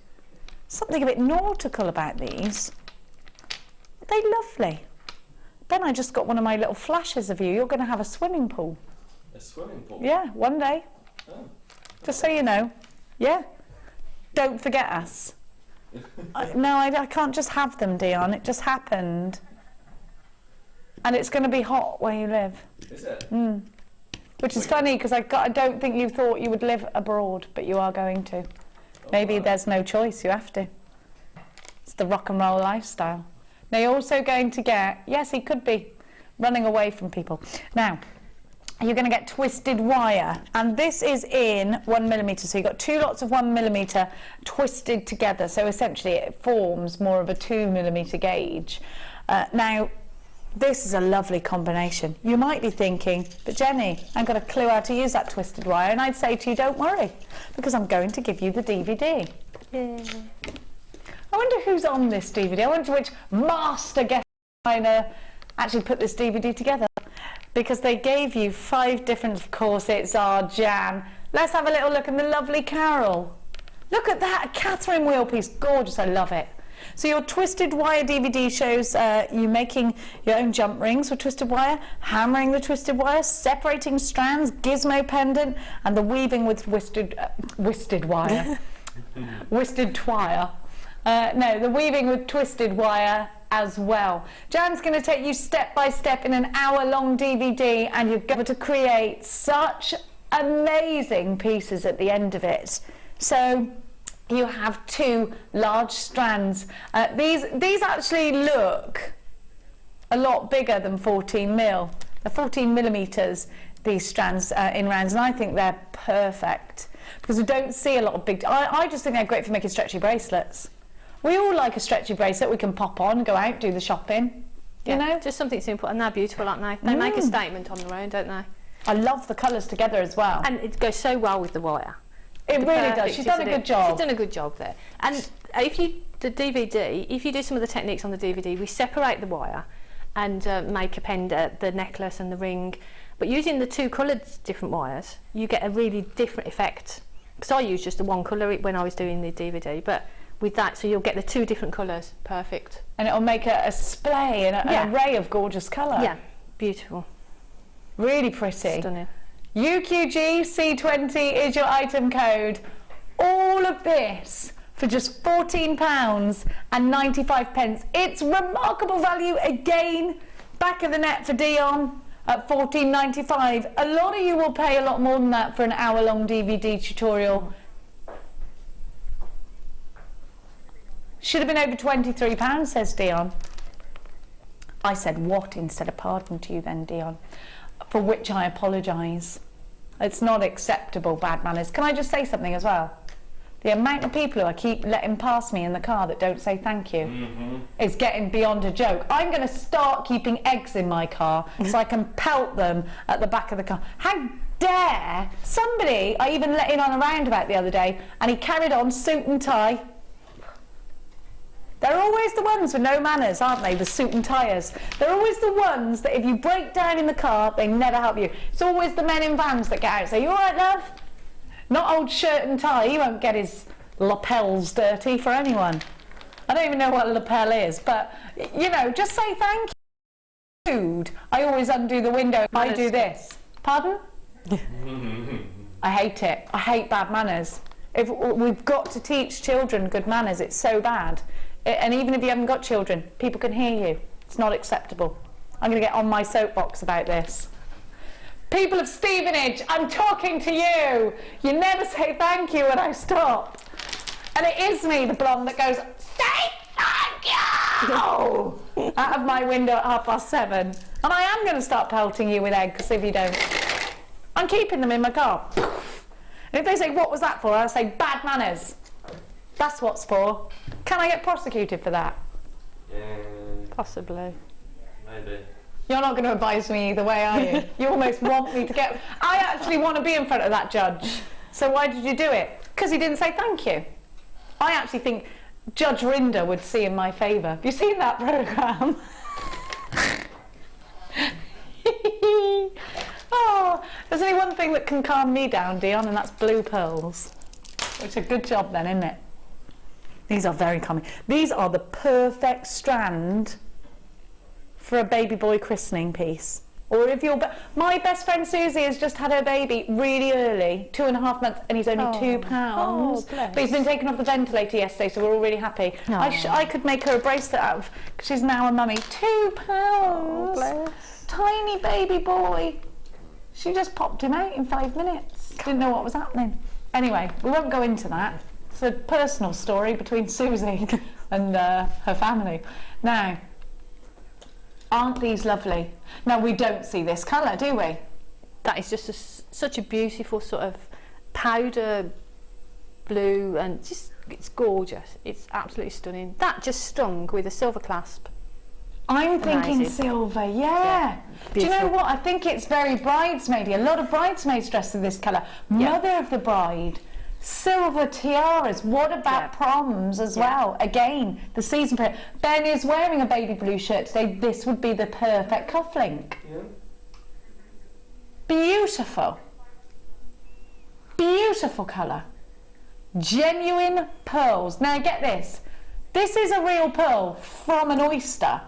Something a bit nautical about these. Are they lovely? Then I just got one of my little flashes of you. You're going to have a swimming pool. A swimming pool? Yeah, one day. Oh. Just so you know. Yeah. Don't forget us. No, I can't just have them, Dion. It just happened. And it's going to be hot where you live. Is it? Mm. Which is funny, because I don't think you thought you would live abroad, but you are going to. Maybe there's no choice, you have to. It's the rock and roll lifestyle. Now you're also going to get, yes, he could be running away from people. Now, you're going to get twisted wire, and this is in 1mm, so you've got 2 lots of 1mm twisted together, so essentially it forms more of a 2mm gauge. Now, This is a lovely combination. You might be thinking, but Jenny, I haven't got a clue how to use that twisted wire, and I'd say to you, don't worry, because I'm going to give you the DVD. Yeah. I wonder who's on this DVD. I wonder which master guest designer actually put this DVD together, because they gave you 5 different, of course, it's our Jan. Let's have a little look at the lovely Carol. Look at that, a Catherine wheel piece, gorgeous, I love it. So your twisted wire DVD shows you making your own jump rings with twisted wire, hammering the twisted wire, separating strands, gizmo pendant, and the weaving with twisted wire. Twisted twire. No, the weaving with twisted wire as well. Jan's going to take you step by step in an hour-long DVD, and you're going to create such amazing pieces at the end of it. So you have 2 large strands. These actually look a lot bigger than 14 mil. They're 14 millimeters, these strands in rounds, and I think they're perfect because we don't see a lot of big. I just think they're great for making stretchy bracelets. We all like a stretchy bracelet we can pop on, go out, do the shopping. You know, just something simple, and they're beautiful, aren't they? They make a statement on their own, don't they? I love the colours together as well, and it goes so well with the wire. It really does. She's done a good job. She's done a good job there. And if you do some of the techniques on the DVD, we separate the wire and make a pendant, the necklace and the ring. But using the 2 coloured different wires, you get a really different effect. Because I used just the 1 colour when I was doing the DVD, but with that, so you'll get the 2 different colours. Perfect. And it'll make a splay and an array of gorgeous colour. Yeah, beautiful. Really pretty. Stunning. UQG C20 is your item code. All of this for just £14.95. It's remarkable value again. Back of the net for Dion at £14.95. A lot of you will pay a lot more than that for an hour-long DVD tutorial. Should have been over £23, says Dion. I said what instead of pardon to you then, Dion, for which I apologise. It's not acceptable, bad manners. Can I just say something as well? The amount of people who I keep letting pass me in the car that don't say thank you is getting beyond a joke. I'm going to start keeping eggs in my car so I can pelt them at the back of the car. How dare somebody, I even let in on a roundabout the other day, and he carried on suit and tie. They're always the ones with no manners, aren't they, the suit and tyres? They're always the ones that if you break down in the car, they never help you. It's always the men in vans that get out and say, you all right, love? Not old shirt and tie. He won't get his lapels dirty for anyone. I don't even know what a lapel is, but, you know, just say thank you. Food. I always undo the window. I do this. Pardon? I hate it. I hate bad manners. We've got to teach children good manners. It's so bad. And even if you haven't got children, people can hear you. It's not acceptable. I'm going to get on my soapbox about this. People of Stevenage, I'm talking to you. You never say thank you when I stop. And it is me, the blonde, that goes, say thank you! Out of my window at 7:30. And I am going to start pelting you with eggs if you don't. I'm keeping them in my car. And if they say, what was that for? I'll say, bad manners. That's what's for. Can I get prosecuted for that? Possibly. Maybe. You're not going to advise me either way, are you? You almost want me to get... I actually want to be in front of that judge. So why did you do it? Because he didn't say thank you. I actually think Judge Rinder would see in my favour. Have you seen that programme? Oh, there's only one thing that can calm me down, Dion, and that's blue pearls. Which is a good job then, isn't it? These are very calming. These are the perfect strand for a baby boy christening piece. Or if you're... My best friend Susie has just had her baby really early, 2.5 months, and he's only £2. But he's been taken off the ventilator yesterday, so we're all really happy. I could make her a bracelet out of, because she's now a mummy. £2! Oh, bless. Tiny baby boy. She just popped him out in 5 minutes. Didn't know what was happening. Anyway, we won't go into that. It's a personal story between Susie and her family. Now, aren't these lovely? Now, we don't see this colour, do we? That is just such a beautiful sort of powder blue, and just it's gorgeous. It's absolutely stunning. That just stung with a silver clasp. I'm thinking Amazing. silver, yeah. Do you know beautiful. what? I think it's very bridesmaidy. A lot of bridesmaids dress in this colour. Mother of the bride, silver tiaras. What about proms as well? Again, the season for it. Ben is wearing a baby blue shirt today. This would be the perfect cufflink. Yeah. Beautiful. Beautiful colour. Genuine pearls. Now get this. This is a real pearl from an oyster.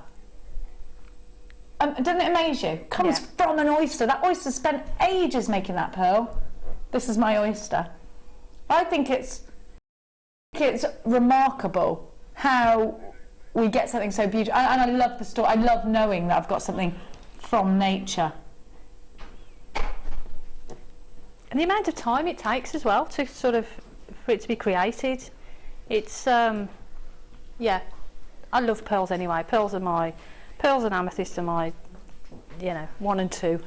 Doesn't it amaze you? Comes from an oyster. That oyster spent ages making that pearl. This is my oyster. I think it's remarkable how we get something so beautiful. And I love the story. I love knowing that I've got something from nature. And the amount of time it takes as well to sort of, for it to be created. It's, yeah, I love pearls anyway. Pearls and amethyst are my, 1 and 2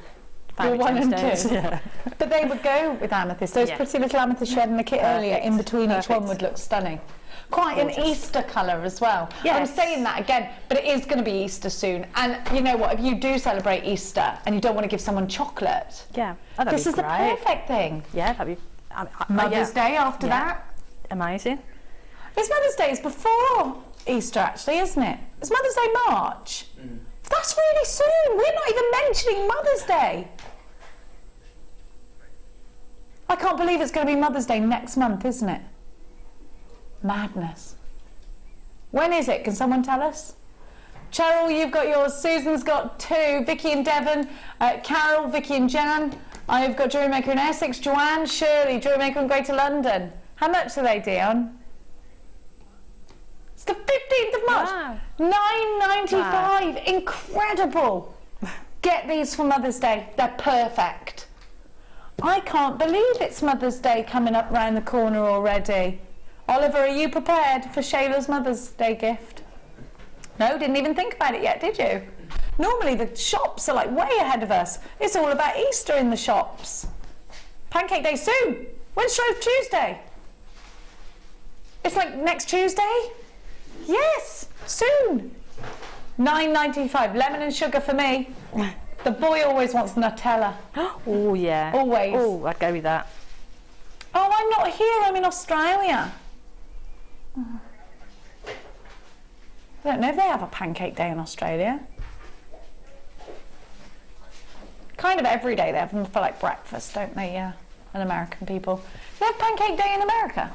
favourite 1 and gemstones. 2. Yeah. But they would go with amethyst. Those pretty little amethyst you had in the kit earlier, in between each one would look stunning. Quite an Easter colour as well. Yes. I'm saying that again, but it is going to be Easter soon. And you know what? If you do celebrate Easter and you don't want to give someone chocolate, this is the perfect thing. Yeah, that'd be Mother's Day after that. Amazing. It's Mother's Day is before Easter, actually, isn't it? It's Mother's Day March. That's really soon. We're not even mentioning Mother's Day. I can't believe it's going to be Mother's Day next month, isn't it? Madness. When is it? Can someone tell us? Cheryl, you've got yours. Susan's got 2. Vicky and Devon. Carol, Vicky and Jan. I've got JewelleryMaker in Essex. Joanne, Shirley, JewelleryMaker in Greater London. How much are they, Dion? It's the 15th of March. Wow. $9.95. Wow. Incredible. Get these for Mother's Day. They're perfect. I can't believe it's Mother's Day coming up round the corner already. Oliver, are you prepared for Shayla's Mother's Day gift? No, didn't even think about it yet, did you? Normally the shops are like way ahead of us. It's all about Easter in the shops. Pancake Day soon. When's Shrove Tuesday? It's like next Tuesday? Yes, soon. $9.95, lemon and sugar for me. The boy always wants Nutella. Oh yeah. Always. Oh, I'd go with that. Oh, I'm not here, I'm in Australia. I don't know if they have a pancake day in Australia. Kind of every day they have them for like breakfast, don't they? Yeah, and American people. They have pancake day in America.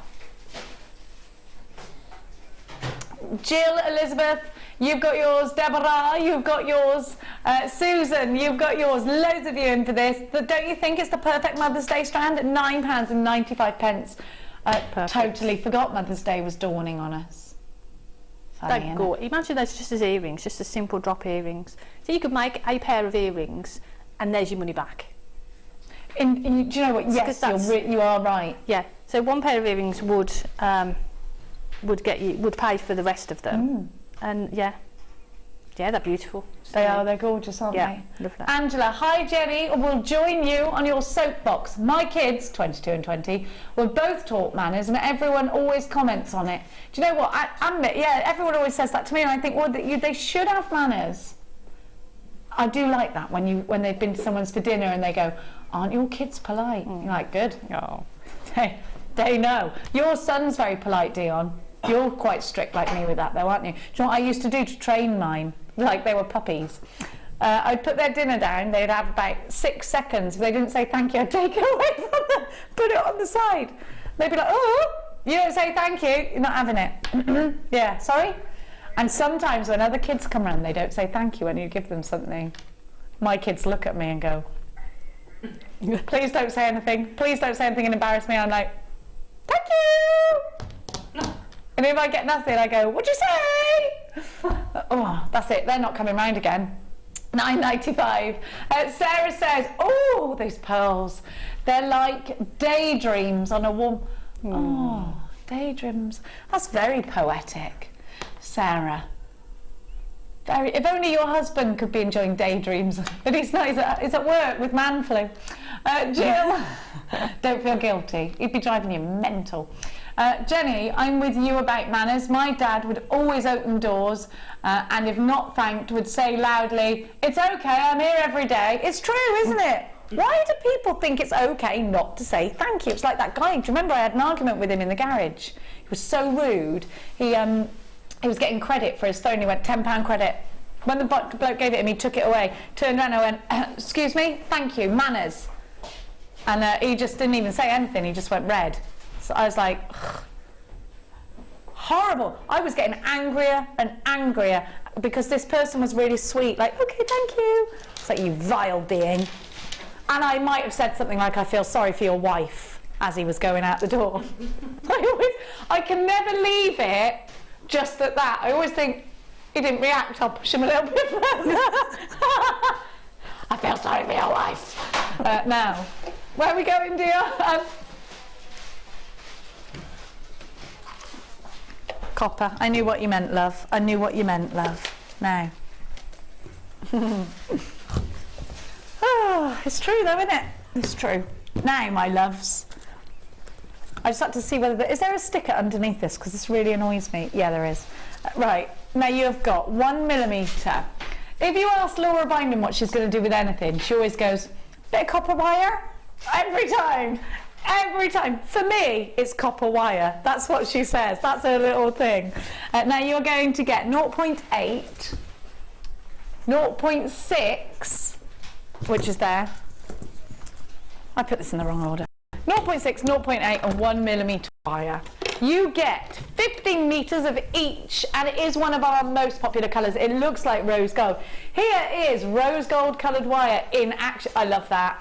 Jill, Elizabeth, you've got yours. Deborah, you've got yours. Susan, you've got yours. Loads of you in for this. Don't you think it's the perfect Mother's Day strand at £9.95? Totally forgot Mother's Day was dawning on us. Funny, Go. Imagine those just as earrings, just as simple drop earrings. So you could make a pair of earrings, and there's your money back. Do you know what? Yes, you are right. Yeah. So one pair of earrings would pay for the rest of them. And yeah, they're beautiful. They are. They're gorgeous, aren't they? Love that. Angela, hi Jenny. We'll join you on your soapbox. My kids, 22 and 20, were both taught manners, and everyone always comments on it. Do you know what? I admit, everyone always says that to me, and I think, well, they should have manners. I do like that when they've been to someone's for dinner and they go, "Aren't your kids polite?" You're like, good. Oh, they know. Your son's very polite, Dion. You're quite strict like me with that, though, aren't you? Do you know what I used to do to train mine? Like they were puppies. I'd put their dinner down, they'd have about 6 seconds. If they didn't say thank you, I'd take it away from them, put it on the side. They'd be like, "Oh, you don't say thank you, you're not having it." Yeah, sorry? And sometimes when other kids come around, they don't say thank you when you give them something. My kids look at me and go, "Please don't say anything. Please don't say anything and embarrass me." I'm like, "Thank you." And if I get nothing, I go, "What'd you say?" Oh, that's it. They're not coming round again. $9.95. Sarah says, "Oh, these pearls. They're like daydreams on a warm..." Oh, daydreams. That's very poetic, Sarah. If only your husband could be enjoying daydreams, but he's not. He's at work with man flu. Jill, don't feel guilty. He'd be driving you mental. Jenny, I'm with you about manners. My dad would always open doors and if not thanked would say loudly, "It's okay, I'm here every day." It's true, isn't it? Why do people think it's okay not to say thank you? It's like that guy. Do you remember I had an argument with him in the garage? He was so rude. He was getting credit for his phone. He went, £10 credit. When the bloke gave it him, he took it away. Turned around and I went, "Excuse me, thank you, manners." And he just didn't even say anything. He just went red. So I was like, ugh. Horrible. I was getting angrier and angrier because this person was really sweet. Like, "Okay, thank you." It's like, you vile being. And I might have said something like, "I feel sorry for your wife," as he was going out the door. I can never leave it just at that. I always think, he didn't react, I'll push him a little bit further. "I feel sorry for your wife." Now, where are we going, dear? Copper. I knew what you meant, love. I knew what you meant, love. Now. Oh, it's true though, isn't it? It's true. Now, my loves. I just had to see whether is there a sticker underneath this, because this really annoys me. Yeah, there is. Right. Now you have got 1mm. If you ask Laura Binding what she's going to do with anything, she always goes, "Bit of copper wire." Every time. Every time. For me, it's copper wire. That's what she says. That's her little thing. Now you're going to get 0.8, 0.6, which is there. I put this in the wrong order. 0.6, 0.8 and 1mm wire. You get 15 metres of each, and it is one of our most popular colours. It looks like rose gold. Here is rose gold coloured wire in action. I love that.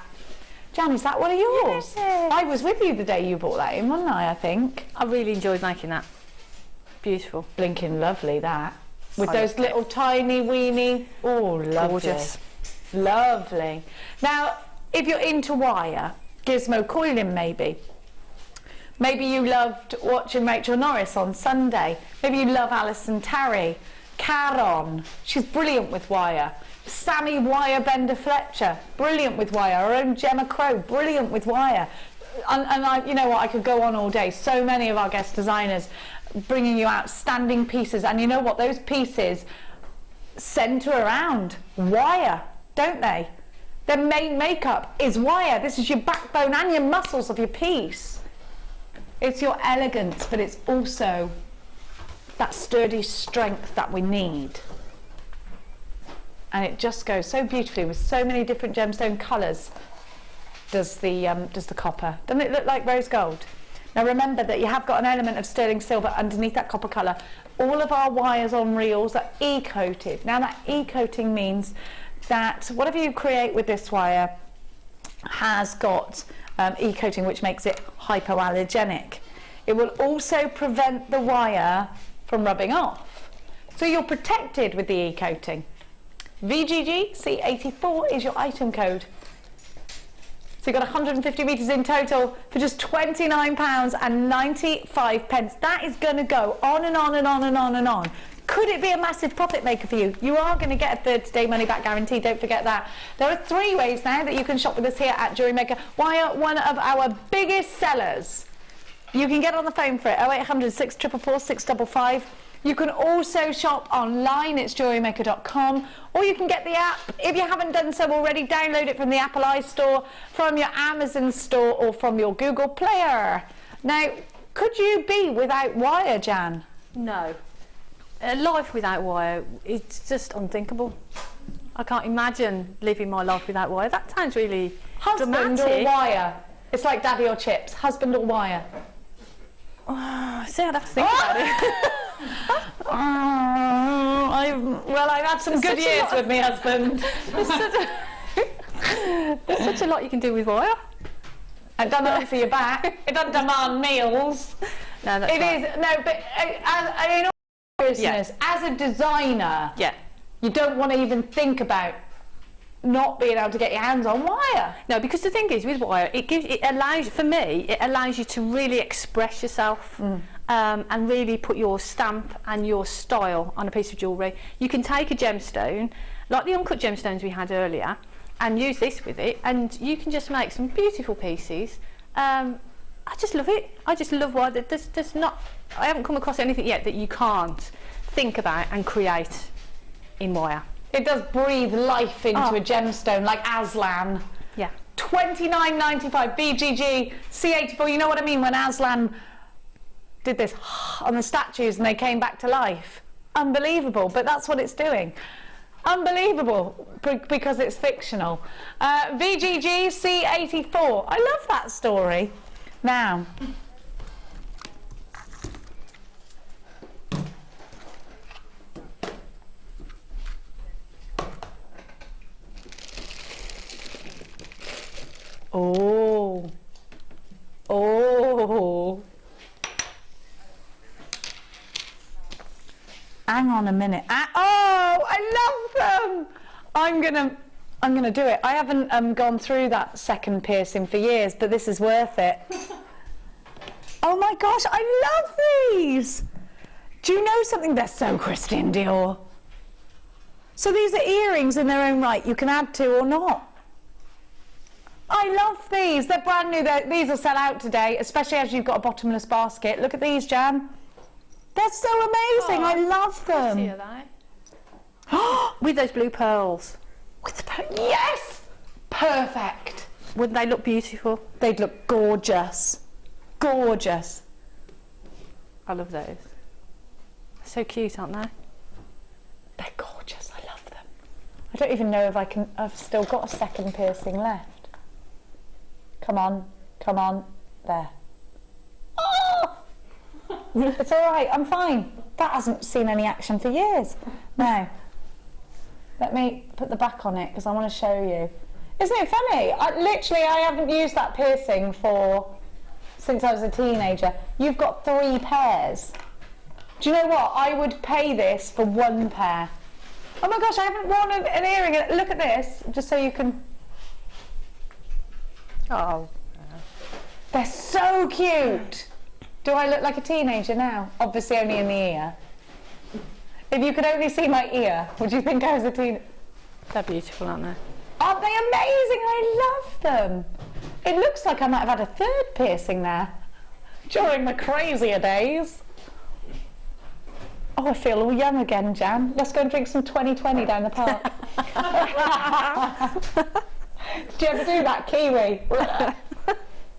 Jan, is that one of yours? Yes. I was with you the day you brought that in, wasn't I think? I really enjoyed making that. Beautiful. Blinking lovely, that. With those little tiny weeny, oh, lovely. Gorgeous. Lovely. Now, if you're into wire, gizmo coiling maybe. Maybe you loved watching Rachel Norris on Sunday. Maybe you love Alison Tarry. Caron, she's brilliant with wire. Sammy Wirebender Fletcher, brilliant with wire. Our own Gemma Crow, brilliant with wire. And I, you know what, I could go on all day. So many of our guest designers bringing you outstanding pieces. And you know what, those pieces centre around wire, don't they? Their main makeup is wire. This is your backbone and your muscles of your piece. It's your elegance, but it's also that sturdy strength that we need. And it just goes so beautifully with so many different gemstone colours. Does the copper? Doesn't it look like rose gold? Now remember that you have got an element of sterling silver underneath that copper colour. All of our wires on reels are e-coated. Now that e-coating means that whatever you create with this wire has got e-coating, which makes it hypoallergenic. It will also prevent the wire from rubbing off. So you're protected with the e-coating. VGG C84 is your item code. So you've got 150 metres in total for just £29.95. That is going to go on and on and on and on and on. Could it be a massive profit maker for you? You are going to get a 30-day money-back guarantee, don't forget that. There are 3 ways now that you can shop with us here at JewelleryMaker. Wire, one of our biggest sellers. You can get on the phone for it, 0800 644 655. You can also shop online, it's jewellerymaker.com, or you can get the app. If you haven't done so already, download it from the Apple iStore, from your Amazon store, or from your Google Player. Now, could you be without wire, Jan? No. Life without wire, it's just unthinkable. I can't imagine living my life without wire. That sounds really Husband dramatic. or wire? It's like daddy or chips. Husband or wire? See, I'd have to think about it. I've had some good years with my husband. There's such a lot you can do with wire. It doesn't answer your back. It doesn't demand meals. No, that's right. It is. No, but in all seriousness, as a designer, you don't want to even think about not being able to get your hands on wire. No, because the thing is with wire, it allows you to really express yourself and really put your stamp and your style on a piece of jewellery. You can take a gemstone, like the uncut gemstones we had earlier, and use this with it, and you can just make some beautiful pieces I just love it. I just love why there's not. I haven't come across anything yet that you can't think about and create in wire. It does breathe life into a gemstone, like Aslan. Yeah. $29.95 BGG C84. You know what I mean when Aslan did this on the statues and they came back to life. Unbelievable, but that's what it's doing. Unbelievable, because it's fictional. VGG C84. I love that story. Now, oh, hang on a minute. Oh, I love them. I'm gonna do it. I haven't gone through that second piercing for years, but this is worth it. Oh my gosh, I love these. Do you know something? They're so Christian Dior. So these are earrings in their own right. You can add to or not. I love these. They're brand new. These will sell out today, especially as you've got a bottomless basket. Look at these, Jan. They're so amazing. I love them. See they? With those blue pearls. With the yes! Perfect. Wouldn't they look beautiful? They'd look gorgeous. Gorgeous. I love those. So cute, aren't they? They're gorgeous. I love them. I don't even know if I've still got a second piercing left. Come on. Come on. There. Oh! It's all right. I'm fine. That hasn't seen any action for years. Now, let me put the back on it because I want to show you. Isn't it funny? I haven't used that piercing since I was a teenager. You've got 3 pairs. Do you know what? I would pay this for 1 pair. Oh my gosh, I haven't worn an earring. Look at this, just so you can... Oh. They're so cute. Do I look like a teenager now? Obviously only in the ear. If you could only see my ear, would you think I was a teenager? They're beautiful, aren't they? Aren't they amazing? I love them. It looks like I might have had a 3rd piercing there during the crazier days. Oh, I feel all young again, Jan. Let's go and drink some 2020 down the park. Do you ever do that, Kiwi?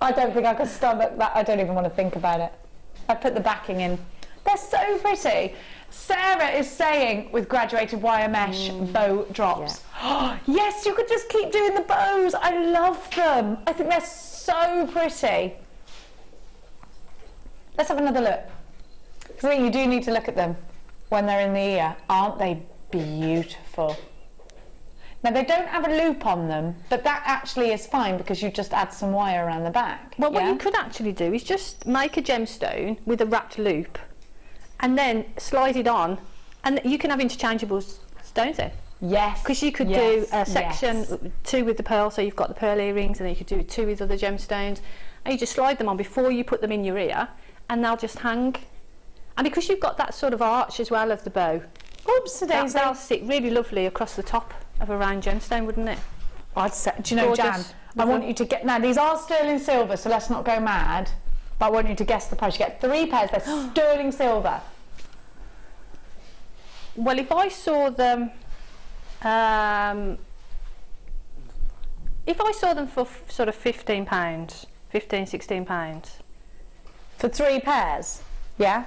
I don't think I could stomach that. I don't even want to think about it. I put the backing in. They're so pretty. Sarah is saying with graduated wire mesh bow drops. Yeah. Yes, you could just keep doing the bows. I love them. I think they're so pretty. Let's have another look. Because I think you do need to look at them when they're in the ear. Aren't they beautiful? Now they don't have a loop on them, but that actually is fine because you just add some wire around the back. Well, what you could actually do is just make a gemstone with a wrapped loop and then slide it on, and you can have interchangeable stones then. Yes. Because you could do a section 2 with the pearl, so you've got the pearl earrings, and then you could do 2 with other gemstones, and you just slide them on before you put them in your ear, and they'll just hang. And because you've got that sort of arch as well of the bow, they'll sit really lovely across the top of a round gemstone, wouldn't it? I'd say, do you know, Jan, I want you to get, now these are sterling silver, so let's not go mad, but I want you to guess the price. You get 3 pairs, they're sterling silver. Well, if I saw them, for sort of £15, £16. For 3 pairs, yeah?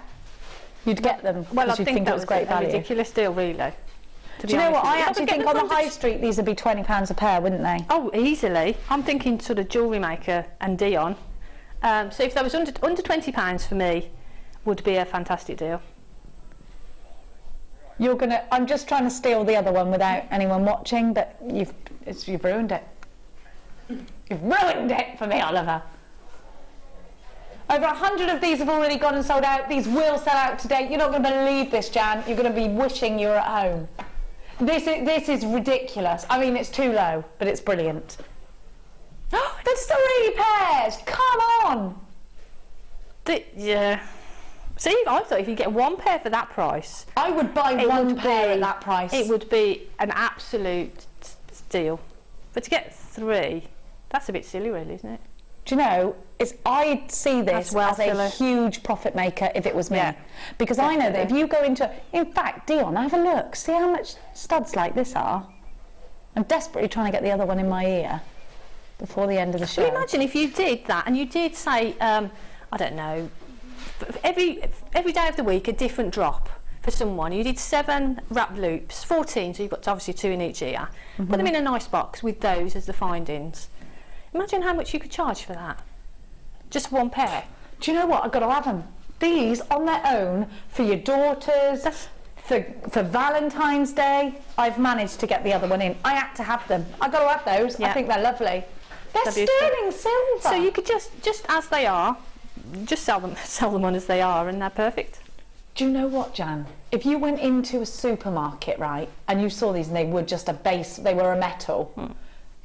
You'd get them. Well, I you'd think that it was great value. A ridiculous deal, really. Do you know what? I actually think on the high street these would be £20 a pair, wouldn't they? Oh, easily. I'm thinking sort of JewelleryMaker and Dion. So if that was under £20 for me, would be a fantastic deal. I'm just trying to steal the other one without anyone watching, but you've ruined it. You've ruined it for me, Oliver. Over 100 of these have already gone and sold out. These will sell out today. You're not going to believe this, Jan. You're going to be wishing you were at home. This is ridiculous. I mean, it's too low, but it's brilliant. There's 3 pairs. Come on. Yeah. See, I thought if you get 1 pair for that price, I would buy 1 pair at that price. It would be an absolute steal. But to get 3, that's a bit silly, really, isn't it? Do you know, I'd see this as a huge profit maker if it was me. Because I know that if you go into, in fact, Dion, have a look, see how much studs like this are. I'm desperately trying to get the other one in my ear before the end of the show. Can you imagine if you did that and you did say, I don't know, every day of the week a different drop for someone. You did 7 wrap loops, 14, so you've got obviously 2 in each ear. Put them in a nice box with those as the findings. Imagine how much you could charge for that. Just 1 pair. Do you know what? I've got to have them. These on their own for your daughters, for Valentine's Day. I've managed to get the other one in. I had to have them. I've got to have those. I think they're lovely. They're sterling silver. So you could just as they are, just sell them on as they are, and they're perfect. Do you know what, Jan? If you went into a supermarket, right, and you saw these and they were just a base, they were a metal,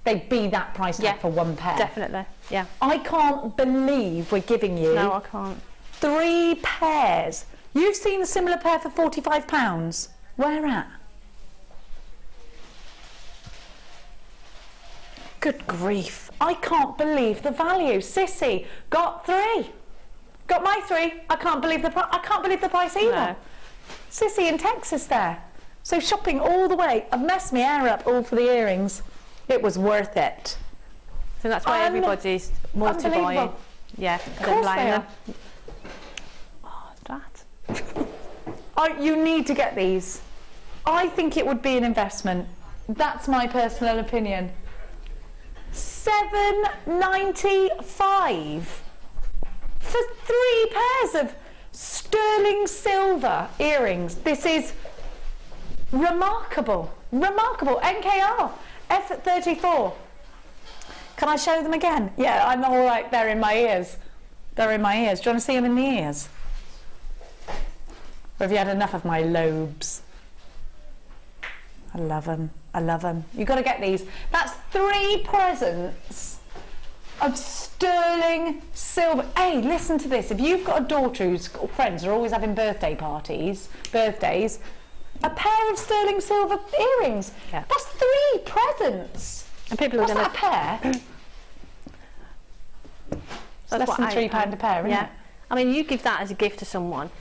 they'd be that price tag for 1 pair. Definitely, yeah. I can't believe we're giving you... No, I can't. 3 pairs. You've seen a similar pair for £45. Where at? Good grief. I can't believe the value. Sissy got 3. Got my 3. I can't believe the price either. No. Sissy in Texas there. So shopping all the way. I've messed my hair up all for the earrings. It was worth it. So that's why everybody's multi-buying. Yeah, of course they are. Oh, that. You need to get these. I think it would be an investment. That's my personal opinion. $7.95 for 3 pairs of sterling silver earrings. This is remarkable. Remarkable. NKR F34. Can I show them again? Yeah, I'm all right. They're in my ears. They're in my ears. Do you want to see them in the ears? Or have you had enough of my lobes? I love them. I love them. You've got to get these. That's 3 presents of sterling silver. Hey, listen to this. If you've got a daughter whose friends are always having birthdays, a pair of sterling silver earrings. Yeah. That's 3 presents. And people are going to... What's that a pair? It's less than £3 a pair, isn't it? I mean, you give that as a gift to someone,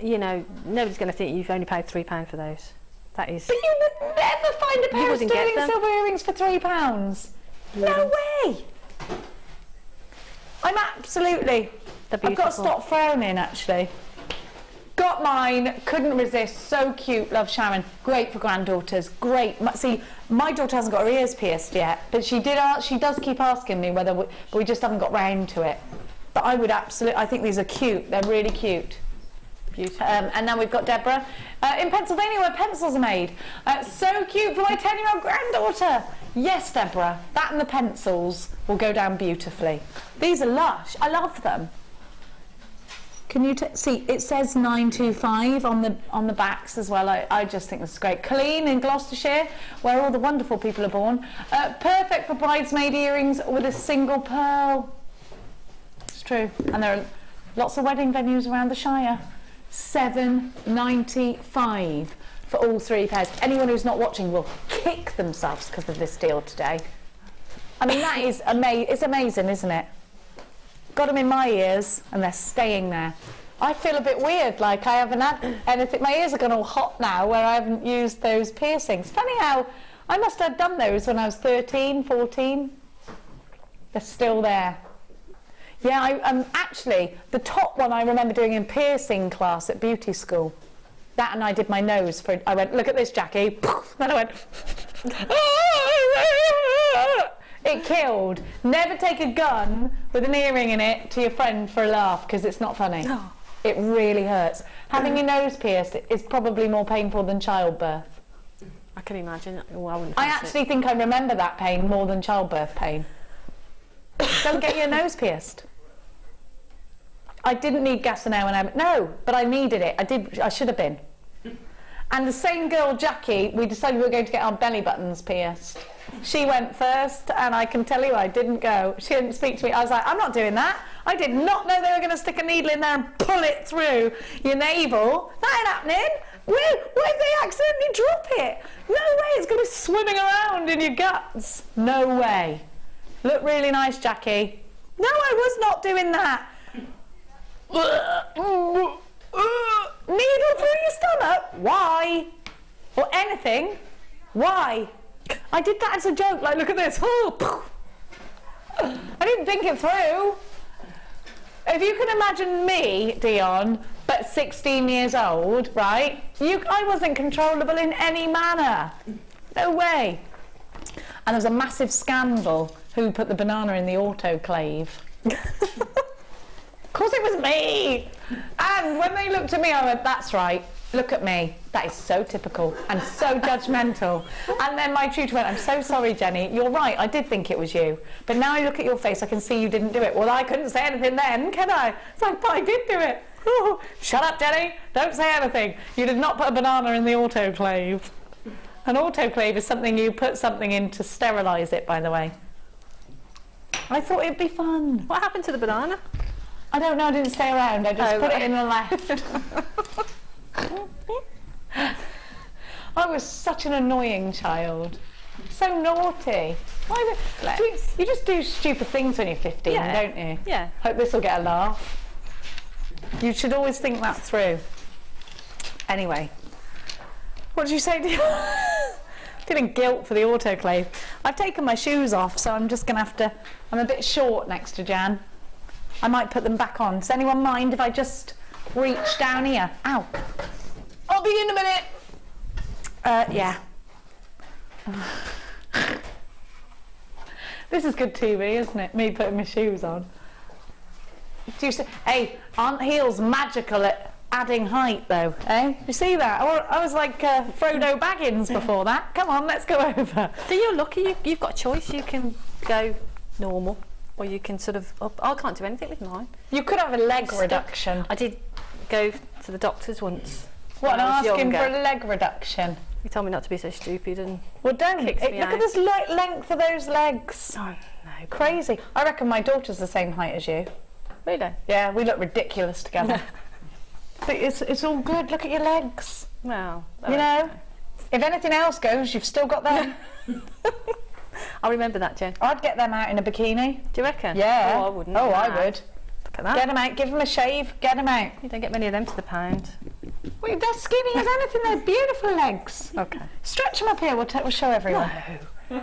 you know, nobody's going to think you've only paid £3 for those. That is... But you would never find a pair of sterling silver earrings for £3. No way! I'm absolutely... I've got to stop frowning, actually. Got mine, couldn't resist, so cute, love Sharon. Great for granddaughters, great. See, my daughter hasn't got her ears pierced yet, but she does keep asking me whether, but we just haven't got round to it. But I would absolutely, I think these are cute, they're really cute. Beautiful. And now we've got Deborah in Pennsylvania where pencils are made. So cute for my 10-year-old granddaughter. Yes, Deborah, that and the pencils will go down beautifully. These are lush, I love them. Can you see, it says 925 on the backs as well. I just think this is great. Colleen in Gloucestershire, where all the wonderful people are born. Perfect for bridesmaid earrings with a single pearl. It's true. And there are lots of wedding venues around the Shire. $7.95 for all 3 pairs. Anyone who's not watching will kick themselves because of this deal today. I mean, that is it's amazing, isn't it? Got them in my ears and they're staying there. I feel a bit weird, like I haven't had anything. My ears are gone all hot now where I haven't used those piercings. Funny how I must have done those when I was 13, 14. They're still there. Yeah, actually, the top one I remember doing in piercing class at beauty school. That and I did my nose for, I went, look at this, Jackie. Then I went, it killed. Never take a gun with an earring in it to your friend for a laugh, because it's not funny. Oh. It really hurts. Having your nose pierced is probably more painful than childbirth. I can imagine. Well, I actually think I remember that pain more than childbirth pain. Don't get your nose pierced. I didn't need gas and air when no, but I needed it. I should have been. And the same girl, Jackie, we decided we were going to get our belly buttons pierced. She went first, and I can tell you I didn't go. She didn't speak to me. I was like, I'm not doing that. I did not know they were going to stick a needle in there and pull it through your navel. That ain't happening. What if they accidentally drop it? No way, it's going to be swimming around in your guts. No way. Look really nice, Jackie. No, I was not doing that. Needle through your stomach? Why? Or anything? Why? I did that as a joke, like, look at this. I didn't think it through. If you can imagine me, Dion, but 16 years old, right? I wasn't controllable in any manner. No way. And there was a massive scandal who put the banana in the autoclave. Of course it was me. And when they looked at me, I went, that's right. Look at me. That is so typical and so judgmental. And then my tutor went, I'm so sorry, Jenny. You're right. I did think it was you. But now I look at your face, I can see you didn't do it. Well, I couldn't say anything then, can I? It's like, but I did do it. Oh, shut up, Jenny. Don't say anything. You did not put a banana in the autoclave. An autoclave is something you put something in to sterilise it, by the way. I thought it'd be fun. What happened to the banana? I don't know, I didn't stay around. I just put it in and left. I was such an annoying child. So naughty. You just do stupid things when you're 15, don't you? Yeah. Hope this will get a laugh. You should always think that through. Anyway. What did you say? Feeling guilt for the autoclave. I've taken my shoes off, so I'm just going to have to... I'm a bit short next to Jan. I might put them back on. Does anyone mind if I just reach down here? Ow. I'll be in a minute. Yeah. This is good TV, isn't it? Me putting my shoes on. Do you see? Hey, aren't heels magical at adding height, though? Eh? You see that? I was like Frodo Baggins before that. Come on, let's go over. So you're lucky. You've got a choice. You can go normal, or you can sort of up. I can't do anything with mine. You could have a leg reduction. I did go to the doctors once. What, and asking for a leg reduction? He told me not to be so stupid and... Well, don't. Look at this length of those legs. Oh, no. Crazy. I reckon my daughter's the same height as you. Really? Yeah, we look ridiculous together. But it's all good. Look at your legs. Well, you know, if anything else goes, you've still got them. I'll remember that, Jen. I'd get them out in a bikini. Do you reckon? Yeah. Oh, I wouldn't. Oh, I would. Look at that. Get them out, give them a shave, get them out. You don't get many of them to the pound. Wait, they're skinny as anything, they're beautiful legs. Okay. Stretch them up here, we'll show everyone. No.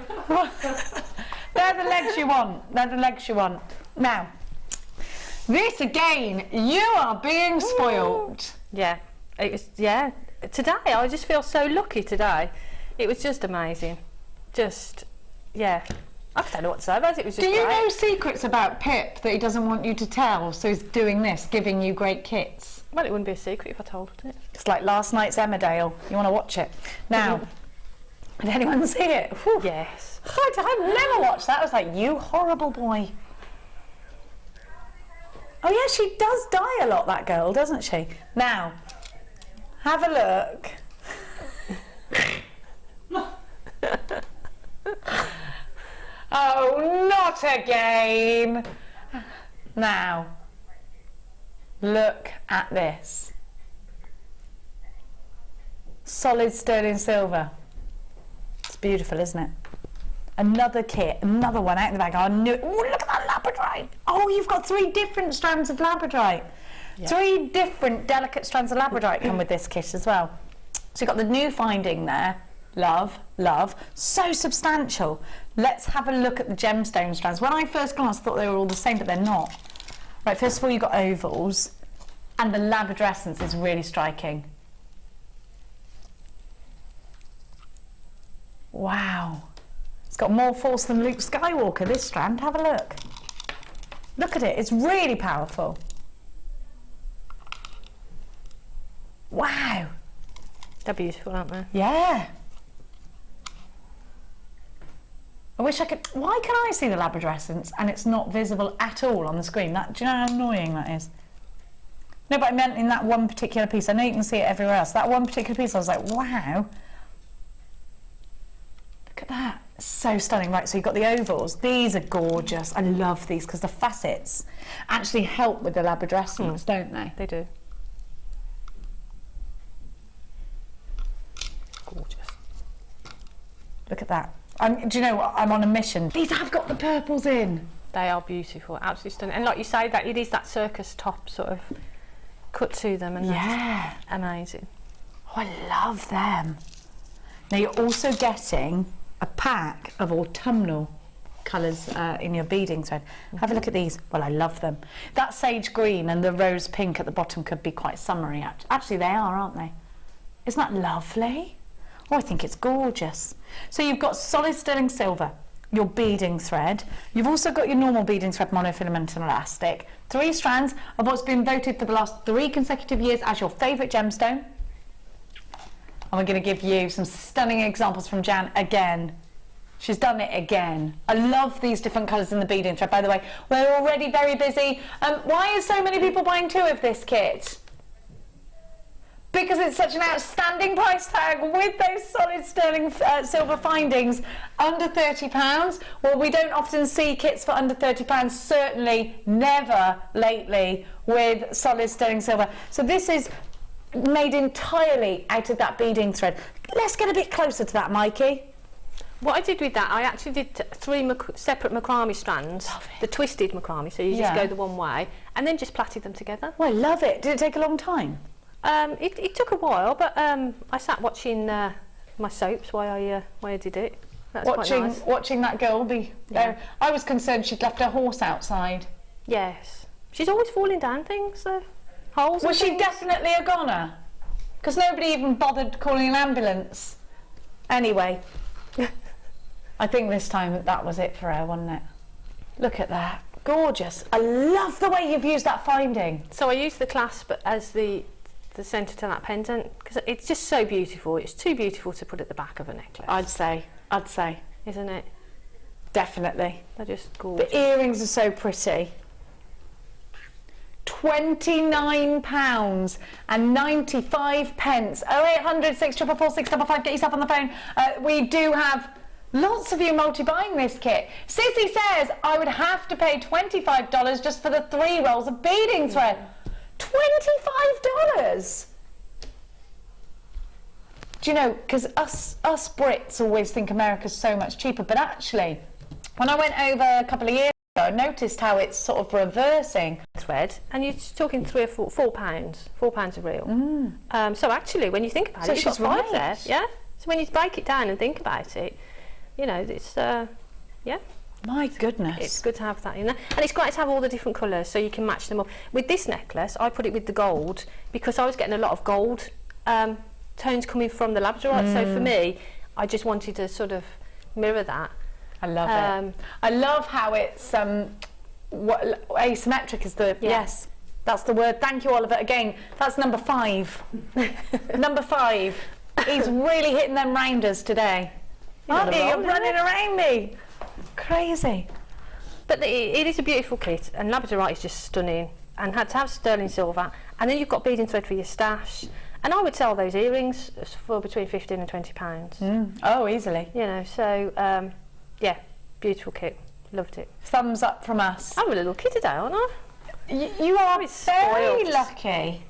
They're the legs you want. They're the legs you want. Now, this again, you are being spoilt. Yeah. It was, yeah. Today, I just feel so lucky today. It was just amazing. Just, yeah. I don't know what to say about it. It was just Do you great. know secrets about Pip that he doesn't want you to tell, so he's doing this, giving you great kits? Well, it wouldn't be a secret if I told it. It's like last night's Emmerdale. You want to watch it? Now, did anyone see it? Whew. Yes. I've never watched that. I was like, you horrible boy. Oh yeah, she does die a lot, that girl, doesn't she? Now, have a look. Oh, not again. Now, look at this. Solid sterling silver. It's beautiful, isn't it? Another kit, another one out in the bag. I knew it. Oh, look at that labradorite. Oh, you've got 3 different strands of labradorite. Yeah. 3 different delicate strands of labradorite come with this kit as well. So you've got the new finding there. Love, love. So substantial. Let's have a look at the gemstone strands. When I first glanced, I thought they were all the same, but they're not. Right, first of all, you've got ovals, and the labradorescence is really striking. Wow. It's got more force than Luke Skywalker, this strand. Have a look. Look at it. It's really powerful. Wow. They're beautiful, aren't they? Yeah. I wish I could... Why can I see the labradorescence and it's not visible at all on the screen? Do you know how annoying that is? No, but I meant in that one particular piece. I know you can see it everywhere else. That one particular piece, I was like, wow. Look at that. It's so stunning. Right, so you've got the ovals. These are gorgeous. I love these because the facets actually help with the labradorescence, don't they? They do. Gorgeous. Look at that. Do you know what? I'm on a mission. These have got the purples in. They are beautiful, absolutely stunning. And like you say, that it is that circus top sort of cut to them, and that's amazing. Oh, I love them. Now you're also getting a pack of autumnal colours in your beading thread. Have a look at these. Well, I love them. That sage green and the rose pink at the bottom could be quite summery. Actually, they are, aren't they? Isn't that lovely? Oh, I think it's gorgeous. So you've got solid sterling silver, your beading thread. You've also got your normal beading thread, monofilament and elastic. 3 strands of what's been voted for the last 3 consecutive years as your favourite gemstone. And we're going to give you some stunning examples from Jan again. She's done it again. I love these different colours in the beading thread. By the way, we're already very busy. Why are so many people buying 2 of this kit? Because it's such an outstanding price tag with those solid sterling silver findings under £30. Well, we don't often see kits for under £30, certainly never lately with solid sterling silver. So this is made entirely out of that beading thread. Let's get a bit closer to that, Mikey. What I did with that, I actually did 3 separate macrame strands, the twisted macrame, so you just go the one way, and then just plaited them together. Well, I love it. Did it take a long time? It took a while, but I sat watching my soaps while I did it. That's quite nice. Watching that girl be there. I was concerned she'd left her horse outside. Yes. She's always falling down things, though. Holes. Was she definitely a goner? Because nobody even bothered calling an ambulance. Anyway, I think this time that was it for her, wasn't it? Look at that. Gorgeous. I love the way you've used that finding. So I used the clasp as the centre to that pendant because it's just so beautiful. It's too beautiful to put at the back of a necklace. I'd say. Isn't it? Definitely. They're just gorgeous. The earrings are so pretty. £29 and 95 pence. 0800 644 655. Get yourself on the phone. We do have lots of you multi-buying this kit. Sissy says I would have to pay $25 just for the 3 rolls of beading thread. $25. Do you know, because us Brits always think America's so much cheaper, but actually, when I went over a couple of years ago, I noticed how it's sort of reversing. Thread, and you're talking £4 a reel. So actually, when you think about it, you've got 5 there, yeah? So when you break it down and think about it, you know, it's, yeah. My goodness. It's good to have that in there. And it's great to have all the different colours so you can match them up. With this necklace, I put it with the gold because I was getting a lot of gold tones coming from the labradorite. So for me, I just wanted to sort of mirror that. I love it. I love how it's asymmetric is the yes. That's the word. Thank you, Oliver. Again, that's number 5. Number 5. He's really hitting them rounders today. Aren't you? You're running around me. Crazy. But it is a beautiful kit, and labradorite is just stunning, and had to have sterling silver, and then you've got beading thread for your stash. And I would sell those earrings for between £15 and £20. Oh, easily. You know, so yeah, beautiful kit. Loved it. Thumbs up from us. I'm a little kid today, aren't I? You are very lucky.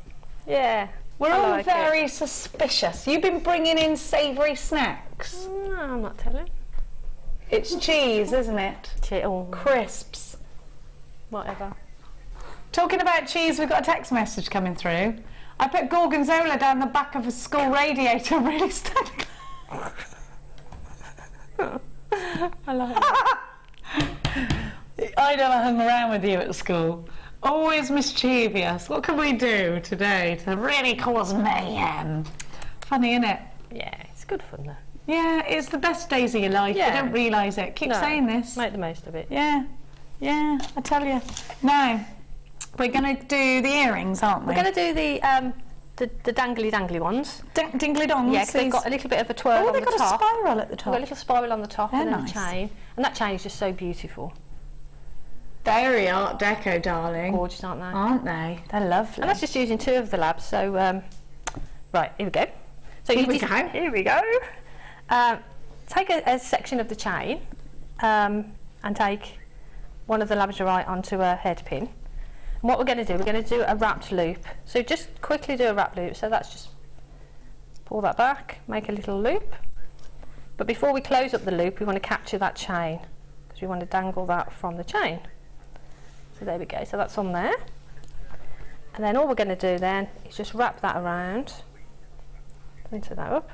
Yeah. We're all very suspicious. You've been bringing in savoury snacks. No, I'm not telling. It's cheese, isn't it? Crisps. Whatever. Talking about cheese, we've got a text message coming through. I put gorgonzola down the back of a school radiator, really stuck. I love it. I never hung around with you at school. Always mischievous. What can we do today to really cause mayhem? Funny, isn't it? Yeah, it's good fun though. Yeah, it's the best days of your life. You don't realise it. Keep saying this. Make the most of it. Yeah, yeah, I tell you. Now, we're going to do the earrings, aren't we? We're going to do the dangly ones. Dingly dongs. Yeah, they've got a little bit of a twirl on the top. Oh, they've got a spiral at the top. They've got a little spiral on the top and then nice. a chain. And that chain is just so beautiful. Very Art Deco, darling. Gorgeous, aren't they? Aren't they? They're lovely. And that's just using 2 of the labs. So, right, here we go. So Here we go. Take a section of the chain and take one of the labradorite onto a head pin. And what we're going to do, we're going to do a wrapped loop. So just quickly do a wrapped loop. So that's just pull that back, make a little loop. But before we close up the loop, we want to capture that chain. we want to dangle that from the chain. So there we go, so that's on there. And then all we're going to do then is just wrap that around, pincer that up,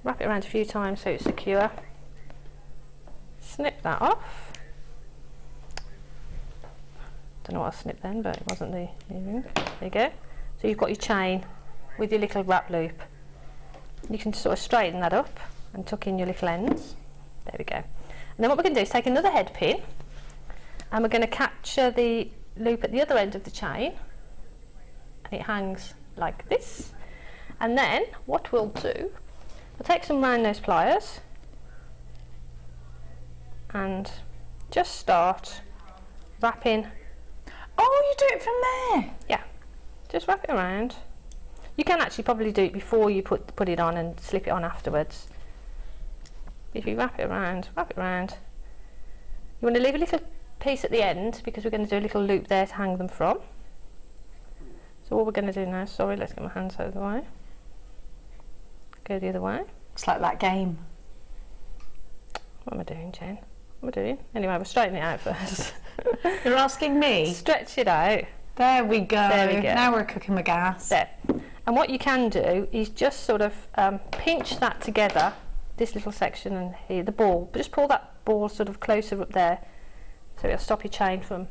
wrap it around a few times so it's secure, snip that off. Don't know what I snipped then, but it wasn't the earring. There you go. So you've got your chain with your little wrap loop. You can sort of straighten that up and tuck in your little ends. There we go. And then what we're going to do is take another head pin and we're going to capture the loop at the other end of the chain, and it hangs like this. And then what we'll do, we'll take some round nose pliers and just start wrapping. Oh, you do it from there? Yeah, just wrap it around. You can actually probably do it before you put it on and slip it on afterwards. If you wrap it around, you want to leave a little piece at the end because we're going to do a little loop there to hang them from. So what we're going to do now, sorry, let's get my hands out of the way. Go the other way. It's like that game. What am I doing, Jen? What am I doing? Anyway, we'll straighten it out first. You're asking me? Stretch it out. There we go. There we go. Now we're cooking with gas. There. And what you can do is just sort of pinch that together, this little section and here, the ball, but just pull that ball sort of closer up there so it'll stop your chain from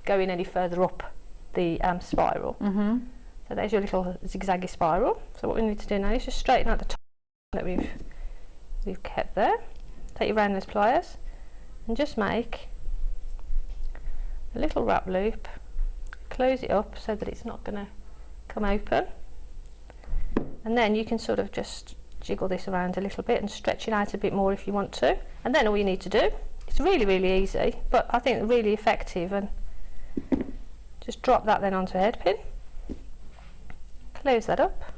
going any further up the spiral. So there's your little zigzaggy spiral. So what we need to do now is just straighten out the top that we've kept there. Take your round nose pliers and just make a little wrap loop, close it up so that it's not going to come open, and then you can sort of just jiggle this around a little bit and stretch it out a bit more if you want to. And then all you need to do, it's really easy but I think really effective, and just drop that then onto a head pin, close that up,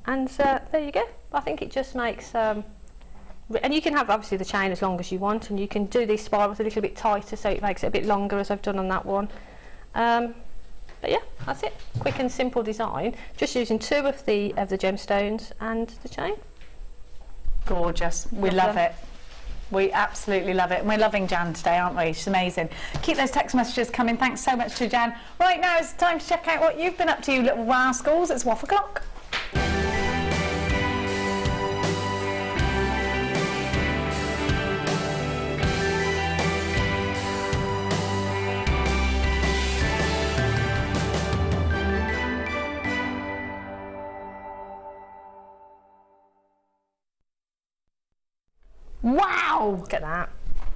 and there you go. I think it just makes and you can have obviously the chain as long as you want, and you can do these spirals a little bit tighter so it makes it a bit longer as I've done on that one. But yeah, that's it. Quick and simple design, just using 2 of the gemstones and the chain. Gorgeous. We love it. We absolutely love it. And we're loving Jan today, aren't we? She's amazing. Keep those text messages coming. Thanks so much to Jan. Right now it's time to check out what you've been up to, you little rascals. It's waffle clock. Wow! Look at that.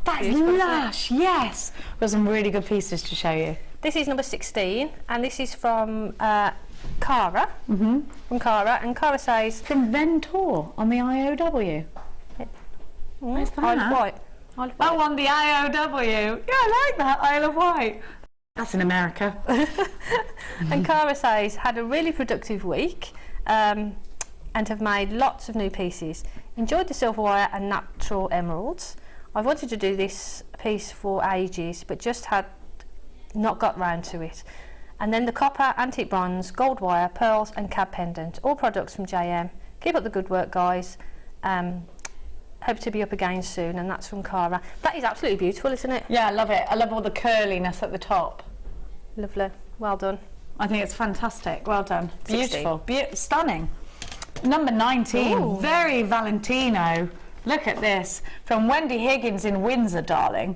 That's lush, yes! We've got some really good pieces to show you. This is number 16, and this is from Cara. From Cara, and Cara says... From Ventor on the IOW. Where's that? Isle of Wight. Oh, on the IOW. Yeah, I like that, Isle of Wight. That's in America. And Cara says, had a really productive week and have made lots of new pieces. Enjoyed the silverware and natural emeralds. I've wanted to do this piece for ages, but just had not got round to it. And then the copper, antique bronze, gold wire, pearls and cab pendant, all products from JM. Keep up the good work, guys. Hope to be up again soon. And that's from Cara. That is absolutely beautiful, isn't it? Yeah, I love it. I love all the curliness at the top. Lovely. Well done. I think it's fantastic. Well done. 16. Beautiful. Stunning. Number 19, Ooh. Very Valentino. Look at this, from Wendy Higgins in Windsor, darling.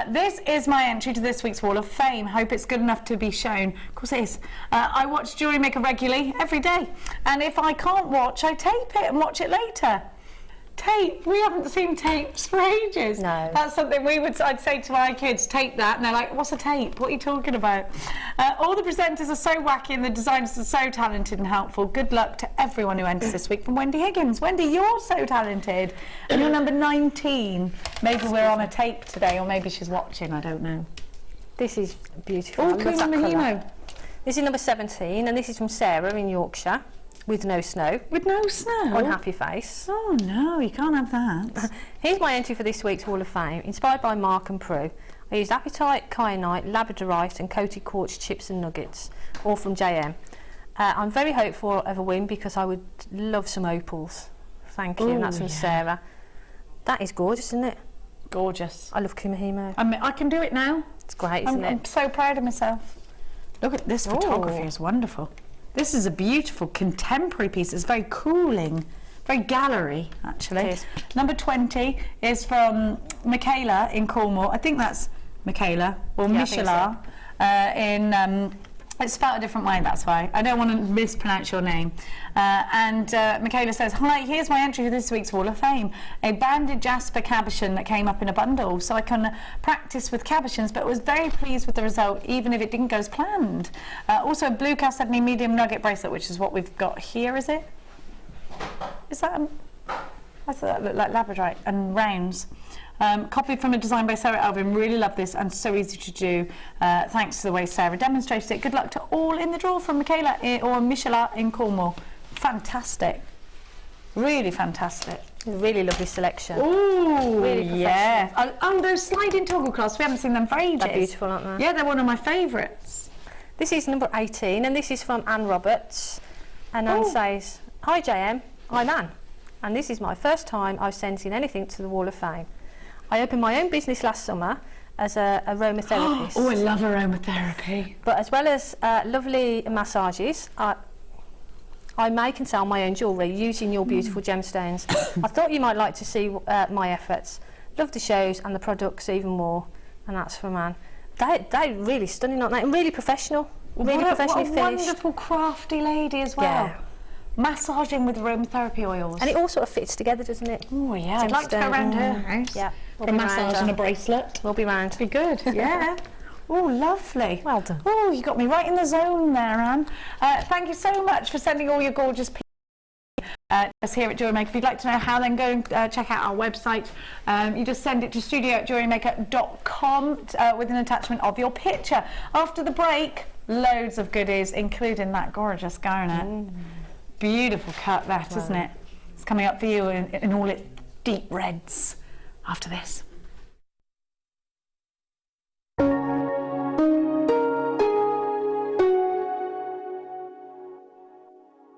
This is my entry to this week's Wall of Fame. Hope it's good enough to be shown. Of course it is. I watch JewelleryMaker regularly, every day. And if I can't watch, I tape it and watch it later. Tape? We haven't seen tapes for ages. No. That's something I'd say to my kids, tape that. And they're like, what's a tape? What are you talking about? All the presenters are so wacky and the designers are so talented and helpful. Good luck to everyone who enters this week. From Wendy Higgins. Wendy, you're so talented. And you're number 19. Maybe we're on a tape today, or maybe she's watching, I don't know. This is beautiful. Oh, Queen Mahimo. This is number 17, and this is from Sarah in Yorkshire. With no snow. With no snow? On Happy Face. Oh no, you can't have that. Here's my entry for this week's Wall of Fame, inspired by Mark and Prue. I used apatite, kyanite, labradorite and coated quartz chips and nuggets, all from JM. I'm very hopeful of a win because I would love some opals. Thank you, and that's from Sarah. That is gorgeous, isn't it? Gorgeous. I love Kumihimo. I mean, I can do it now. It's great, isn't it? I'm so proud of myself. Look at this photography, is wonderful. This is a beautiful contemporary piece. It's very cooling, very gallery, actually. It is. Number 20 is from Michaela in Cornwall. I think that's Michaela, or Yeah, I think Michaela, it's spelled a different way, that's why. I don't want to mispronounce your name. Michaela says, hi, here's my entry for this week's Wall of Fame. A banded jasper cabochon that came up in a bundle, so I can practice with cabochons, but was very pleased with the result, even if it didn't go as planned. Also, a blue Chalcedony medium nugget bracelet, which is what we've got here, is it? Is that, I thought that looked like labradorite and rounds. Copied from a design by Sarah Alvin. Really love this and so easy to do. Thanks to the way Sarah demonstrated it. Good luck to all in the draw from Michaela or Michela in Cornwall. Fantastic. Really fantastic. Really lovely selection. Ooh, Really yeah. Oh, those sliding toggle clasps, we haven't seen them for ages. They're beautiful, aren't they? Yeah, they're one of my favourites. This is number 18, and this is from Anne Roberts. And Anne says, hi JM, I'm Anne, and this is my first time I've sent in anything to the Wall of Fame. I opened my own business last summer as a aromatherapist. Oh, I love aromatherapy. But as well as lovely massages, I make and sell my own jewellery using your beautiful gemstones. I thought you might like to see my efforts. Love the shows and the products even more. And that's from Anne. They're really stunning, aren't they? And really professional. Really professionally what a finished. wonderful crafty lady as well. Yeah. Massaging with aromatherapy oils. And it all sort of fits together, doesn't it? Oh yeah, I'd like to go around her house. Yeah. For a massage and a bracelet. We'll be round. Be good, yeah. Oh, lovely. Well done. Oh, you got me right in the zone there, Anne. Thank you so much for sending all your gorgeous pieces us here at JewelleryMaker. If you'd like to know how, then go and check out our website. You just send it to studio@jewellerymaker.com with an attachment of your picture. After the break, loads of goodies, including that gorgeous garnet. Beautiful cut that, isn't it? It's coming up for you in all its deep reds after this.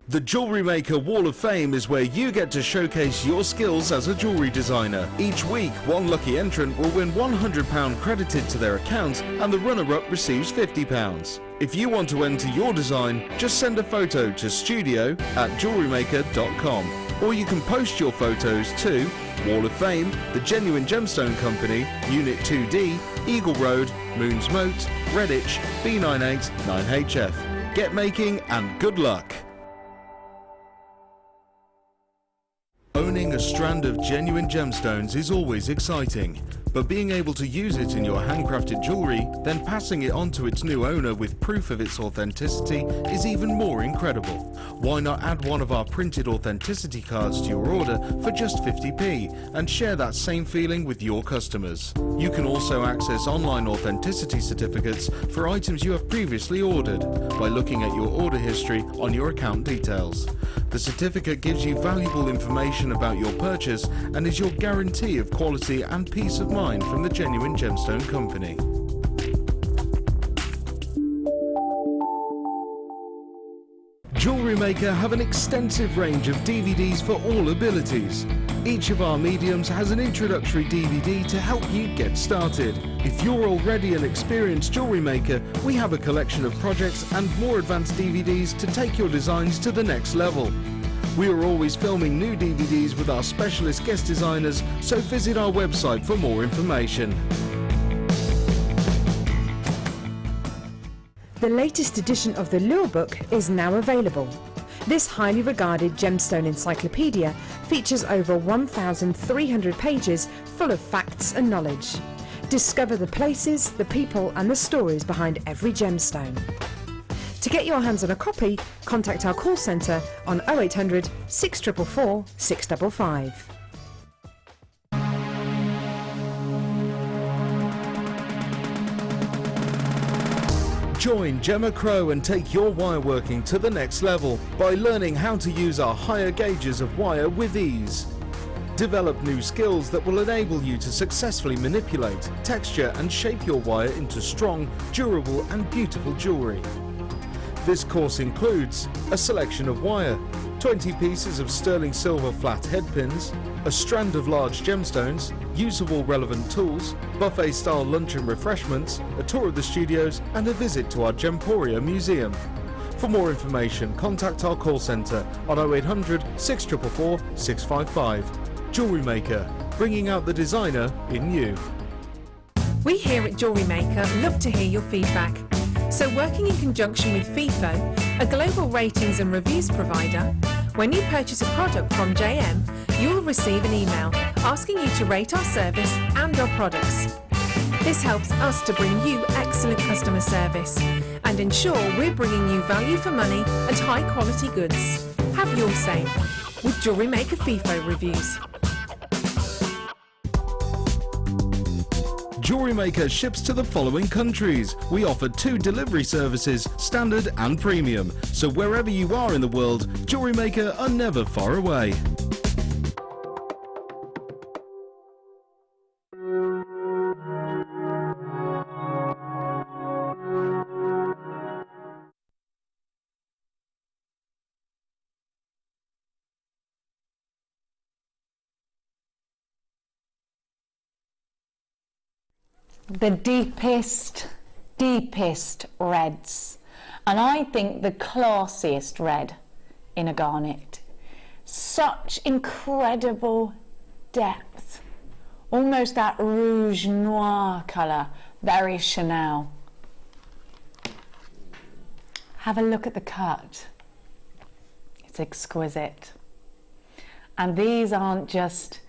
The JewelleryMaker Wall of Fame is where you get to showcase your skills as a jewellery designer. Each week, one lucky entrant will win £100 credited to their account and the runner-up receives £50. If you want to enter your design, just send a photo to studio@jewellerymaker.com, or you can post your photos to Wall of Fame, The Genuine Gemstone Company, Unit 2D, Eagle Road, Moons Moat, Redditch, B98 9HF. Get making and good luck! Owning a strand of genuine gemstones is always exciting, but being able to use it in your handcrafted jewellery, then passing it on to its new owner with proof of its authenticity is even more incredible. Why not add one of our printed authenticity cards to your order for just 50p and share that same feeling with your customers? You can also access online authenticity certificates for items you have previously ordered by looking at your order history on your account details. The certificate gives you valuable information about your purchase and is your guarantee of quality and peace of mind from the Genuine Gemstone Company. JewelleryMaker have an extensive range of DVDs for all abilities. Each of our mediums has an introductory DVD to help you get started. If you're already an experienced jewellery maker, we have a collection of projects and more advanced DVDs to take your designs to the next level. We are always filming new DVDs with our specialist guest designers, so visit our website for more information. The latest edition of the Lure Book is now available. This highly regarded gemstone encyclopedia features over 1,300 pages full of facts and knowledge. Discover the places, the people and the stories behind every gemstone. To get your hands on a copy, contact our call centre on 0800 644 655. Join Gemma Crow and take your wire working to the next level by learning how to use our higher gauges of wire with ease. Develop new skills that will enable you to successfully manipulate, texture and shape your wire into strong, durable and beautiful jewellery. This course includes a selection of wire, 20 pieces of sterling silver flat head pins, a strand of large gemstones, use of all relevant tools, buffet-style lunch and refreshments, a tour of the studios and a visit to our Gemporia museum. For more information, contact our call centre on 0800 644 655. Jewellery Maker, bringing out the designer in you. We here at JewelleryMaker love to hear your feedback. So working in conjunction with FIFO, a global ratings and reviews provider, when you purchase a product from JM, you'll receive an email asking you to rate our service and our products. This helps us to bring you excellent customer service and ensure we're bringing you value for money and high quality goods. Have your say with JewelleryMaker FIFO reviews. Jewellery Maker ships to the following countries. We offer 2 delivery services, standard and premium. So wherever you are in the world, Jewellery Maker are never far away. The deepest reds, and I think the classiest red in a garnet. Such incredible depth, almost that rouge noir colour, very Chanel. Have a look at the cut, it's exquisite. And these aren't just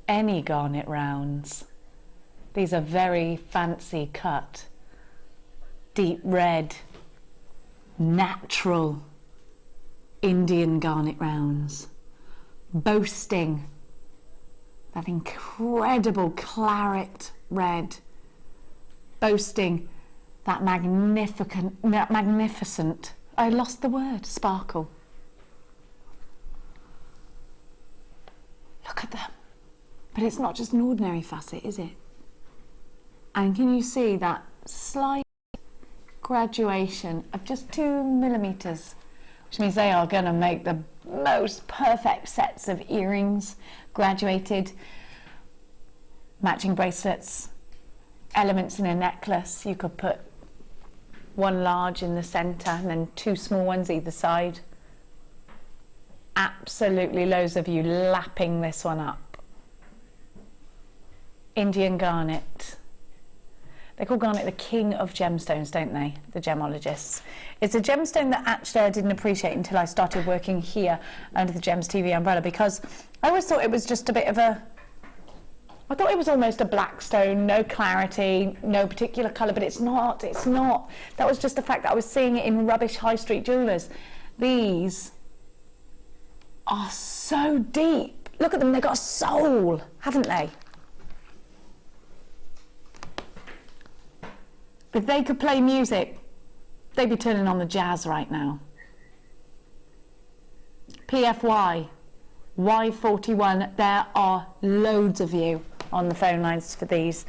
any garnet rounds. These are very fancy cut, deep red, natural Indian garnet rounds, boasting that incredible claret red, boasting that magnificent, I lost the word, sparkle. Look at them. But it's not just an ordinary facet, is it? And can you see that slight graduation of just 2 millimeters, which means they are going to make the most perfect sets of earrings, graduated, matching bracelets, elements in a necklace. You could put 1 large in the centre and then 2 small ones either side. Absolutely loads of you lapping this one up. Indian garnet. They call garnet the king of gemstones, don't they? The gemologists. It's a gemstone that actually I didn't appreciate until I started working here under the Gems TV umbrella, because I always thought it was just a bit of a... I thought it was almost a black stone, no clarity, no particular colour, but it's not, it's not. That was just the fact that I was seeing it in rubbish high street jewellers. These are so deep. Look at them, they've got a soul, haven't they? If they could play music, they'd be turning on the jazz right now. PFY, Y41, there are loads of you on the phone lines for these.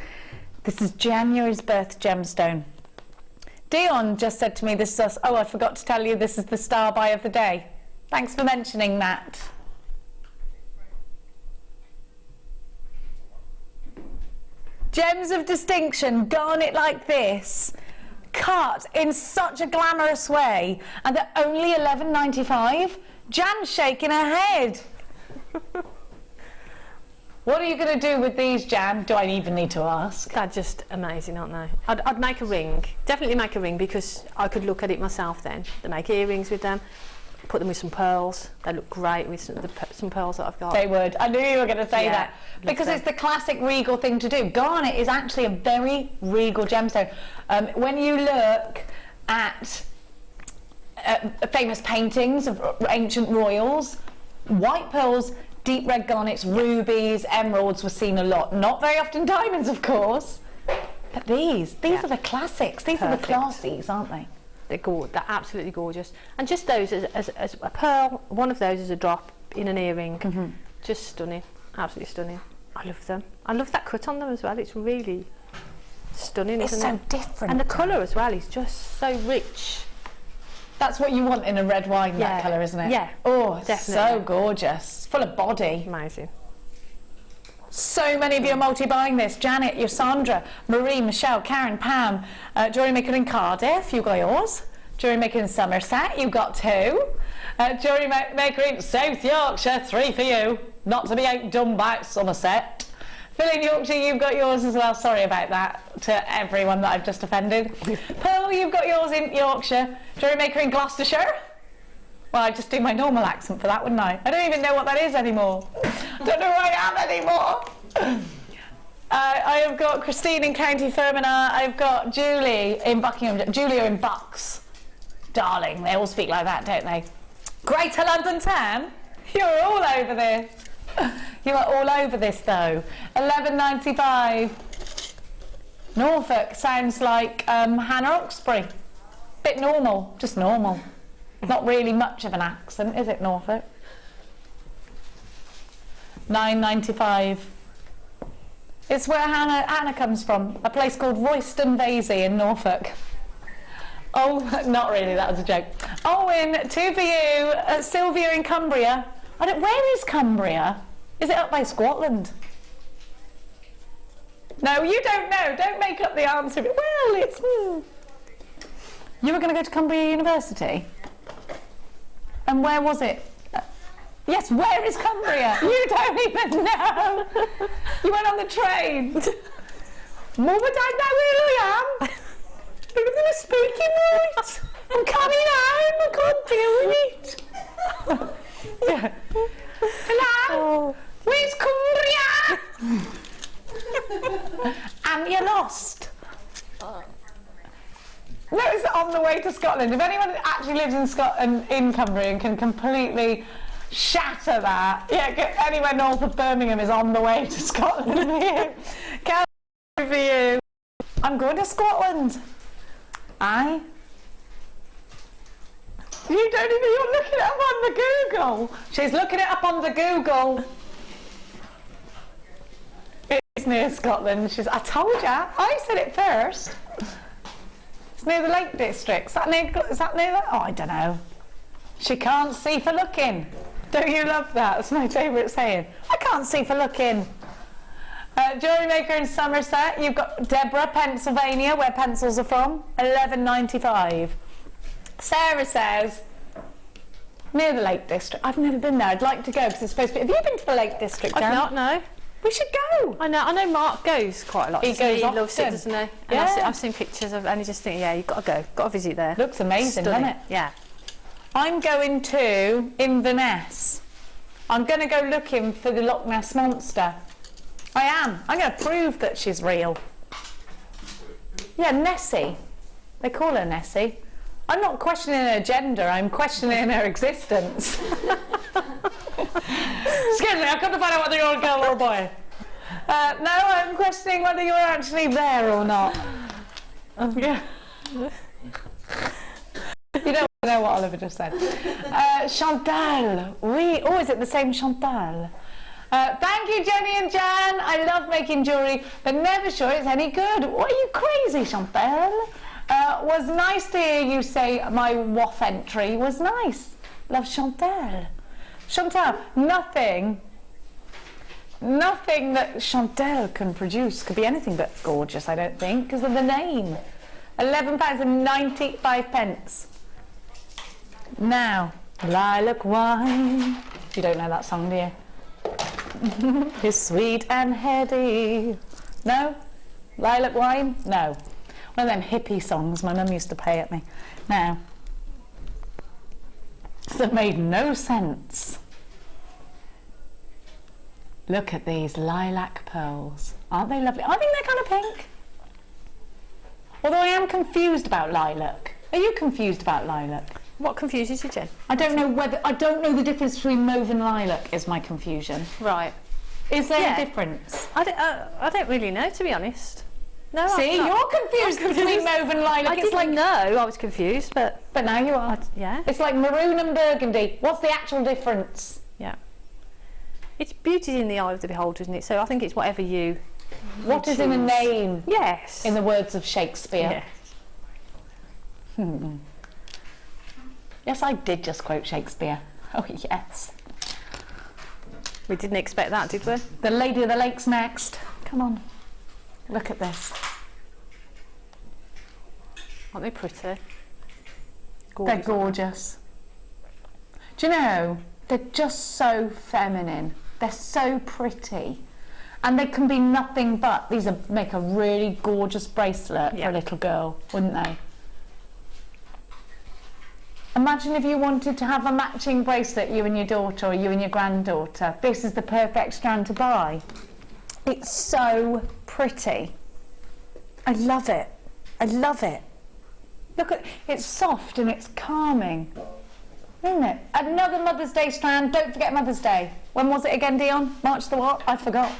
This is January's birth gemstone. Dion just said to me, this is us. Oh, I forgot to tell you, this is the star buy of the day. Thanks for mentioning that. Gems of distinction, garnet like this, cut in such a glamorous way, and they're only £11.95. Jan's shaking her head. What are you going to do with these, Jan? Do I even need to ask? They're just amazing, aren't they? I'd make a ring, definitely make a ring, because I could look at it myself then. They make earrings with them. Put them with some pearls. They look great with some pearls that I've got. They would. I knew you were going to say that. Because it's the classic regal thing to do. Garnet is actually a very regal gemstone. When you look at famous paintings of ancient royals, white pearls, deep red garnets, rubies, emeralds were seen a lot. Not very often diamonds, of course. But these are the classics. These are the classies, aren't they? They're absolutely gorgeous. And just those as a pearl, one of those is a drop in an earring. Just stunning, absolutely stunning. I love them. I love that cut on them as well. It's really stunning, isn't it? It's so different. And the colour as well is just so rich. That's what you want in a red wine, that colour, isn't it? Yeah. Oh, it's definitely. so gorgeous. Full of body. Amazing. So many of you are multi-buying this. Janet, you're Sandra, Marie, Michelle, Karen, Pam, JewelleryMaker in Cardiff, you got yours. JewelleryMaker in Somerset, you got 2. JewelleryMaker in South Yorkshire, 3 for you. Not to be outdone by Somerset. Phil in Yorkshire, you've got yours as well. Sorry about that to everyone that I've just offended. Pearl, you've got yours in Yorkshire. JewelleryMaker in Gloucestershire. Well, I'd just do my normal accent for that, wouldn't I? I don't even know what that is anymore. Don't know who I am anymore. I have got Christine in County Fermanagh. I've got Julie in Buckingham. Julia in Bucks. Darling, they all speak like that, don't they? Greater London Town. You're all over this. You are all over this, though. £11.95. Norfolk sounds like Hannah Oxbury. Bit normal, just normal. Not really much of an accent, is it, Norfolk? £9.95. It's where Hannah comes from, a place called Royston Vasey in Norfolk. Oh, not really, that was a joke. Owen, 2 for you. Sylvia in Cumbria. Where is Cumbria? Is it up by Scotland? No, you don't know. Don't make up the answer. Well, it's... You were going to go to Cumbria University? And where was it? Yes, where is Cumbria? You don't even know. You went on the train. Mum, I don't know where I am. I'm going to speak it right. I'm coming home. I can't do it. Yeah. Hello? Where's Cumbria? And you lost. No, it's on the way to Scotland. If anyone actually lives in Scotland, in Cumbria, and can completely shatter that, yeah, anywhere north of Birmingham is on the way to Scotland for you. Can't for you. I'm going to Scotland. Aye. You don't even, you're looking it up on the Google. She's looking it up on the Google. It's near Scotland. I told ya. I said it first. It's near the Lake District. Is that near that? Oh, I don't know. She can't see for looking. Don't you love that? That's my favourite saying. I can't see for looking. JewelleryMaker in Somerset. You've got Deborah, Pennsylvania, where pencils are from. £11.95. Sarah says, near the Lake District. I've never been there. I'd like to go because it's supposed to be. Have you been to the Lake District, Dan? I've not, no. We should go. I know Mark goes quite a lot. He goes often. He loves it, doesn't he? And Yeah. I've seen pictures of, and you just think, yeah, you've got to go. Got to visit there. Looks amazing, Stunning. doesn't it? Yeah. I'm going to Inverness. I'm going to go looking for the Loch Ness Monster. I am. I'm going to prove that she's real. Yeah, Nessie. They call her Nessie. I'm not questioning her gender, I'm questioning her existence. Excuse me, I couldn't find out whether you're a girl or a boy. No, I'm questioning whether you're actually there or not. Yeah. You don't know what Oliver just said. Chantal. Oui. Oh, is it the same Chantal? Thank you, Jenny and Jan. I love making jewellery, but never sure it's any good. What are you crazy, Chantal? Was nice to hear you say my WOF entry was nice. Love Chantal. Chantal, nothing that Chantal can produce could be anything but gorgeous, I don't think, because of the name. £11.95. Now, lilac wine. You don't know that song, do you? It's sweet and heady. No? Lilac wine? No. One of them hippie songs my mum used to play at me. Now, that made no sense. Look at these lilac pearls. Aren't they lovely? I think they're kind of pink. Although I am confused about lilac. Are you confused about lilac? What confuses you, Jen? I don't know the difference between mauve and lilac is my confusion. Right. Is there a difference? I don't really know, to be honest. No, See, you're confused between mauve and lilac. I didn't know I was confused, but now you are. Yeah. It's like maroon and burgundy. What's the actual difference? Yeah. It's beauty in the eye of the beholder, isn't it? So I think it's whatever you. What is in a name? Yes. In the words of Shakespeare. Yes. Yes, I did just quote Shakespeare. Oh, yes. We didn't expect that, did we? The Lady of the Lake's next. Come on. Look at this. Aren't they pretty? They're gorgeous. Do you know, they're just so feminine. They're so pretty. And they can be nothing but. These would make a really gorgeous bracelet for a little girl, wouldn't they? Imagine if you wanted to have a matching bracelet, you and your daughter or you and your granddaughter. This is the perfect strand to buy. It's so pretty. I love it. I love it. Look at it's soft and it's calming, isn't it? Another Mother's Day strand. Don't forget Mother's Day. When was it again, Dion? March the what? I forgot.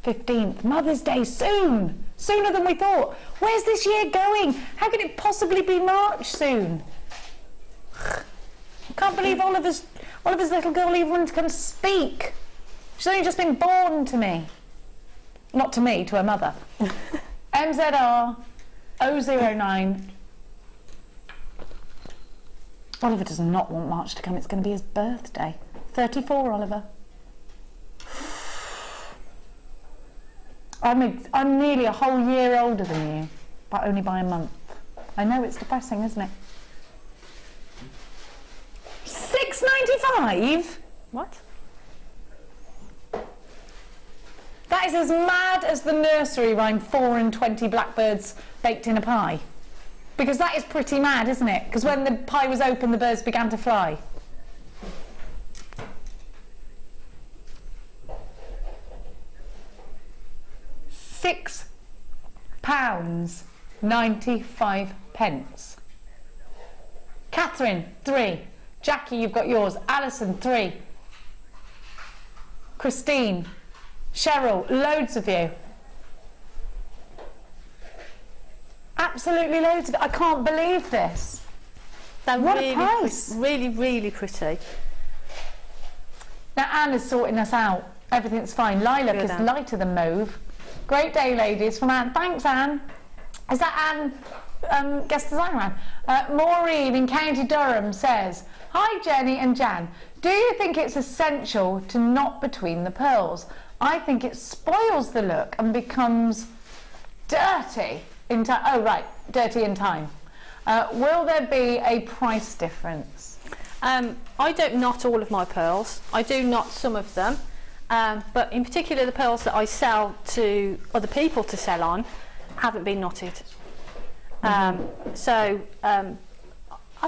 15th. Mother's Day soon. Sooner than we thought. Where's this year going? How could it possibly be March soon? I can't believe Oliver's little girl even can speak. She's only just been born to me. Not to me, to her mother. MZR 009. Oliver does not want March to come. It's going to be his birthday. 34, Oliver. I'm nearly a whole year older than you, but only by a month. I know it's depressing, isn't it? £6.95? What? That is as mad as the nursery rhyme 4 and 20 blackbirds baked in a pie. Because that is pretty mad, isn't it? Because when the pie was open, the birds began to fly. £6.95. Catherine, 3. Jackie, you've got yours. Alison, 3. Christine, Cheryl, loads of you. Absolutely loads of it. I can't believe this. They're what really, a price. Really, really pretty. Now Anne is sorting us out. Everything's fine. Lilac Good, is Anne. lighter than mauve. Great day, ladies, from Anne. Thanks, Anne. Is that Anne, guest designer Anne? Maureen in County Durham says, hi Jenny and Jan. Do you think it's essential to knot between the pearls? I think it spoils the look and becomes dirty in time. Oh right, dirty in time. Will there be a price difference? I don't knot all of my pearls. I do knot some of them, but in particular the pearls that I sell to other people to sell on haven't been knotted. I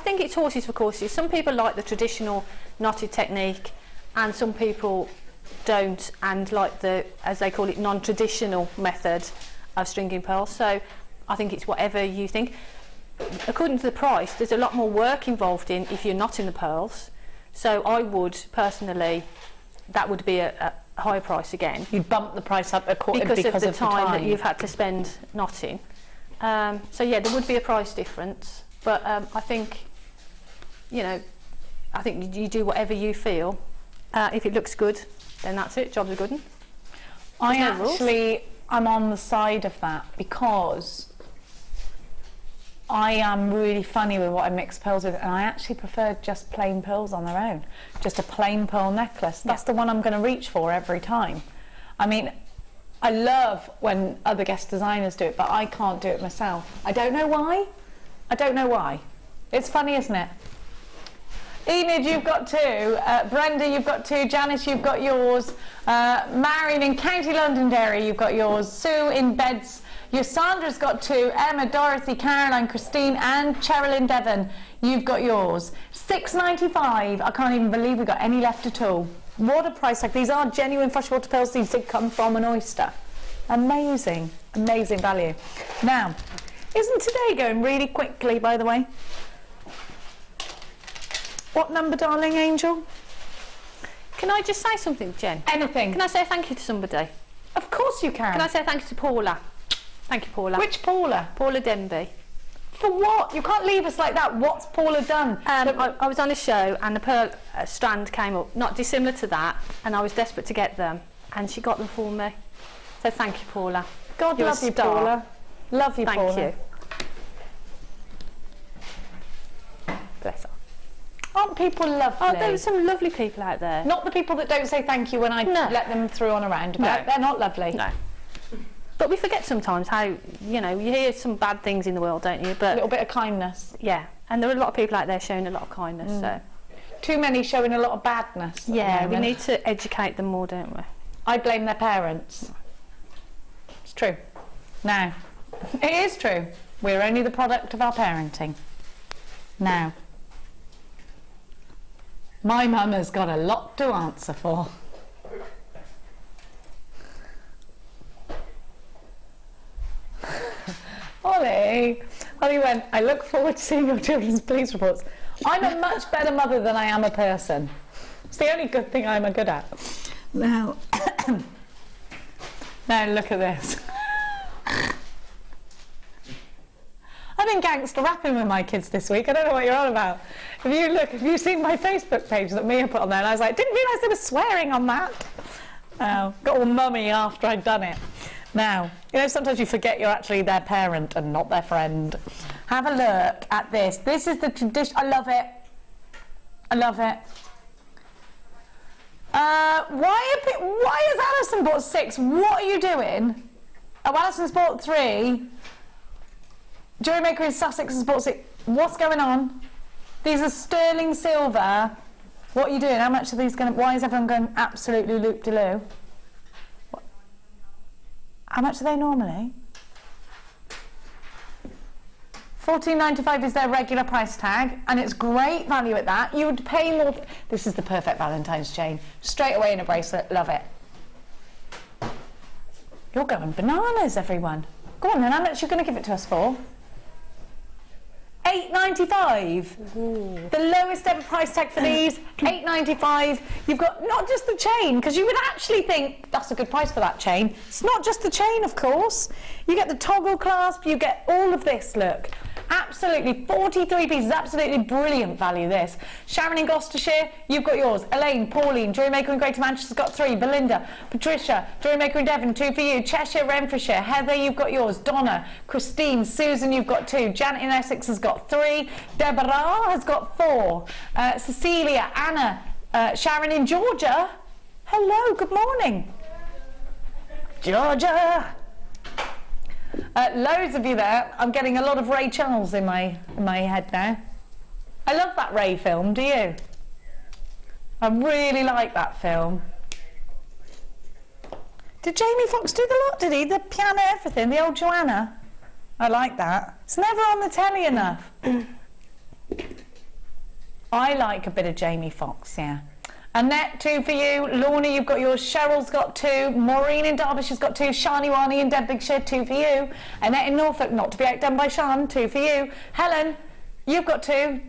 think it's horses for courses. Some people like the traditional knotted technique and some people don't and like the, as they call it, non-traditional method of stringing pearls. So I think it's whatever you think. According to the price, there's a lot more work involved in if you're knotting the pearls. So I would personally, that would be a higher price again. You'd bump the price up because of the time that you've had to spend knotting. So yeah, there would be a price difference, but I think, you know, I think you do whatever you feel. If it looks good, then that's it. Job's a good one. I'm on the side of that because I am really funny with what I mix pearls with, and I actually prefer just plain pearls on their own. Just a plain pearl necklace. That's the one I'm going to reach for every time. I mean, I love when other guest designers do it, but I can't do it myself. I don't know why. I don't know why. It's funny, isn't it? Enid, you've got 2. Brenda, you've got 2. Janice, you've got yours. Marion in County Londonderry, you've got yours. Sue in Beds. Your Sandra's got 2. Emma, Dorothy, Caroline, Christine and Cheryl in Devon, you've got yours. £6.95. I can't even believe we've got any left at all. What a price tag. These are genuine freshwater pearls. These did come from an oyster. Amazing, amazing value. Now, isn't today going really quickly, by the way? What number, darling angel? Can I just say something, Jen? Anything. Can I say thank you to somebody? Of course you can. Can I say thank you to Paula? Thank you, Paula. Which Paula? Paula Denby. For what? You can't leave us like that. What's Paula done? I was on a show and the pearl strand came up, not dissimilar to that, and I was desperate to get them, and she got them for me. So thank you, Paula. God You're love a you, star. Paula. Love you, Paula. Thank you. Bless her. people lovely? Oh, there are some lovely people out there. Not the people that don't say thank you when I let them through on a roundabout. No. They're not lovely. No. But we forget sometimes how, you know, you hear some bad things in the world, don't you? But a little bit of kindness. Yeah, and there are a lot of people out there showing a lot of kindness. So too many showing a lot of badness. yeah, we need to educate them more, don't we? I blame their parents. It's true. Now, it is true. We're only the product of our parenting. Now, my mum has got a lot to answer for. Ollie went, I look forward to seeing your children's police reports. I'm a much better mother than I am a person. It's the only good thing I'm good at. Now, now look at this. I've been gangster rapping with my kids this week. I don't know what you're on about. If you've seen my Facebook page that Mia put on there, and I was like, didn't realise there was swearing on that. Got all mummy after I'd done it. Now, you know, sometimes you forget you're actually their parent and not their friend. Have a look at this. This is the tradition. I love it. I love it. Why has Alison bought 6? What are you doing? Oh, Alison's bought 3. JewelleryMaker in Sussex has bought 6. What's going on? These are sterling silver. What are you doing? How much are these going to... Why is everyone going absolutely loop-de-loo? How much are they normally? $14.95 is their regular price tag, and it's great value at that. You would pay more. This is the perfect Valentine's chain. Straight away in a bracelet. Love it. You're going bananas, everyone. Go on then. How much are you going to give it to us for? $8.95. The lowest ever price tag for these. $8.95. You've got not just the chain, because you would actually think that's a good price for that chain. It's not just the chain, of course. You get the toggle clasp. You get all of this. Look. Absolutely, 43 pieces, absolutely brilliant value this. Sharon in Gloucestershire, you've got yours. Elaine, Pauline, JewelleryMaker in Greater Manchester's got 3. Belinda, Patricia, JewelleryMaker in Devon, 2 for you. Cheshire, Renfrewshire, Heather, you've got yours. Donna, Christine, Susan, you've got 2. Janet in Essex has got 3. Deborah has got 4. Cecilia, Anna, Sharon in Georgia. Hello, good morning. Georgia. Loads of you there. I'm getting a lot of Ray Charles in my head now. I love that Ray film, do you? I really like that film. Did Jamie Foxx do the lot, did he? The piano, everything, the old Joanna. I like that. It's never on the telly enough. I like a bit of Jamie Foxx, yeah. Annette, 2 for you. Lorna, you've got yours. Cheryl's got 2. Maureen in Derbyshire's got 2. Shani Wani in Denbighshire, 2 for you. Annette in Norfolk, not to be outdone by Sean, 2 for you. Helen, you've got 2.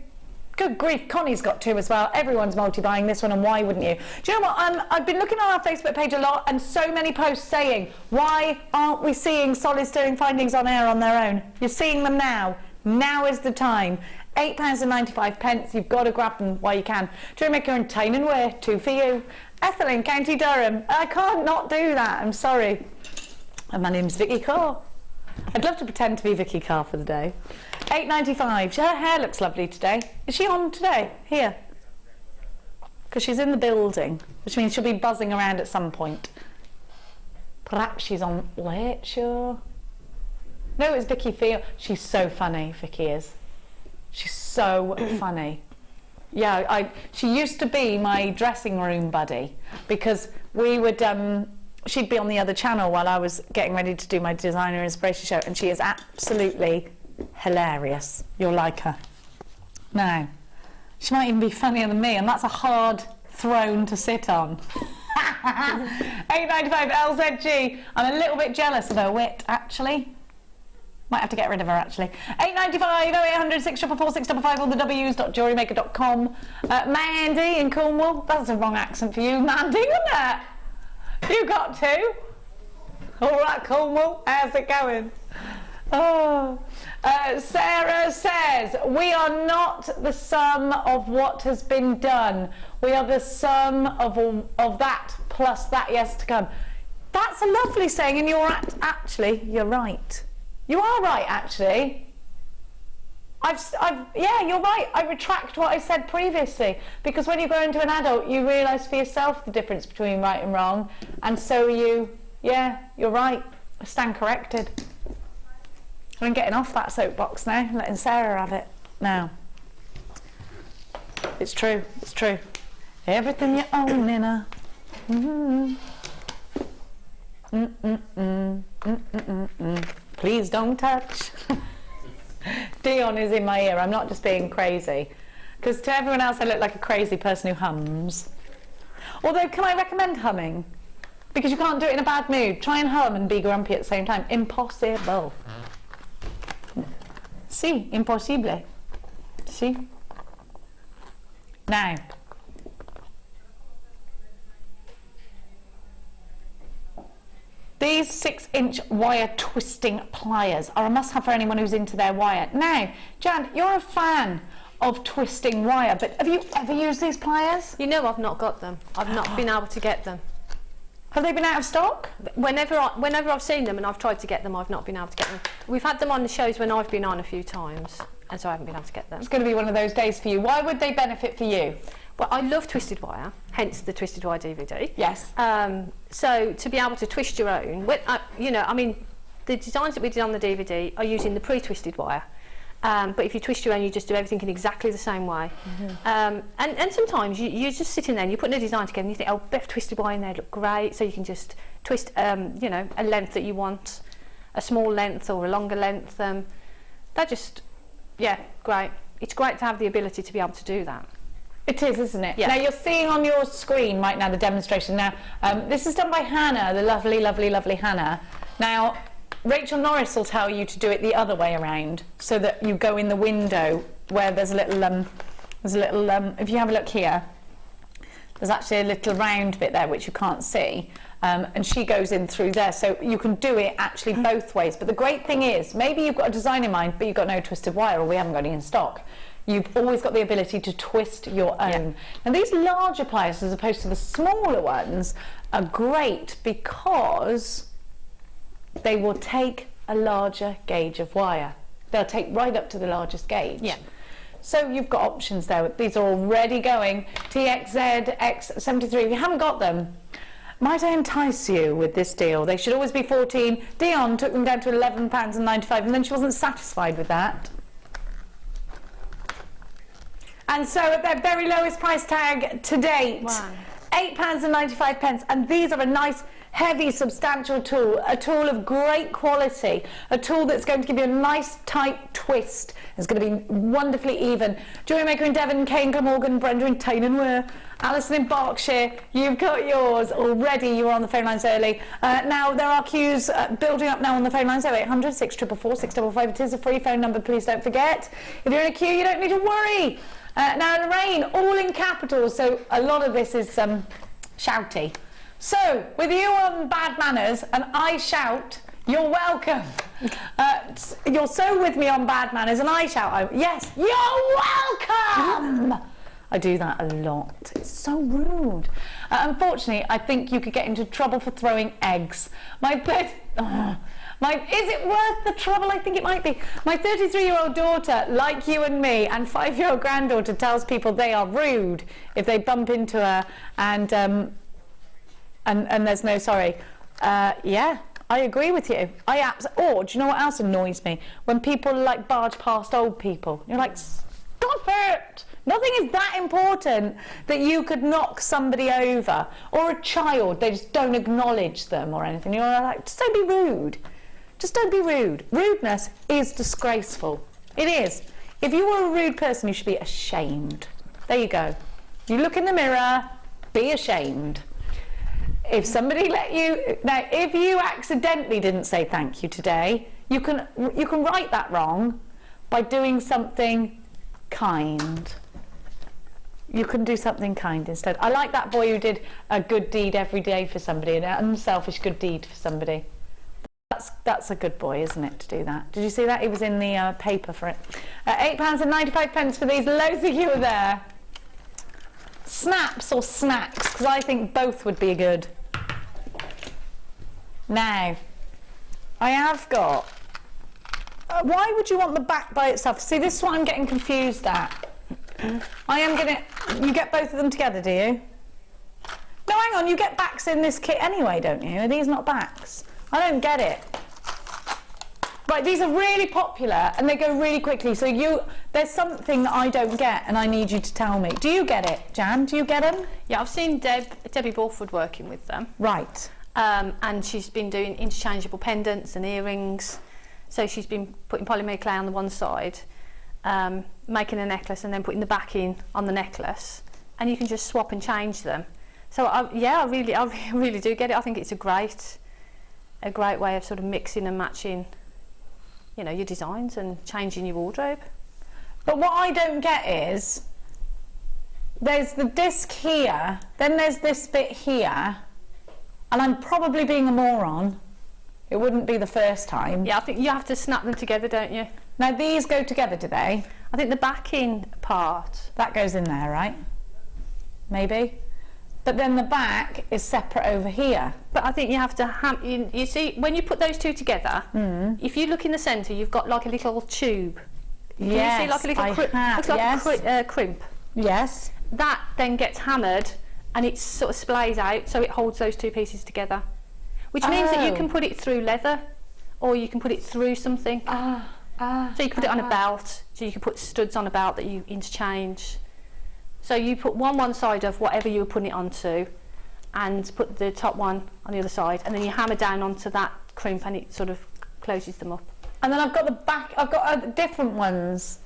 Good grief, Connie's got 2 as well. Everyone's multi-buying this one, and why wouldn't you? Do you know what? I've been looking on our Facebook page a lot, and so many posts saying, why aren't we seeing Solid Sterling Findings on air on their own? You're seeing them now. Now is the time. £8.95. You've got to grab them while you can. JewelleryMaker in Tyne and Wear, 2 for you. Ethel in County Durham. I can't not do that. I'm sorry. And my name's Vicky Carr. I'd love to pretend to be Vicky Carr for the day. £8.95. Her hair looks lovely today. Is she on today? Here. Because she's in the building, which means she'll be buzzing around at some point. Perhaps she's on late, sure. No, it's Vicky Field. She's so funny, Vicky is. She's so funny. Yeah, she used to be my dressing room buddy, because we would, she'd be on the other channel while I was getting ready to do my designer inspiration show, and she is absolutely hilarious. You'll like her. Now, she might even be funnier than me, and that's a hard throne to sit on. £8.95 LZG. I'm a little bit jealous of her wit, actually. Might have to get rid of her, actually. £8.95, 0800 644 655 on the w's.jewellerymaker.com. Mandy in Cornwall. That's a wrong accent for you, Mandy, wasn't it? You got 2. All right, Cornwall, how's it going? Oh. Sarah says, we are not the sum of what has been done. We are the sum of that plus that yes to come. That's a lovely saying, and you're actually, you're right. You are right, actually. Yeah, you're right. I retract what I said previously, because when you grow into an adult, you realise for yourself the difference between right and wrong, and so you. Yeah, you're right. I stand corrected. I'm getting off that soapbox now, letting Sarah have it now. It's true. It's true. Everything you own in a. Please don't touch. Dion is in my ear. I'm not just being crazy, because to everyone else I look like a crazy person who hums. Although, can I recommend humming? Because you can't do it in a bad mood. Try and hum and be grumpy at the same time. Impossible. Si, impossible. Si. Now, these 6-inch wire twisting pliers are a must-have for anyone who's into their wire. Now, Jan, you're a fan of twisting wire, but have you ever used these pliers? You know, I've not got them. I've not been able to get them. Have they been out of stock? Whenever I've seen them and I've tried to get them, I've not been able to get them. We've had them on the shows when I've been on a few times, and so I haven't been able to get them. It's going to be one of those days for you. Why would they benefit for you? Well, I love twisted wire, hence the Twisted Wire DVD. Yes. So to be able to twist your own, you know, I mean, the designs that we did on the DVD are using the pre-twisted wire. But if you twist your own, you just do everything in exactly the same way. And sometimes you're just sitting there and you're putting a design together and you think, oh, Beth twisted wire in there look great. So you can just twist, you know, a length that you want, a small length or a longer length. They're just, yeah, great. It's great to have the ability to be able to do that. It is, isn't it? Yeah. Now you're seeing on your screen right now the demonstration. Now this is done by Hannah, the lovely, lovely, lovely Hannah. Now Rachel Norris will tell you to do it the other way around, so that you go in the window where there's a little, if you have a look here, there's actually a little round bit there which you can't see, and she goes in through there, so you can do it actually both ways. But the great thing is, maybe you've got a design in mind, but you've got no twisted wire, or we haven't got any in stock. You've always got the ability to twist your own. And these larger pliers, as opposed to the smaller ones, are great because they will take a larger gauge of wire. They'll take right up to the largest gauge. Yeah. So you've got options there. These are already going. TXZ, X73, if you haven't got them, might I entice you with this deal? They should always be 14. Dion took them down to £11.95, and then she wasn't satisfied with that. And so at their very lowest price tag to date, £8.95, and these are a nice, heavy, substantial tool, a tool of great quality, a tool that's going to give you a nice, tight twist. It's going to be wonderfully even. JewelleryMaker in Devon, Kane, Glamorgan, Brenda in Tainanware, Alison in Berkshire, you've got yours already. You were on the phone lines early. Now there are queues building up now on the phone lines. 0800 644 655. It is a free phone number, please don't forget. If you're in a queue, you don't need to worry. Now Lorraine, all in capitals, so a lot of this is shouty. So, with you on bad manners and I shout, you're welcome. You're so with me on bad manners and I shout, yes, you're welcome. I do that a lot. It's so rude. Unfortunately, I think you could get into trouble for throwing eggs. Is it worth the trouble? I think it might be. My 33-year-old daughter, like you and me, and 5-year-old granddaughter tells people they are rude if they bump into her, and there's no sorry. Yeah, I agree with you. Or do you know what else annoys me? When people like barge past old people. You're like, stop it! Nothing is that important that you could knock somebody over, or a child. They just don't acknowledge them or anything. You're like, just don't be rude. Just don't be rude. Rudeness is disgraceful. It is. If you were a rude person, you should be ashamed. There you go. You look in the mirror, be ashamed. If somebody now, if you accidentally didn't say thank you today, you can right that wrong by doing something kind. You can do something kind instead. I like that boy who did a good deed every day for somebody, an unselfish good deed for somebody. That's a good boy, isn't it, to do that? Did you see that? He was in the paper for it. £8.95 for these. Loads of you are there. Snaps or snacks? Because I think both would be good. Now, I have got why would you want the back by itself? See, this is what I'm getting confused at. You get both of them together, do you? No, hang on, you get backs in this kit anyway, don't you? Are these not backs? I don't get it. Right, these are really popular and they go really quickly, so there's something that I don't get and I need you to tell me. Do you get it, Jan? Do you get them? Yeah, I've seen Debbie Bulford working with them. Right. And she's been doing interchangeable pendants and earrings. So she's been putting polymer clay on the one side, making a necklace and then putting the backing on the necklace, and you can just swap and change them. So I really do get it. I think it's a great way of sort of mixing and matching, you know, your designs and changing your wardrobe. But what I don't get is, there's the disc here, then there's this bit here, and I'm probably being a moron. It wouldn't be the first time. Yeah, I think you have to snap them together, don't you? Now these go together, do they? I think the backing part... That goes in there, right? Maybe? But then the back is separate over here. But I think you have to you see, when you put those two together, if you look in the centre, you've got like a little tube. Yes, you see like a little looks like a crimp. Yes. That then gets hammered and it sort of splays out, so it holds those two pieces together. Which means that you can put it through leather, or you can put it through something. So you can put it on a belt, so you can put studs on a belt that you interchange. So you put one side of whatever you were putting it onto, and put the top one on the other side, and then you hammer down onto that crimp and it sort of closes them up. And then I've got the back, I've got different ones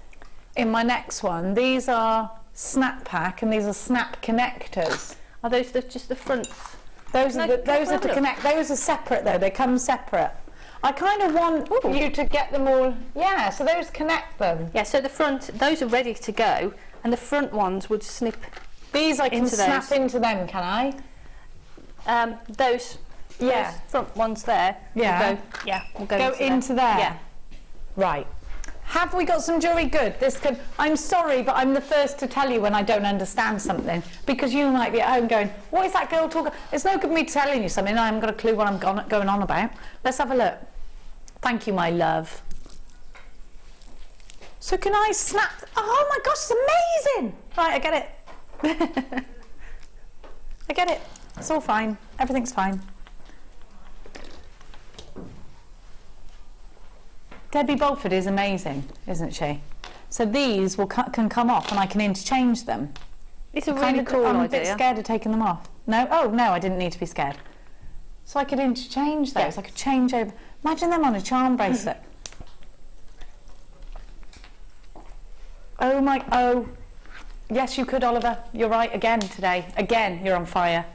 in my next one. These are snap pack and these are snap connectors. Are those just the fronts? Those are to connect. Those are separate though, they come separate. I kind of want you to get them all, yeah, so those connect them. Yeah, so the front, those are ready to go, and the front ones would snip. These I can snap into them, can I? Those front ones there. Yeah. Will go into there. Yeah. Right. Have we got some jewellery good? I'm sorry, but I'm the first to tell you when I don't understand something, because you might be at home going, what is that girl talking? It's no good me telling you something, I haven't got a clue what I'm going on about. Let's have a look. Thank you, my love. So can I snap? Oh my gosh, it's amazing! Right, I get it. I get it. It's all fine. Everything's fine. Debbie Bulford is amazing, isn't she? So these can come off and I can interchange them. It's a really cool idea. I'm a bit scared of taking them off. No? Oh, no, I didn't need to be scared. So I could interchange those. Yes. I could change over. Imagine them on a charm bracelet. Oh, yes, you could, Oliver. You're right again today. Again, you're on fire.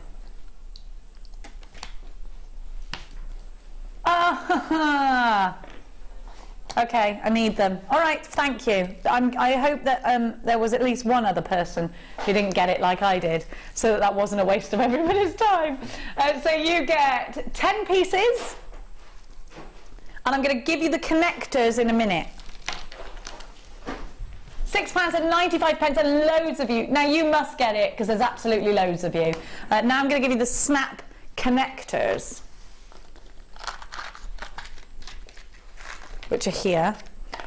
Okay, I need them. All right, thank you. I hope that there was at least one other person who didn't get it like I did, so that wasn't a waste of everybody's time. So you get 10 pieces, and I'm going to give you the connectors in a minute. £6.95 and loads of you. Now you must get it because there's absolutely loads of you. Now I'm going to give you the snap connectors, which are here.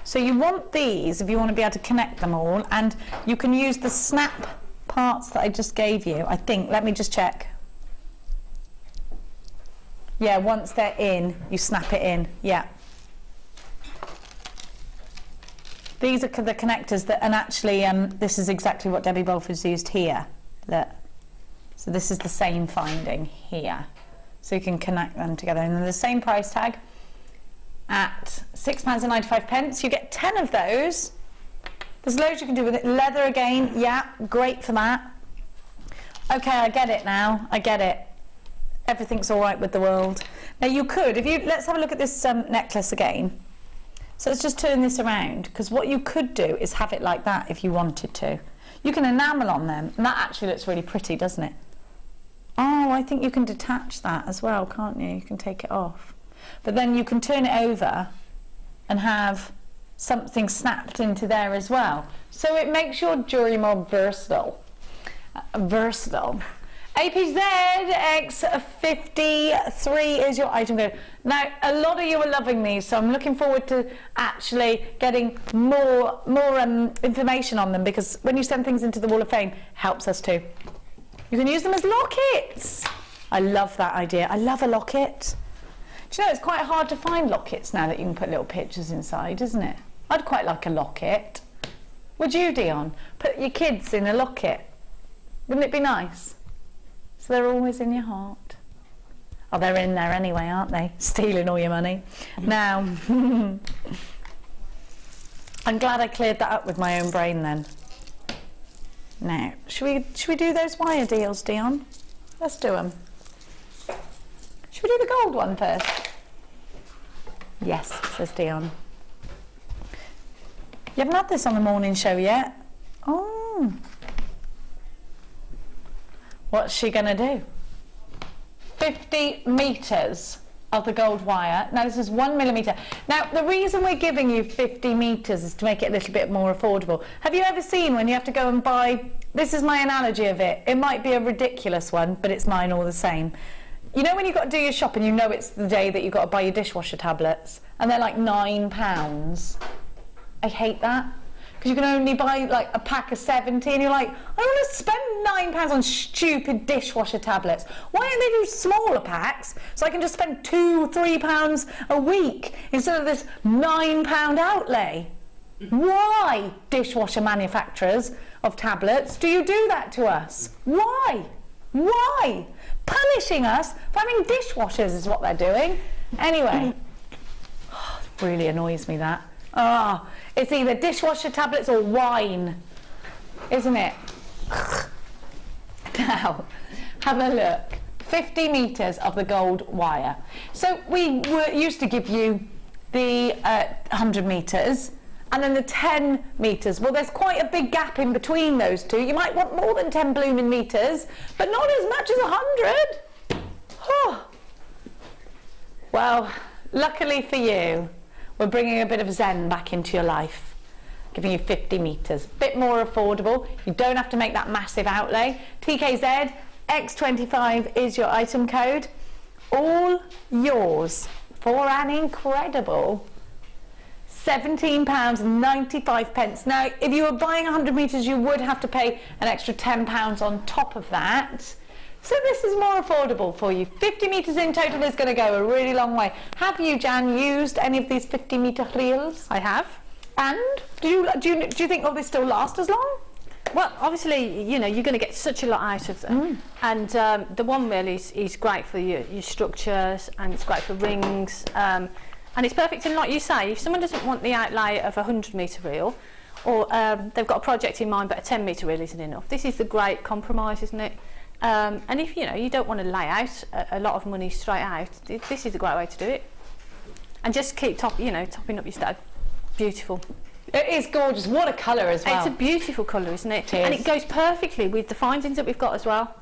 So you want these if you want to be able to connect them all, and you can use the snap parts that I just gave you, I think. Let me just check. Yeah, once they're in, you snap it in. Yeah. These are the connectors that, and actually this is exactly what Debbie Bulford's used here. So this is the same finding here. So you can connect them together, and then the same price tag at £6.95. You get 10 of those. There's loads you can do with it. Leather again, yeah, great for that. Okay, I get it now. I get it. Everything's all right with the world. Now you could, let's have a look at this necklace again. So let's just turn this around, because what you could do is have it like that if you wanted to. You can enamel on them, and that actually looks really pretty, doesn't it? Oh, I think you can detach that as well, can't you? You can take it off. But then you can turn it over and have something snapped into there as well. So it makes your jewellery more versatile. APZ X53 is your item code. Now, a lot of you are loving these, so I'm looking forward to actually getting more information on them, because when you send things into the Wall of Fame, it helps us too. You can use them as lockets. I love that idea. I love a locket. Do you know, it's quite hard to find lockets now that you can put little pictures inside, isn't it? I'd quite like a locket. Would you, Dion? Put your kids in a locket. Wouldn't it be nice? So they're always in your heart. Oh, they're in there anyway, aren't they? Stealing all your money. Now, I'm glad I cleared that up with my own brain then. Now, should we do those wire deals, Dion? Let's do them. Should we do the gold one first? Yes, says Dion. You haven't had this on the morning show yet? Oh. What's she going to do? 50 metres of the gold wire. Now this is 1 millimetre. Now the reason we're giving you 50 metres is to make it a little bit more affordable. Have you ever seen when you have to go and buy, this is my analogy of it, it might be a ridiculous one, but it's mine all the same. You know when you've got to do your shopping, you know it's the day that you've got to buy your dishwasher tablets, and they're like £9. I hate that. Because you can only buy like a pack of 70 and you're like, I don't want to spend £9 on stupid dishwasher tablets. Why don't they do smaller packs so I can just spend £2 or £3 a week instead of this £9 outlay? Why, dishwasher manufacturers of tablets, do you do that to us? Why? Why? Punishing us for having dishwashers is what they're doing. Anyway, it really annoys me that. Ah, it's either dishwasher tablets or wine, isn't it? Now, have a look. 50 metres of the gold wire. So we used to give you the 100 metres and then the 10 metres. Well, there's quite a big gap in between those two. You might want more than 10 blooming metres, but not as much as 100. Oh. Well, luckily for you, we're bringing a bit of zen back into your life, giving you 50 metres. Bit more affordable. You don't have to make that massive outlay. TKZ X25 is your item code. All yours for an incredible £17.95. Now, if you were buying 100 metres, you would have to pay an extra £10 on top of that. So this is more affordable for you. 50 metres in total is going to go a really long way. Have you, Jan, used any of these 50 metre reels? I have. And do you think will they still last as long? Well, obviously, you know, you're going to get such a lot out of them. And the 1 mil is great for your structures, and it's great for rings. And it's perfect, and like you say, if someone doesn't want the outlay of a 100 metre reel, or they've got a project in mind but a 10 metre reel isn't enough, this is the great compromise, isn't it? And if you don't want to lay out a lot of money straight out, this is a great way to do it. And just keep topping up your stud. Beautiful. It is gorgeous. What a colour as well. It's a beautiful colour, isn't it? It is. And it goes perfectly with the findings that we've got as well.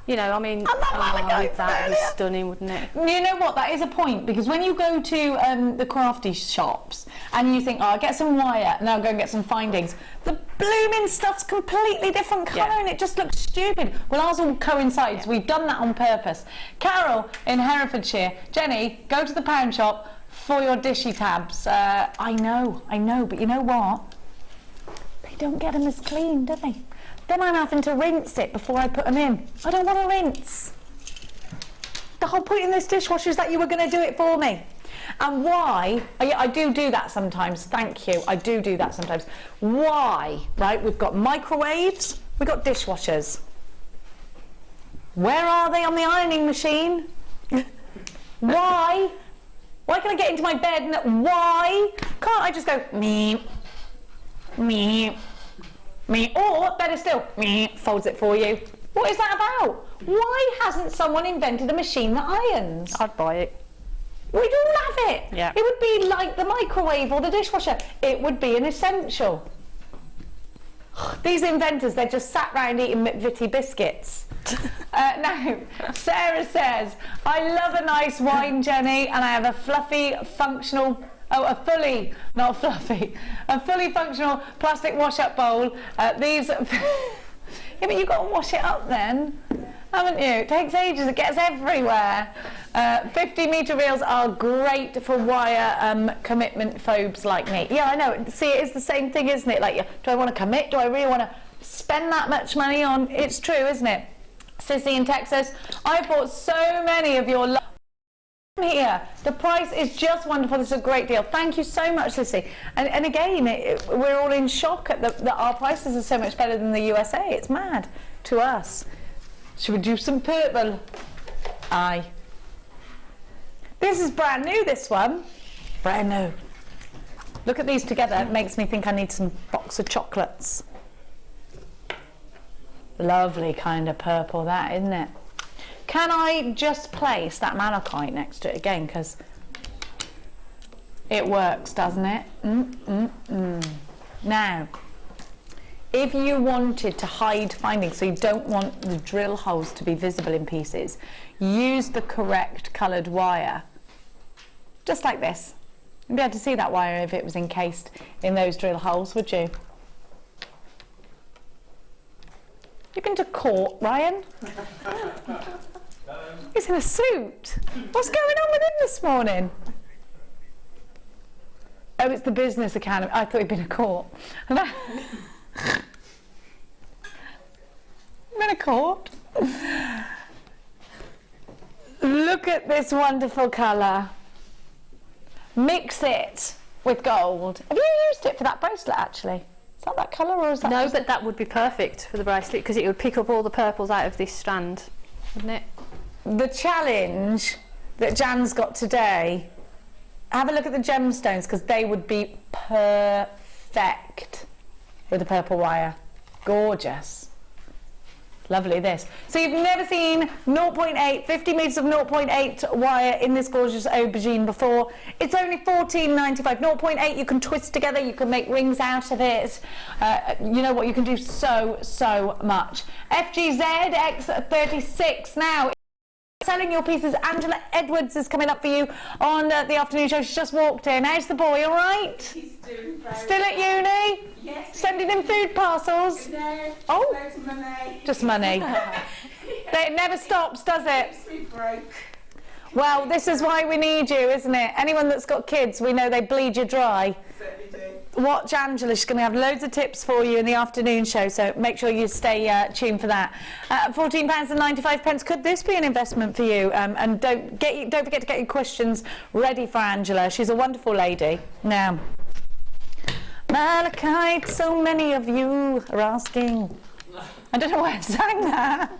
You know, I mean, that was stunning, wouldn't it? You know what, that is a point, because when you go to the crafty shops and you think, oh, I'll get some wire and I'll go and get some findings, the blooming stuff's completely different colour and it just looks stupid. Well, ours all coincides. We've done that on purpose. Carol in Herefordshire, Jenny, go to the pound shop for your dishy tabs. I know, but you know what? They don't get them as clean, do they? Then I'm having to rinse it before I put them in. I don't want to rinse. The whole point in this dishwasher is that you were going to do it for me. And why? I do that sometimes. Thank you. I do that sometimes. Why? Right? We've got microwaves. We've got dishwashers. Where are they on the ironing machine? Why? Why can I get into my bed and why can't I just go me, or better still, folds it for you? What is that about? Why hasn't someone invented a machine that irons? I'd buy it. We'd all have it. Yeah. It would be like the microwave or the dishwasher. It would be an essential. These inventors, they're just sat round eating McVitie biscuits. Now, Sarah says, I love a nice wine, Jenny, and I have a fluffy, functional, a fully functional plastic wash-up bowl. Yeah, but you've got to wash it up then. haven't you? It takes ages, it gets everywhere. 50-metre reels are great for wire commitment phobes like me. Yeah, I know. See, it is the same thing, isn't it? Like, do I want to commit? Do I really want to spend that much money on? It's true, isn't it? Sissy in Texas, I bought so many of your here. The price is just wonderful. This is a great deal. Thank you so much, Sissy. And again, we're all in shock at that our prices are so much better than the USA. It's mad to us. Should we do some purple? Aye. This is brand new, this one. Brand new. Look at these together. It makes me think I need some box of chocolates. Lovely kind of purple, that, isn't it? Can I just place that malachite next to it again? Because it works, doesn't it? Now, if you wanted to hide findings, so you don't want the drill holes to be visible in pieces, use the correct coloured wire. Just like this. You'd be able to see that wire if it was encased in those drill holes, would you? You've been to court, Ryan? He's in a suit. What's going on with him this morning? Oh, it's the business academy. I thought he'd been to court. Been to court? Look at this wonderful colour. Mix it with gold. Have you used it for that bracelet, actually? Is that that colour, or is that... No, but that would be perfect for the bracelet because it would pick up all the purples out of this strand, wouldn't it? The challenge that Jan's got today, have a look at the gemstones because they would be perfect with the purple wire. Gorgeous. Lovely, this. So you've never seen 0.8, 50 metres of 0.8 wire in this gorgeous aubergine before. It's only $14.95. 0.8 you can twist together, you can make rings out of it. You know what, you can do so much. FGZ X36 now. Selling your pieces. Angela Edwards is coming up for you on the afternoon show. She's just walked in. How's the boy, all right? He's doing very Still at uni? Yes. Sending in food parcels? No, oh, loads of money. Just money. It never stops, does it? We broke. Well, this is why we need you, isn't it? Anyone that's got kids, we know they bleed you dry. Certainly do. Watch Angela, she's going to have loads of tips for you in the afternoon show, so make sure you stay tuned for that. £14.95. Could this be an investment for you? And don't forget to get your questions ready for Angela. She's a wonderful lady. Now, Malachite, so many of you are asking. I don't know why I sang that.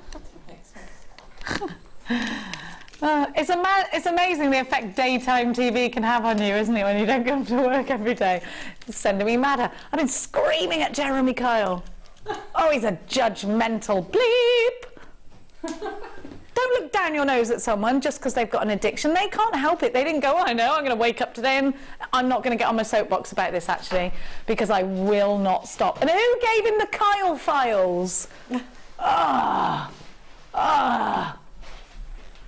It's amazing the effect daytime TV can have on you, isn't it, when you don't come to work every day? It's sending me mad. I've been screaming at Jeremy Kyle. Oh, he's a judgmental bleep. Don't look down your nose at someone just because they've got an addiction. They can't help it. They didn't go, oh, I know, I'm going to wake up today and I'm not going to get on my soapbox about this, actually, because I will not stop. And who gave him the Kyle files?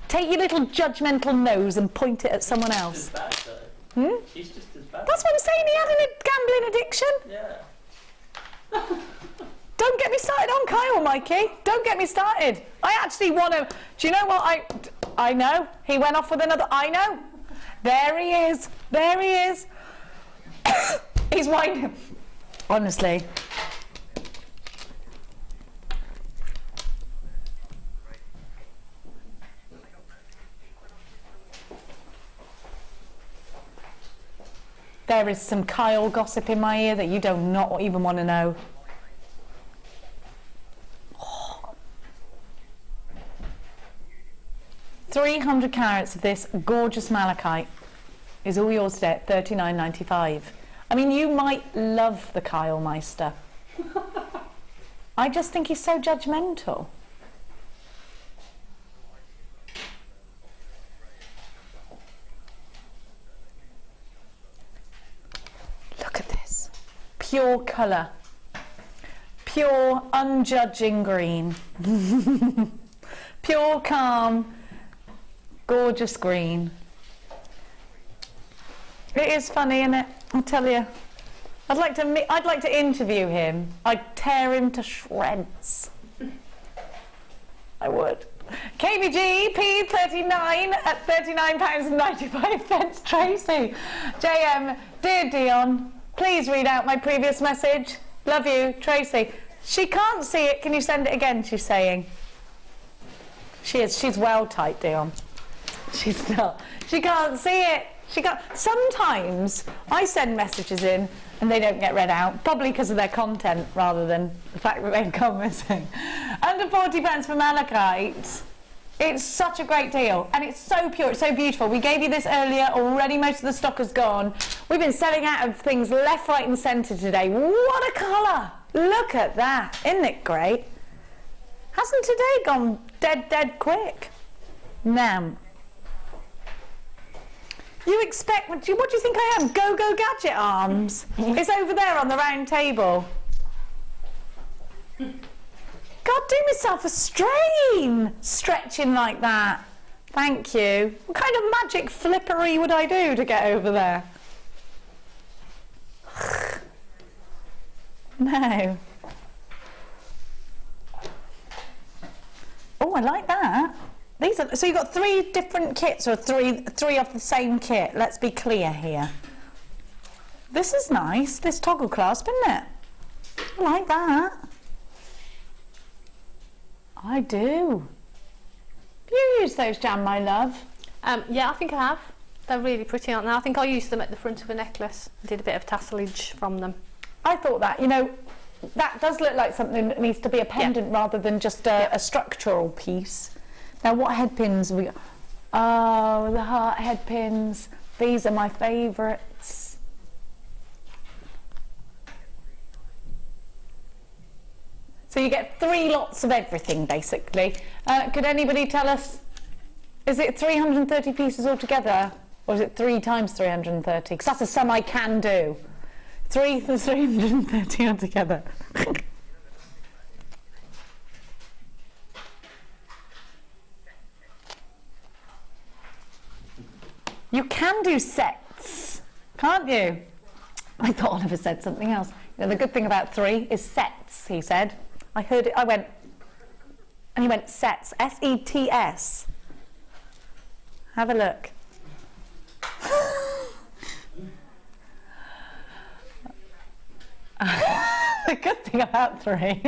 Take your little judgmental nose and point it at someone else. Bad, She's just as bad. That's what I'm saying, he had a gambling addiction. Yeah. Don't get me started on Kyle, Mikey. Don't get me started. I actually want to... Do you know what? I know. He went off with another... I know. There he is. There he is. He's whining. Honestly. There is some Kyle gossip in my ear that you do not even want to know. 300 carats of this gorgeous malachite is all yours today at $39.95. I mean, you might love the Kyle Meister. I just think he's so judgmental. Look at this. Pure colour. Pure, unjudging green. Pure, calm, gorgeous green. It is funny, isn't it? I'll tell you. I'd like to interview him. I'd tear him to shreds. I would. KBG P39 at £39.95. Tracy. JM, dear Dion, please read out my previous message. Love you, Tracy. She can't see it. Can you send it again, she's saying. She is. She's well typed, Dion. She's not. She can't see it. She can't. Sometimes I send messages in and they don't get read out, probably because of their content rather than the fact that they've gone missing. Under £40 for malachite. It's such a great deal, and it's so pure, it's so beautiful. We gave you this earlier, already most of the stock is gone. We've been selling out of things left, right and centre today. What a colour! Look at that, isn't it great? Hasn't today gone dead quick? Now, you expect, what do you think I am? Go-Go Gadget arms? It's over there on the round table. God, do myself a strain, stretching like that. Thank you. What kind of magic flippery would I do to get over there? No. Oh, I like that. These are, so you've got 3 different kits, or three of the same kit. Let's be clear here. This is nice, this toggle clasp, isn't it? I like that. I do. Do you use those, Jan, my love? Yeah, I think I have. They're really pretty, aren't they? I think I used them at the front of a necklace. Did a bit of tasselage from them. I thought that, you know, that does look like something that needs to be a pendant rather than just a structural piece. Now, what head pins have we got? Oh, the heart head pins. These are my favourites. So you get 3 lots of everything, basically. Could anybody tell us, is it 330 pieces altogether? Or is it 3 times 330? Because that's a sum I can do. 3 to 330 altogether. You can do sets, can't you? I thought Oliver said something else. You know, the good thing about 3 is sets, he said. I heard it, I went, and he went sets, S-E-T-S. Have a look. The good thing about 3.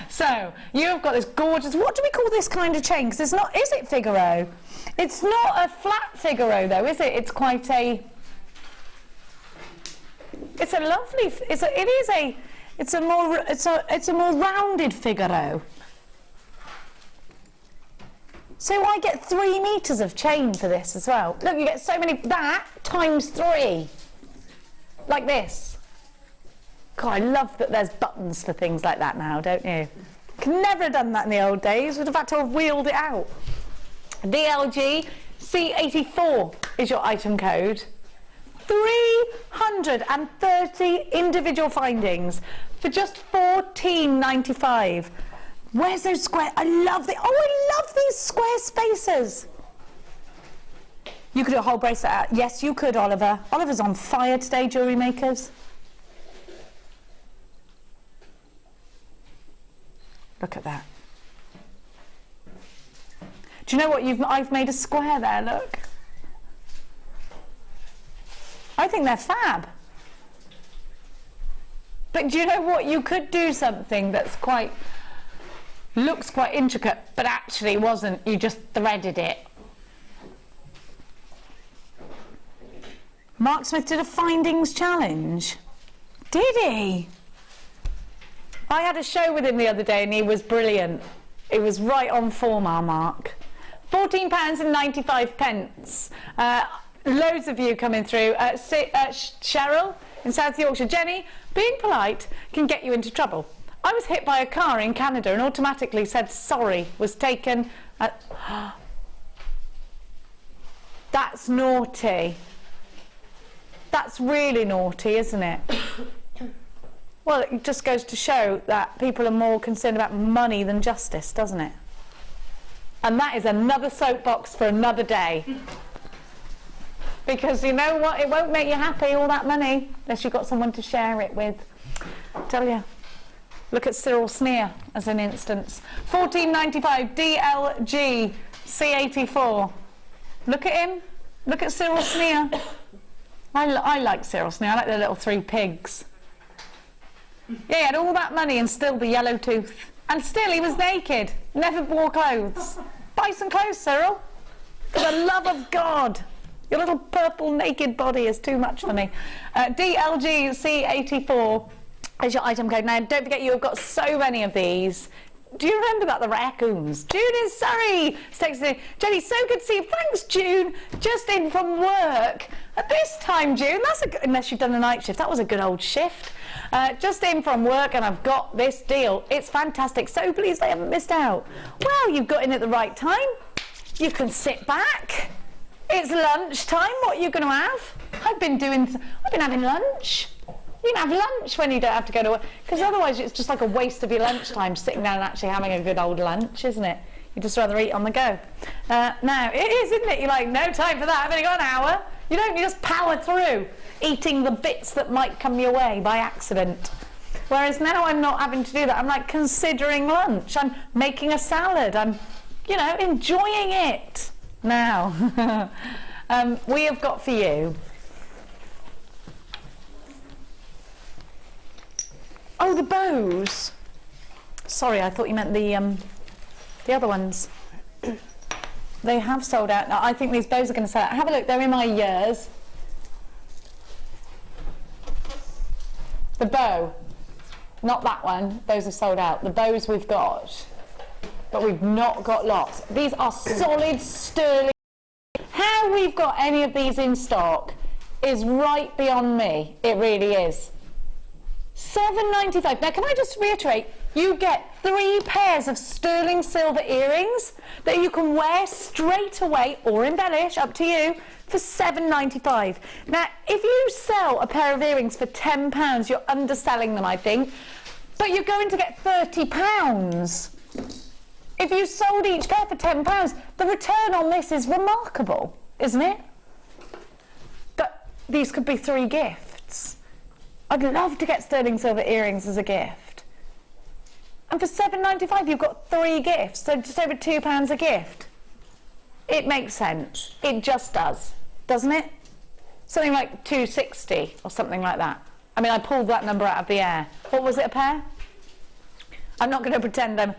So, you've got this gorgeous, what do we call this kind of chain? Because it's not, is it Figaro? It's not a flat Figaro though, is it? It's quite a, it's a lovely, it's a more rounded Figaro. So I get 3 meters of chain for this as well. Look, you get so many, that times 3. Like this. God, I love that there's buttons for things like that now, don't you? Could never have done that in the old days. Would have had to have wheeled it out. DLG C84 is your item code. 330 individual findings for just £14.95. Where's those square? I love these square spaces. You could do a whole bracelet out. Yes, you could, Oliver. Oliver's on fire today, jewellery makers. Look at that. Do you know what? I've made a square there, look. I think they're fab. But do you know what? You could do something that's looks quite intricate, but actually wasn't. You just threaded it. Mark Smith did a findings challenge. Did he? I had a show with him the other day and he was brilliant. It was right on form, our Mark. £14.95. Loads of you coming through. Cheryl in South Yorkshire. Jenny, being polite can get you into trouble. I was hit by a car in Canada and automatically said sorry, was taken. That's naughty. That's really naughty, isn't it? Well, it just goes to show that people are more concerned about money than justice, doesn't it? And that is another soapbox for another day. Because you know what? It won't make you happy, all that money, unless you've got someone to share it with. I tell you. Look at Cyril Sneer as an instance. £14.95 DLG C84. Look at him. Look at Cyril Sneer. I like Cyril Sneer. I like the little three pigs. Yeah, he had all that money and still the yellow tooth. And still he was naked. Never wore clothes. Buy some clothes, Cyril. For the love of God. Your little purple naked body is too much for me. DLG C84 is your item code. Now, don't forget, you have got so many of these. Do you remember that, the raccoons? June in Surrey. Texted, Jenny, so good to see you. Thanks, June. Just in from work. At this time, June, that's a good, unless you've done a night shift, that was a good old shift. Just in from work, and I've got this deal. It's fantastic. So pleased I haven't missed out. Well, you've got in at the right time. You can sit back. It's lunchtime. What are you going to have? I've been having lunch. You can have lunch when you don't have to go to work, because otherwise it's just like a waste of your lunchtime sitting down and actually having a good old lunch, isn't it? You'd just rather eat on the go. Now, it is, isn't it? You're like, no time for that, I've only got an hour. You don't, you just power through, eating the bits that might come your way by accident. Whereas now I'm not having to do that. I'm like considering lunch. I'm making a salad. I'm, you know, enjoying it. Now, we have got for you. Oh, the bows. Sorry, I thought you meant the other ones. They have sold out. Now, I think these bows are going to sell out. Have a look, they're in my years. The bow, not that one, those are sold out. The bows we've got, but we've not got lots. These are solid sterling. How we've got any of these in stock is right beyond me. It really is. £7.95. Now, can I just reiterate, you get 3 pairs of sterling silver earrings that you can wear straight away or embellish, up to you, for £7.95. Now, if you sell a pair of earrings for £10, you're underselling them, I think, but you're going to get £30. If you sold each pair for £10, the return on this is remarkable, isn't it? But these could be 3 gifts. I'd love to get sterling silver earrings as a gift. And for £7.95 you've got 3 gifts, so just over £2 a gift. It makes sense. It just does, doesn't it? Something like £2.60 or something like that. I mean, I pulled that number out of the air. What was it, a pair? I'm not going to pretend I'm...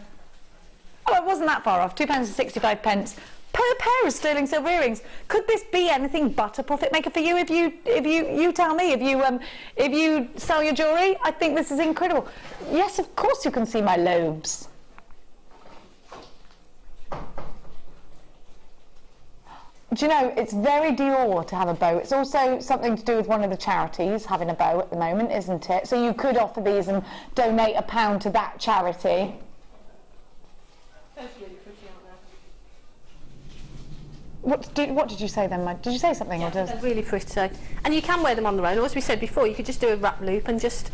Oh, it wasn't that far off. £2.65 per pair of sterling silver earrings. Could this be anything but a profit maker for you? If you tell me, if you sell your jewellery, I think this is incredible. Yes, of course you can see my lobes. Do you know, it's very Dior to have a bow. It's also something to do with one of the charities having a bow at the moment, isn't it? So you could offer these and donate £1 to that charity. What did you say then, Mike? Did you say something? Yeah, they're really pretty. And you can wear them on their own. Or as we said before, you could just do a wrap loop and just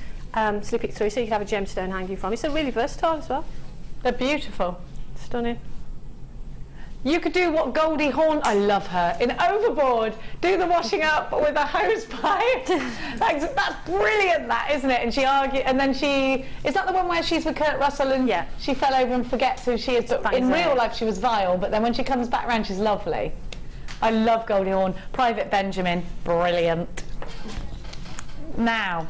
slip it through so you could have a gemstone hanging from it. So really versatile as well. They're beautiful. Stunning. You could do what Goldie Hawn, I love her, in Overboard, do the washing up with a hose pipe. That's brilliant, that, isn't it? And she argued, and then she, is that the one where she's with Kurt Russell and she fell over and forgets who she is, but in real life she was vile, but then when she comes back around she's lovely. I love Goldie Hawn. Private Benjamin, brilliant. Now,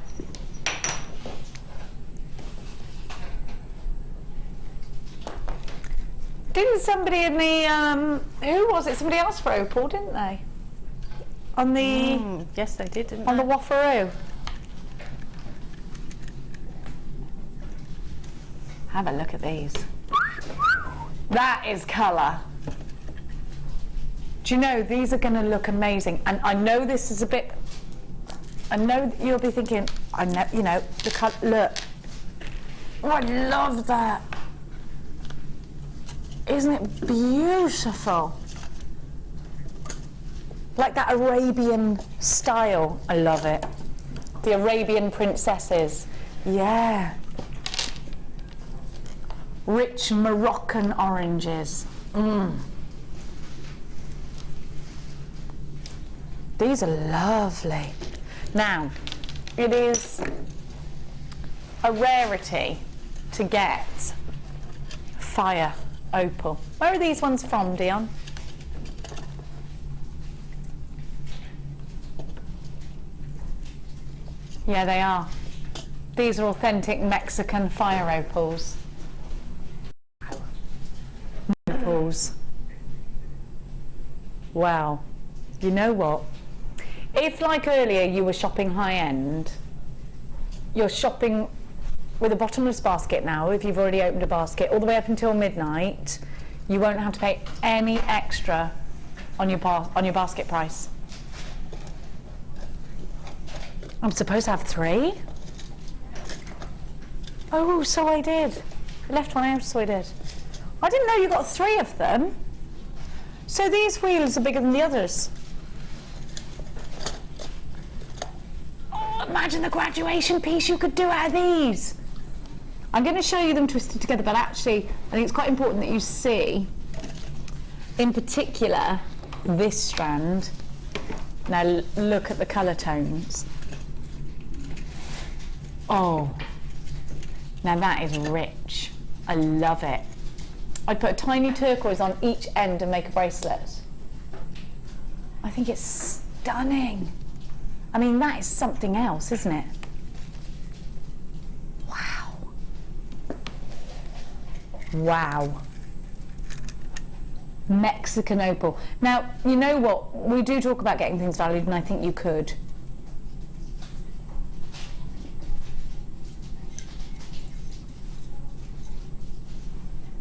didn't somebody in the, who was it? Somebody asked for Opal, didn't they? On the... yes, they did, didn't on they? the Waffaroo. Have a look at these. That is colour. Do you know, these are going to look amazing. And I know this is a bit... I know that you'll be thinking, I know, you know, the colour... Look. Oh, I love that. Isn't it beautiful? Like that Arabian style. I love it. The Arabian princesses. Yeah. Rich Moroccan oranges. These are lovely. Now, it is a rarity to get fire opal. Where are these ones from, Dion? Yeah, they are. These are authentic Mexican fire opals. Opals. Wow. You know what? If, like earlier, you were shopping high-end, you're shopping with a bottomless basket now, if you've already opened a basket, all the way up until midnight, you won't have to pay any extra on your basket price. I'm supposed to have 3? Oh, so I did. I left one out, so I did. I didn't know you got 3 of them. So these wheels are bigger than the others. Oh, imagine the graduation piece you could do out of these. I'm going to show you them twisted together, but actually I think it's quite important that you see, in particular, this strand. Now look at the colour tones. Oh, now that is rich. I love it. I'd put a tiny turquoise on each end and make a bracelet. I think it's stunning. I mean, that is something else, isn't it? Wow. Wow. Mexican opal. Now, you know what? We do talk about getting things valued, and I think you could.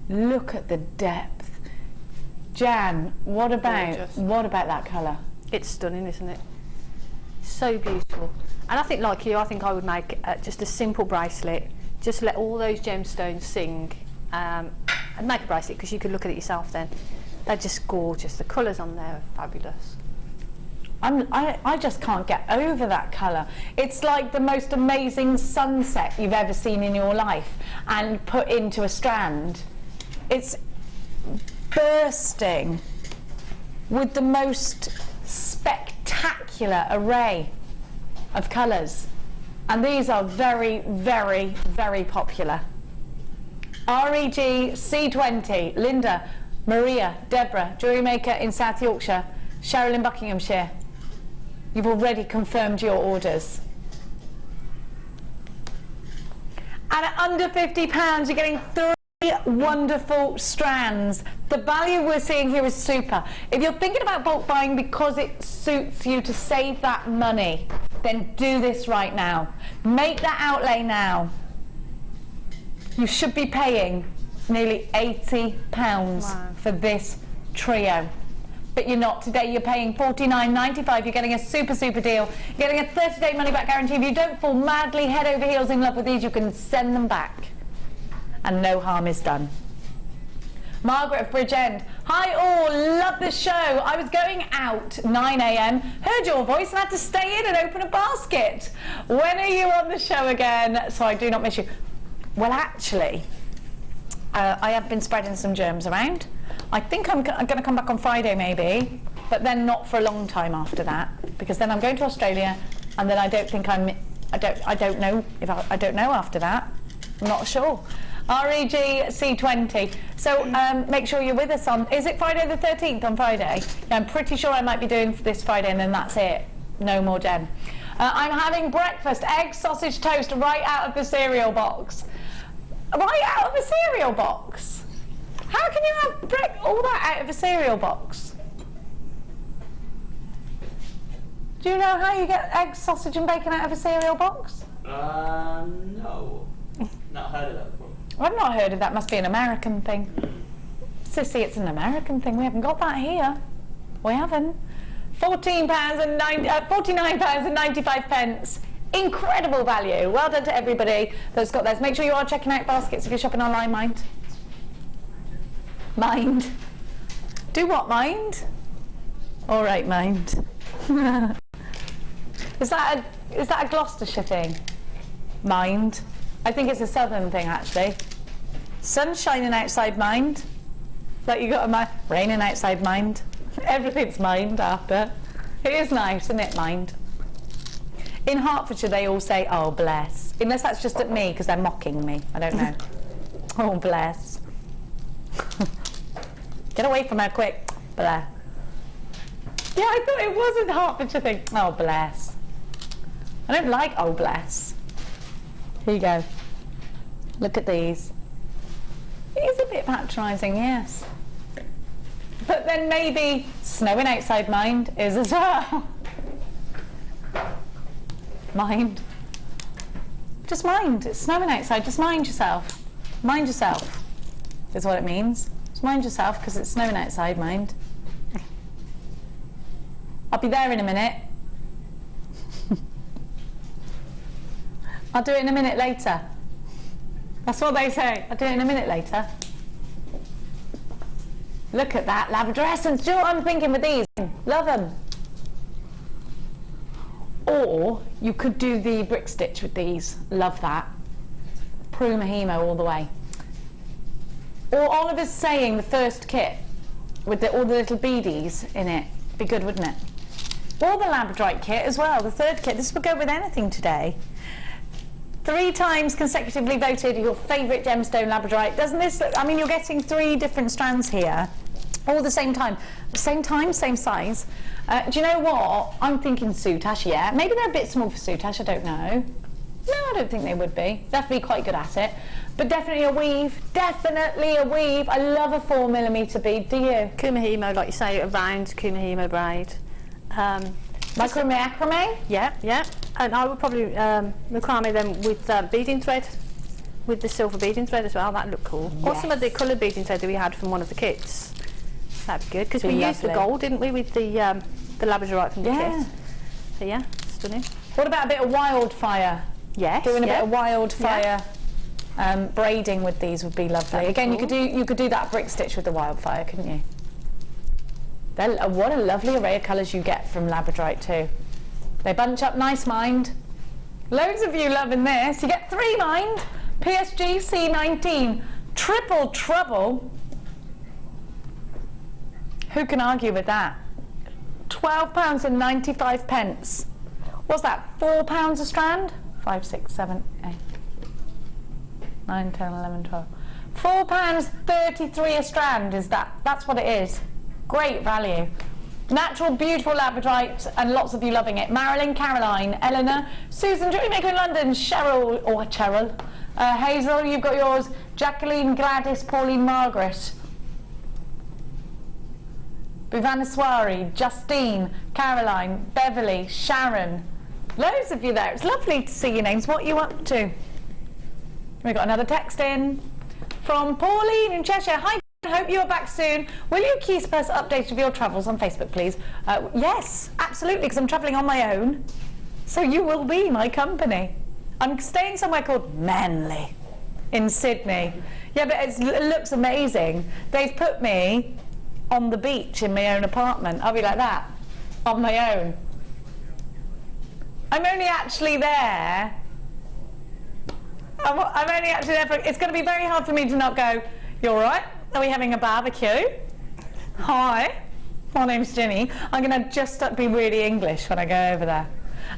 Look at the depth. Jan, what about that colour? It's stunning, isn't it? So beautiful. And I think, like you, I think I would make just a simple bracelet. Just let all those gemstones sing, and make a bracelet, because you could look at it yourself then. They're just gorgeous. The colours on there are fabulous. I just can't get over that colour. It's like the most amazing sunset you've ever seen in your life, and put into a strand. It's bursting with the most spectacular array of colours, and these are very, very, very popular. REG C20, Linda, Maria, Deborah, JewelleryMaker in South Yorkshire, Cheryl in Buckinghamshire. You've already confirmed your orders. And at under £50, you're getting 3 wonderful strands. The value we're seeing here is super. If you're thinking about bulk buying because it suits you to save that money, then do this right now. Make that outlay now. You should be paying nearly £80 for this trio. But you're not. Today you're paying $49.95. You're getting a super deal. You're getting a 30-day money-back guarantee. If you don't fall madly head over heels in love with these, you can send them back, and no harm is done. Margaret of Bridgend. Hi all, love the show. I was going out 9 AM, heard your voice and had to stay in and open a basket. When are you on the show again? So I do not miss you. Well, actually, I have been spreading some germs around. I think I'm going to come back on Friday maybe, but then not for a long time after that, because then I'm going to Australia, and then I don't think I don't know after that. I'm not sure. REG C20. So make sure you're with us on, is it Friday the 13th on Friday? Yeah, I'm pretty sure I might be doing this Friday, and then that's it. No more Jen. I'm having breakfast, egg, sausage, toast, right out of the cereal box. Right out of a cereal box? How can you have all that out of a cereal box? Do you know how you get egg, sausage and bacon out of a cereal box? No. Not heard of that before. I've not heard of that. Must be an American thing. Sissy, it's an American thing. We haven't got that here. We haven't. £49.95. Incredible value. Well done to everybody that's got those. Make sure you are checking out baskets if you're shopping online, mind. Mind. Do what, mind? All right, mind. Is that a Gloucestershire thing? Mind. I think it's a southern thing, actually. Sun shining outside, mind. Like you got a mind. Raining outside, mind. Everything's mind after. It is nice, isn't it, mind? In Hertfordshire, they all say, oh, bless. Unless that's just at me, because they're mocking me. I don't know. Oh, bless. Get away from her quick. Bless. Yeah, I thought it wasn't Hertfordshire thing. Oh, bless. I don't like oh, bless. Here you go. Look at these. It is a bit patronising, yes. But then maybe snowing outside mind is as well. Mind. Just mind. It's snowing outside. Just mind yourself. Mind yourself is what it means. Just mind yourself because it's snowing outside, mind. I'll be there in a minute. I'll do it in a minute later. That's what they say. I'll do it in a minute later. Look at that Labrador essence. Do you know what I'm thinking with these? Love them. Or you could do the brick stitch with these. Love that. Prue Mahimo all the way. Or Oliver's saying the first kit with all the little beadies in it. Be good, wouldn't it? Or the Labradorite kit as well. The third kit. This would go with anything today. 3 times consecutively voted your favourite gemstone Labradorite. Doesn't this look, I mean, you're getting 3 different strands here, all the same time. Same time, same size. Do you know what? I'm thinking Soutache, yeah. Maybe they're a bit small for Soutache, I don't know. No, I don't think they would be. Definitely quite good at it. But definitely a weave. Definitely a weave. I love a 4mm bead, do you? Kumahimo, like you say, a round Kumahimo braid. Macrame? Yeah, yeah. And I would probably macrame them with beading thread, with the silver beading thread as well. That'd look cool. Yes. Or some of the coloured beading thread that we had from one of the kits. That'd be good because we used the gold, didn't we, with the Labradorite from the kit. So yeah, stunning. What about a bit of wildfire? Yes. Doing a bit of wildfire braiding with these would be lovely. That'd be Again, cool. you could do that brick stitch with the wildfire, couldn't you? What a lovely array of colours you get from Labradorite too. They bunch up nice, mind. Loads of you loving this. You get 3 mind. PSG C19. Triple trouble. Who can argue with that? £12.95. What's that? £4 a strand? 5, 6, 7, 8, 9, 10, 11, 12. £4.33 a strand is that. That's what it is. Great value. Natural, beautiful Labradorite, and lots of you loving it. Marilyn, Caroline, Eleanor, Susan, JewelleryMaker in London, Cheryl, Hazel, you've got yours, Jacqueline, Gladys, Pauline, Margaret, Bhuvaneswari, Justine, Caroline, Beverly, Sharon. Loads of you there. It's lovely to see your names. What are you up to? We've got another text in from Pauline in Cheshire. Hi. Hope you are back soon. Will you keep us updated with your travels on Facebook, please? Yes, absolutely, because I'm travelling on my own. So you will be my company. I'm staying somewhere called Manly in Sydney. Yeah, but it looks amazing. They've put me on the beach in my own apartment. I'll be like that, on my own. I'm only actually there. I'm only actually there for, it's going to be very hard for me to not go, you all right? Are we having a barbecue? Hi, my name's Ginny. I'm going to just be really English when I go over there.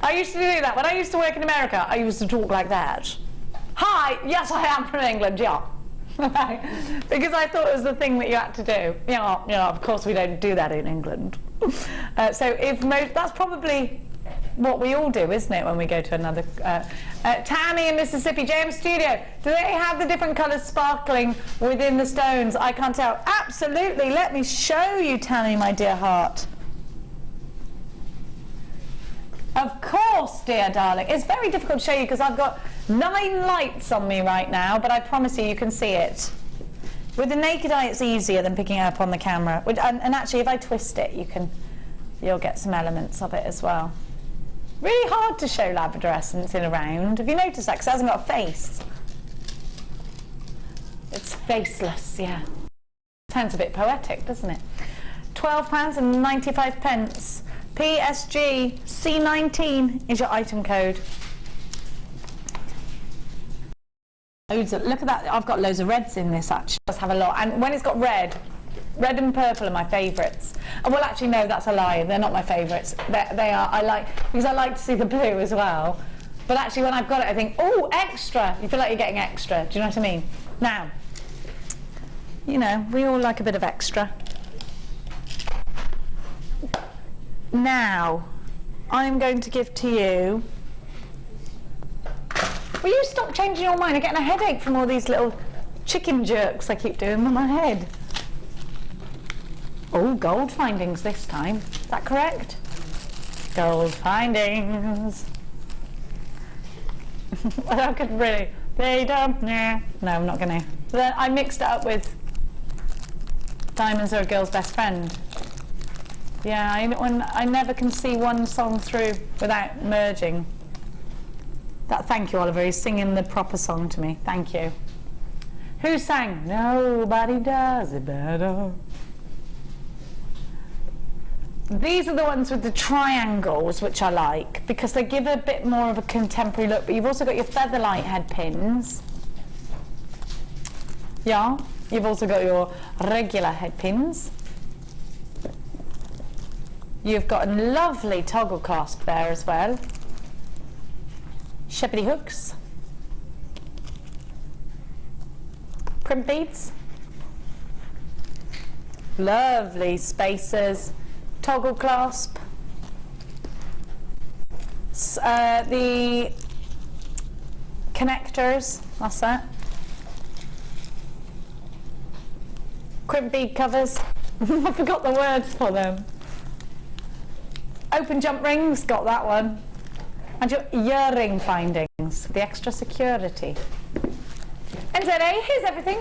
I used to do that. When I used to work in America, I used to talk like that. Hi, yes, I am from England, yeah. Because I thought it was the thing that you had to do. Yeah, of course we don't do that in England. So that's probably what we all do, isn't it, when we go to another... Tammy in Mississippi, JM Studio, do they have the different colours sparkling within the stones? I can't tell. Absolutely, let me show you, Tammy, my dear heart. Of course, dear darling. It's very difficult to show you because I've got 9 lights on me right now, but I promise you can see it. With the naked eye, it's easier than picking it up on the camera. And actually, if I twist it, you'll get some elements of it as well. Really hard to show Labrador essence in a round. Have you noticed that? Because it hasn't got a face. It's faceless, yeah. Sounds a bit poetic, doesn't it? £12.95. PSG C19 is your item code. Look at that. I've got loads of reds in this, actually. Let's have a lot. And when it's got red and purple are my favourites. Well, actually, no, that's a lie. They're not my favourites. They are. Because I like to see the blue as well. But actually, when I've got it, I think, oh, extra. You feel like you're getting extra. Do you know what I mean? Now, you know, we all like a bit of extra. Now, I'm going to give to you... Will you stop changing your mind? I'm getting a headache from all these little chicken jerks I keep doing with my head. Oh, gold findings this time. Is that correct? Gold findings. Well, I could really... They don't... Nah. No, I'm not going to. Then I mixed it up with Diamonds Are a Girl's Best Friend. Yeah, I never can see one song through without merging. Thank you, Oliver. He's singing the proper song to me. Thank you. Who sang? Nobody does it better. These are the ones with the triangles, which I like, because they give a bit more of a contemporary look, but you've also got your featherlight head pins. Yeah, you've also got your regular head pins. You've got a lovely toggle clasp there as well. Shepherdie hooks. Crimp beads. Lovely spacers. Toggle clasp. The connectors, that's that. Crimp bead covers. I forgot the words for them. Open jump rings, got that one. And your earring findings, the extra security. NZA, here's everything.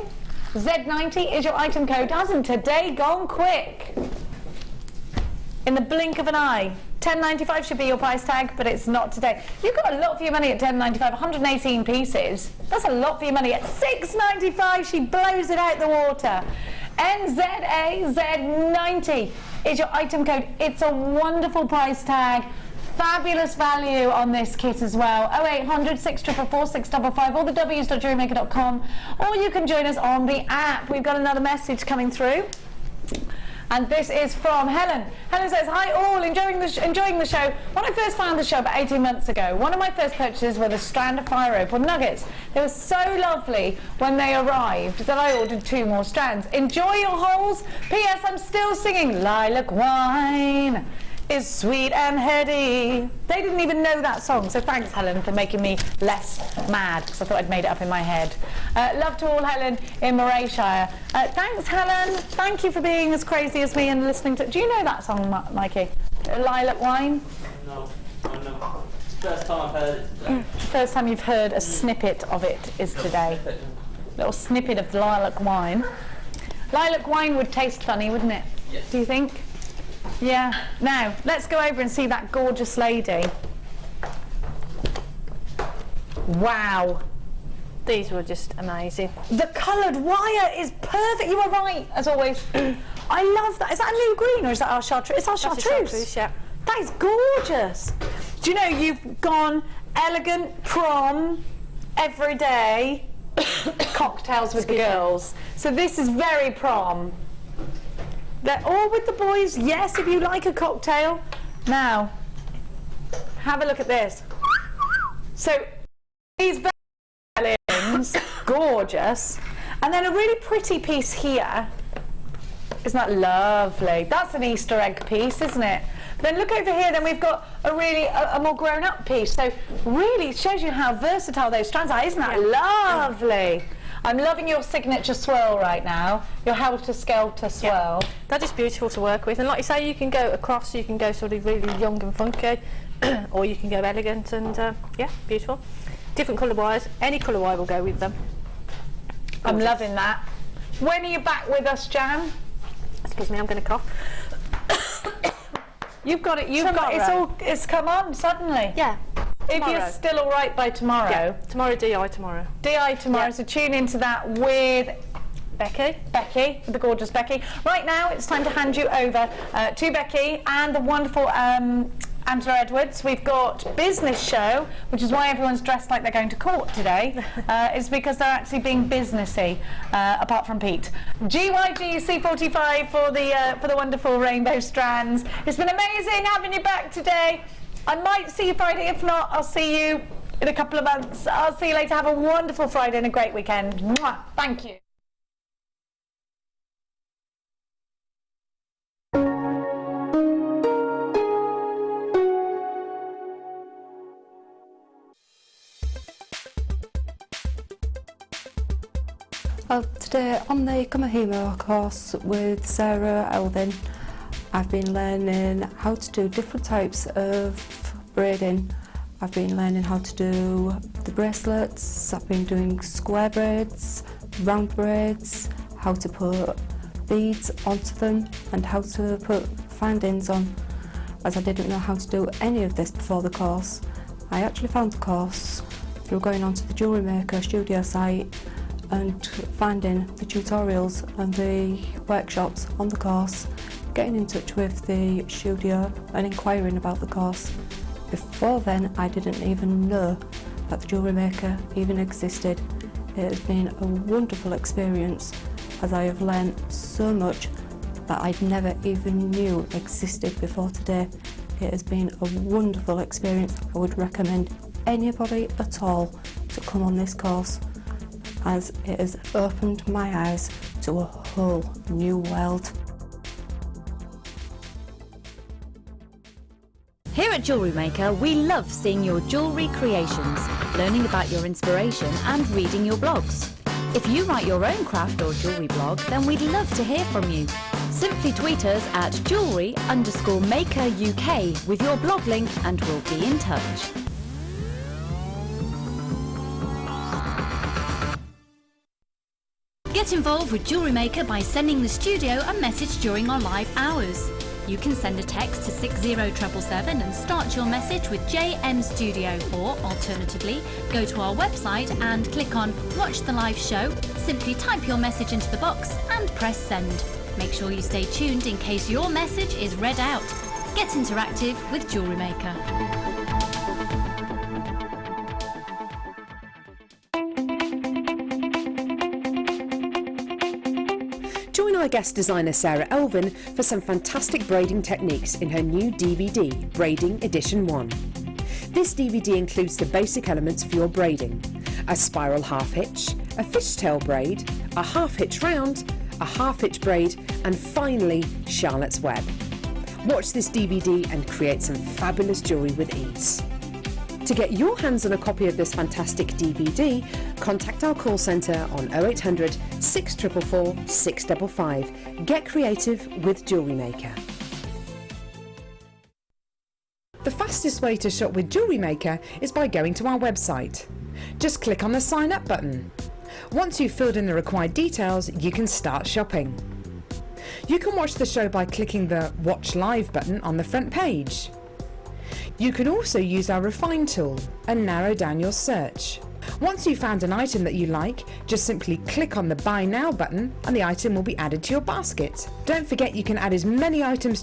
Z90 is your item code. Hasn't today gone quick? In the blink of an eye. $10.95 should be your price tag, but it's not today. You've got a lot for your money at $10.95, 118 pieces. That's a lot for your money. At $6.95, she blows it out the water. NZA Z90 is your item code. It's a wonderful price tag. Fabulous value on this kit as well. 0800 644 655 or the w's.jewellerymaker.com, or you can join us on the app. We've got another message coming through. And this is from Helen. Helen says, hi all, enjoying the show. When I first found the show about 18 months ago, one of my first purchases were the strand of fire rope or nuggets. They were so lovely when they arrived that I ordered 2 more strands. Enjoy your holes. P.S. I'm still singing Lilac Wine is sweet and heady. They didn't even know that song, so thanks Helen for making me less mad, because I thought I'd made it up in my head. Love to all, Helen in Morayshire. Thanks Helen, thank you for being as crazy as me and listening to... Do you know that song, Mikey? Lilac Wine? No, I know. It's the first time I've heard it today. First time you've heard a snippet of it is today. Little snippet of Lilac Wine. Lilac Wine would taste funny, wouldn't it? Yes. Do you think? Yeah. Now, let's go over and see that gorgeous lady. Wow. These were just amazing. The coloured wire is perfect. You were right, as always. I love that. Is that a new green or is that our chartreuse? It's our chartreuse. Chartreuse, yeah. That is gorgeous. Do you know, you've gone elegant prom, everyday, cocktails with the girls. So this is very prom. They're all with the boys, yes, if you like a cocktail. Now, have a look at this. So, these violins, gorgeous. And then a really pretty piece here. Isn't that lovely? That's an Easter egg piece, isn't it? But then look over here, then we've got a really, a more grown-up piece. So, really it shows you how versatile those strands are. Isn't that lovely? I'm loving your signature swirl right now, your helter-skelter swirl. Yeah. They're just beautiful to work with, and like you say, you can go across, you can go sort of really young and funky, or you can go elegant and, yeah, beautiful. Different colour wires, any colour wire will go with them. I'm loving that. When are you back with us, Jan? Excuse me, I'm going to cough. You've got it, it's come on suddenly. Yeah. If you're still all right by tomorrow. Yeah, tomorrow, DI tomorrow. DI tomorrow, so tune into that with Becky, the gorgeous Becky. Right now, it's time to hand you over to Becky and the wonderful Angela Edwards. We've got business show, which is why everyone's dressed like they're going to court today. It's because they're actually being businessy, apart from Pete. GYG C45 for the wonderful rainbow strands. It's been amazing having you back today. I might see you Friday. If not, I'll see you in a couple of months. I'll see you later. Have a wonderful Friday and a great weekend. Mwah. Thank you. Today on the Kamahimo course with Sarah Elvin, I've been learning how to do different types of braiding. I've been learning how to do the bracelets, I've been doing square braids, round braids, how to put beads onto them and how to put findings on, as I didn't know how to do any of this before the course. I actually found the course through going onto the JewelleryMaker studio site and finding the tutorials and the workshops on the course, getting in touch with the studio and inquiring about the course. Before then, I didn't even know that the JewelleryMaker even existed. It has been a wonderful experience, as I have learned so much that I'd never even knew existed before today. It has been a wonderful experience. I would recommend anybody at all to come on this course, as it has opened my eyes to a whole new world. Here at JewelleryMaker, we love seeing your jewellery creations, learning about your inspiration and reading your blogs. If you write your own craft or jewellery blog, then we'd love to hear from you. Simply tweet us at jewellery_maker UK with your blog link and we'll be in touch. Get involved with JewelleryMaker by sending the studio a message during our live hours. You can send a text to 60777 and start your message with JM Studio, or alternatively, go to our website and click on Watch the Live Show, simply type your message into the box and press send. Make sure you stay tuned in case your message is read out. Get interactive with JewelleryMaker. Join our guest designer Sarah Elvin for some fantastic braiding techniques in her new DVD, Braiding Edition 1. This DVD includes the basic elements for your braiding: a spiral half hitch, a fishtail braid, a half hitch round, a half hitch braid, and finally Charlotte's Web. Watch this DVD and create some fabulous jewellery with ease. To get your hands on a copy of this fantastic DVD, contact our call centre on 0800 644 655. Get creative with JewelleryMaker. The fastest way to shop with JewelleryMaker is by going to our website. Just click on the Sign Up button. Once you've filled in the required details, you can start shopping. You can watch the show by clicking the Watch Live button on the front page. You can also use our Refine tool and narrow down your search. Once you've found an item that you like, just simply click on the Buy Now button and the item will be added to your basket. Don't forget you can add as many items to your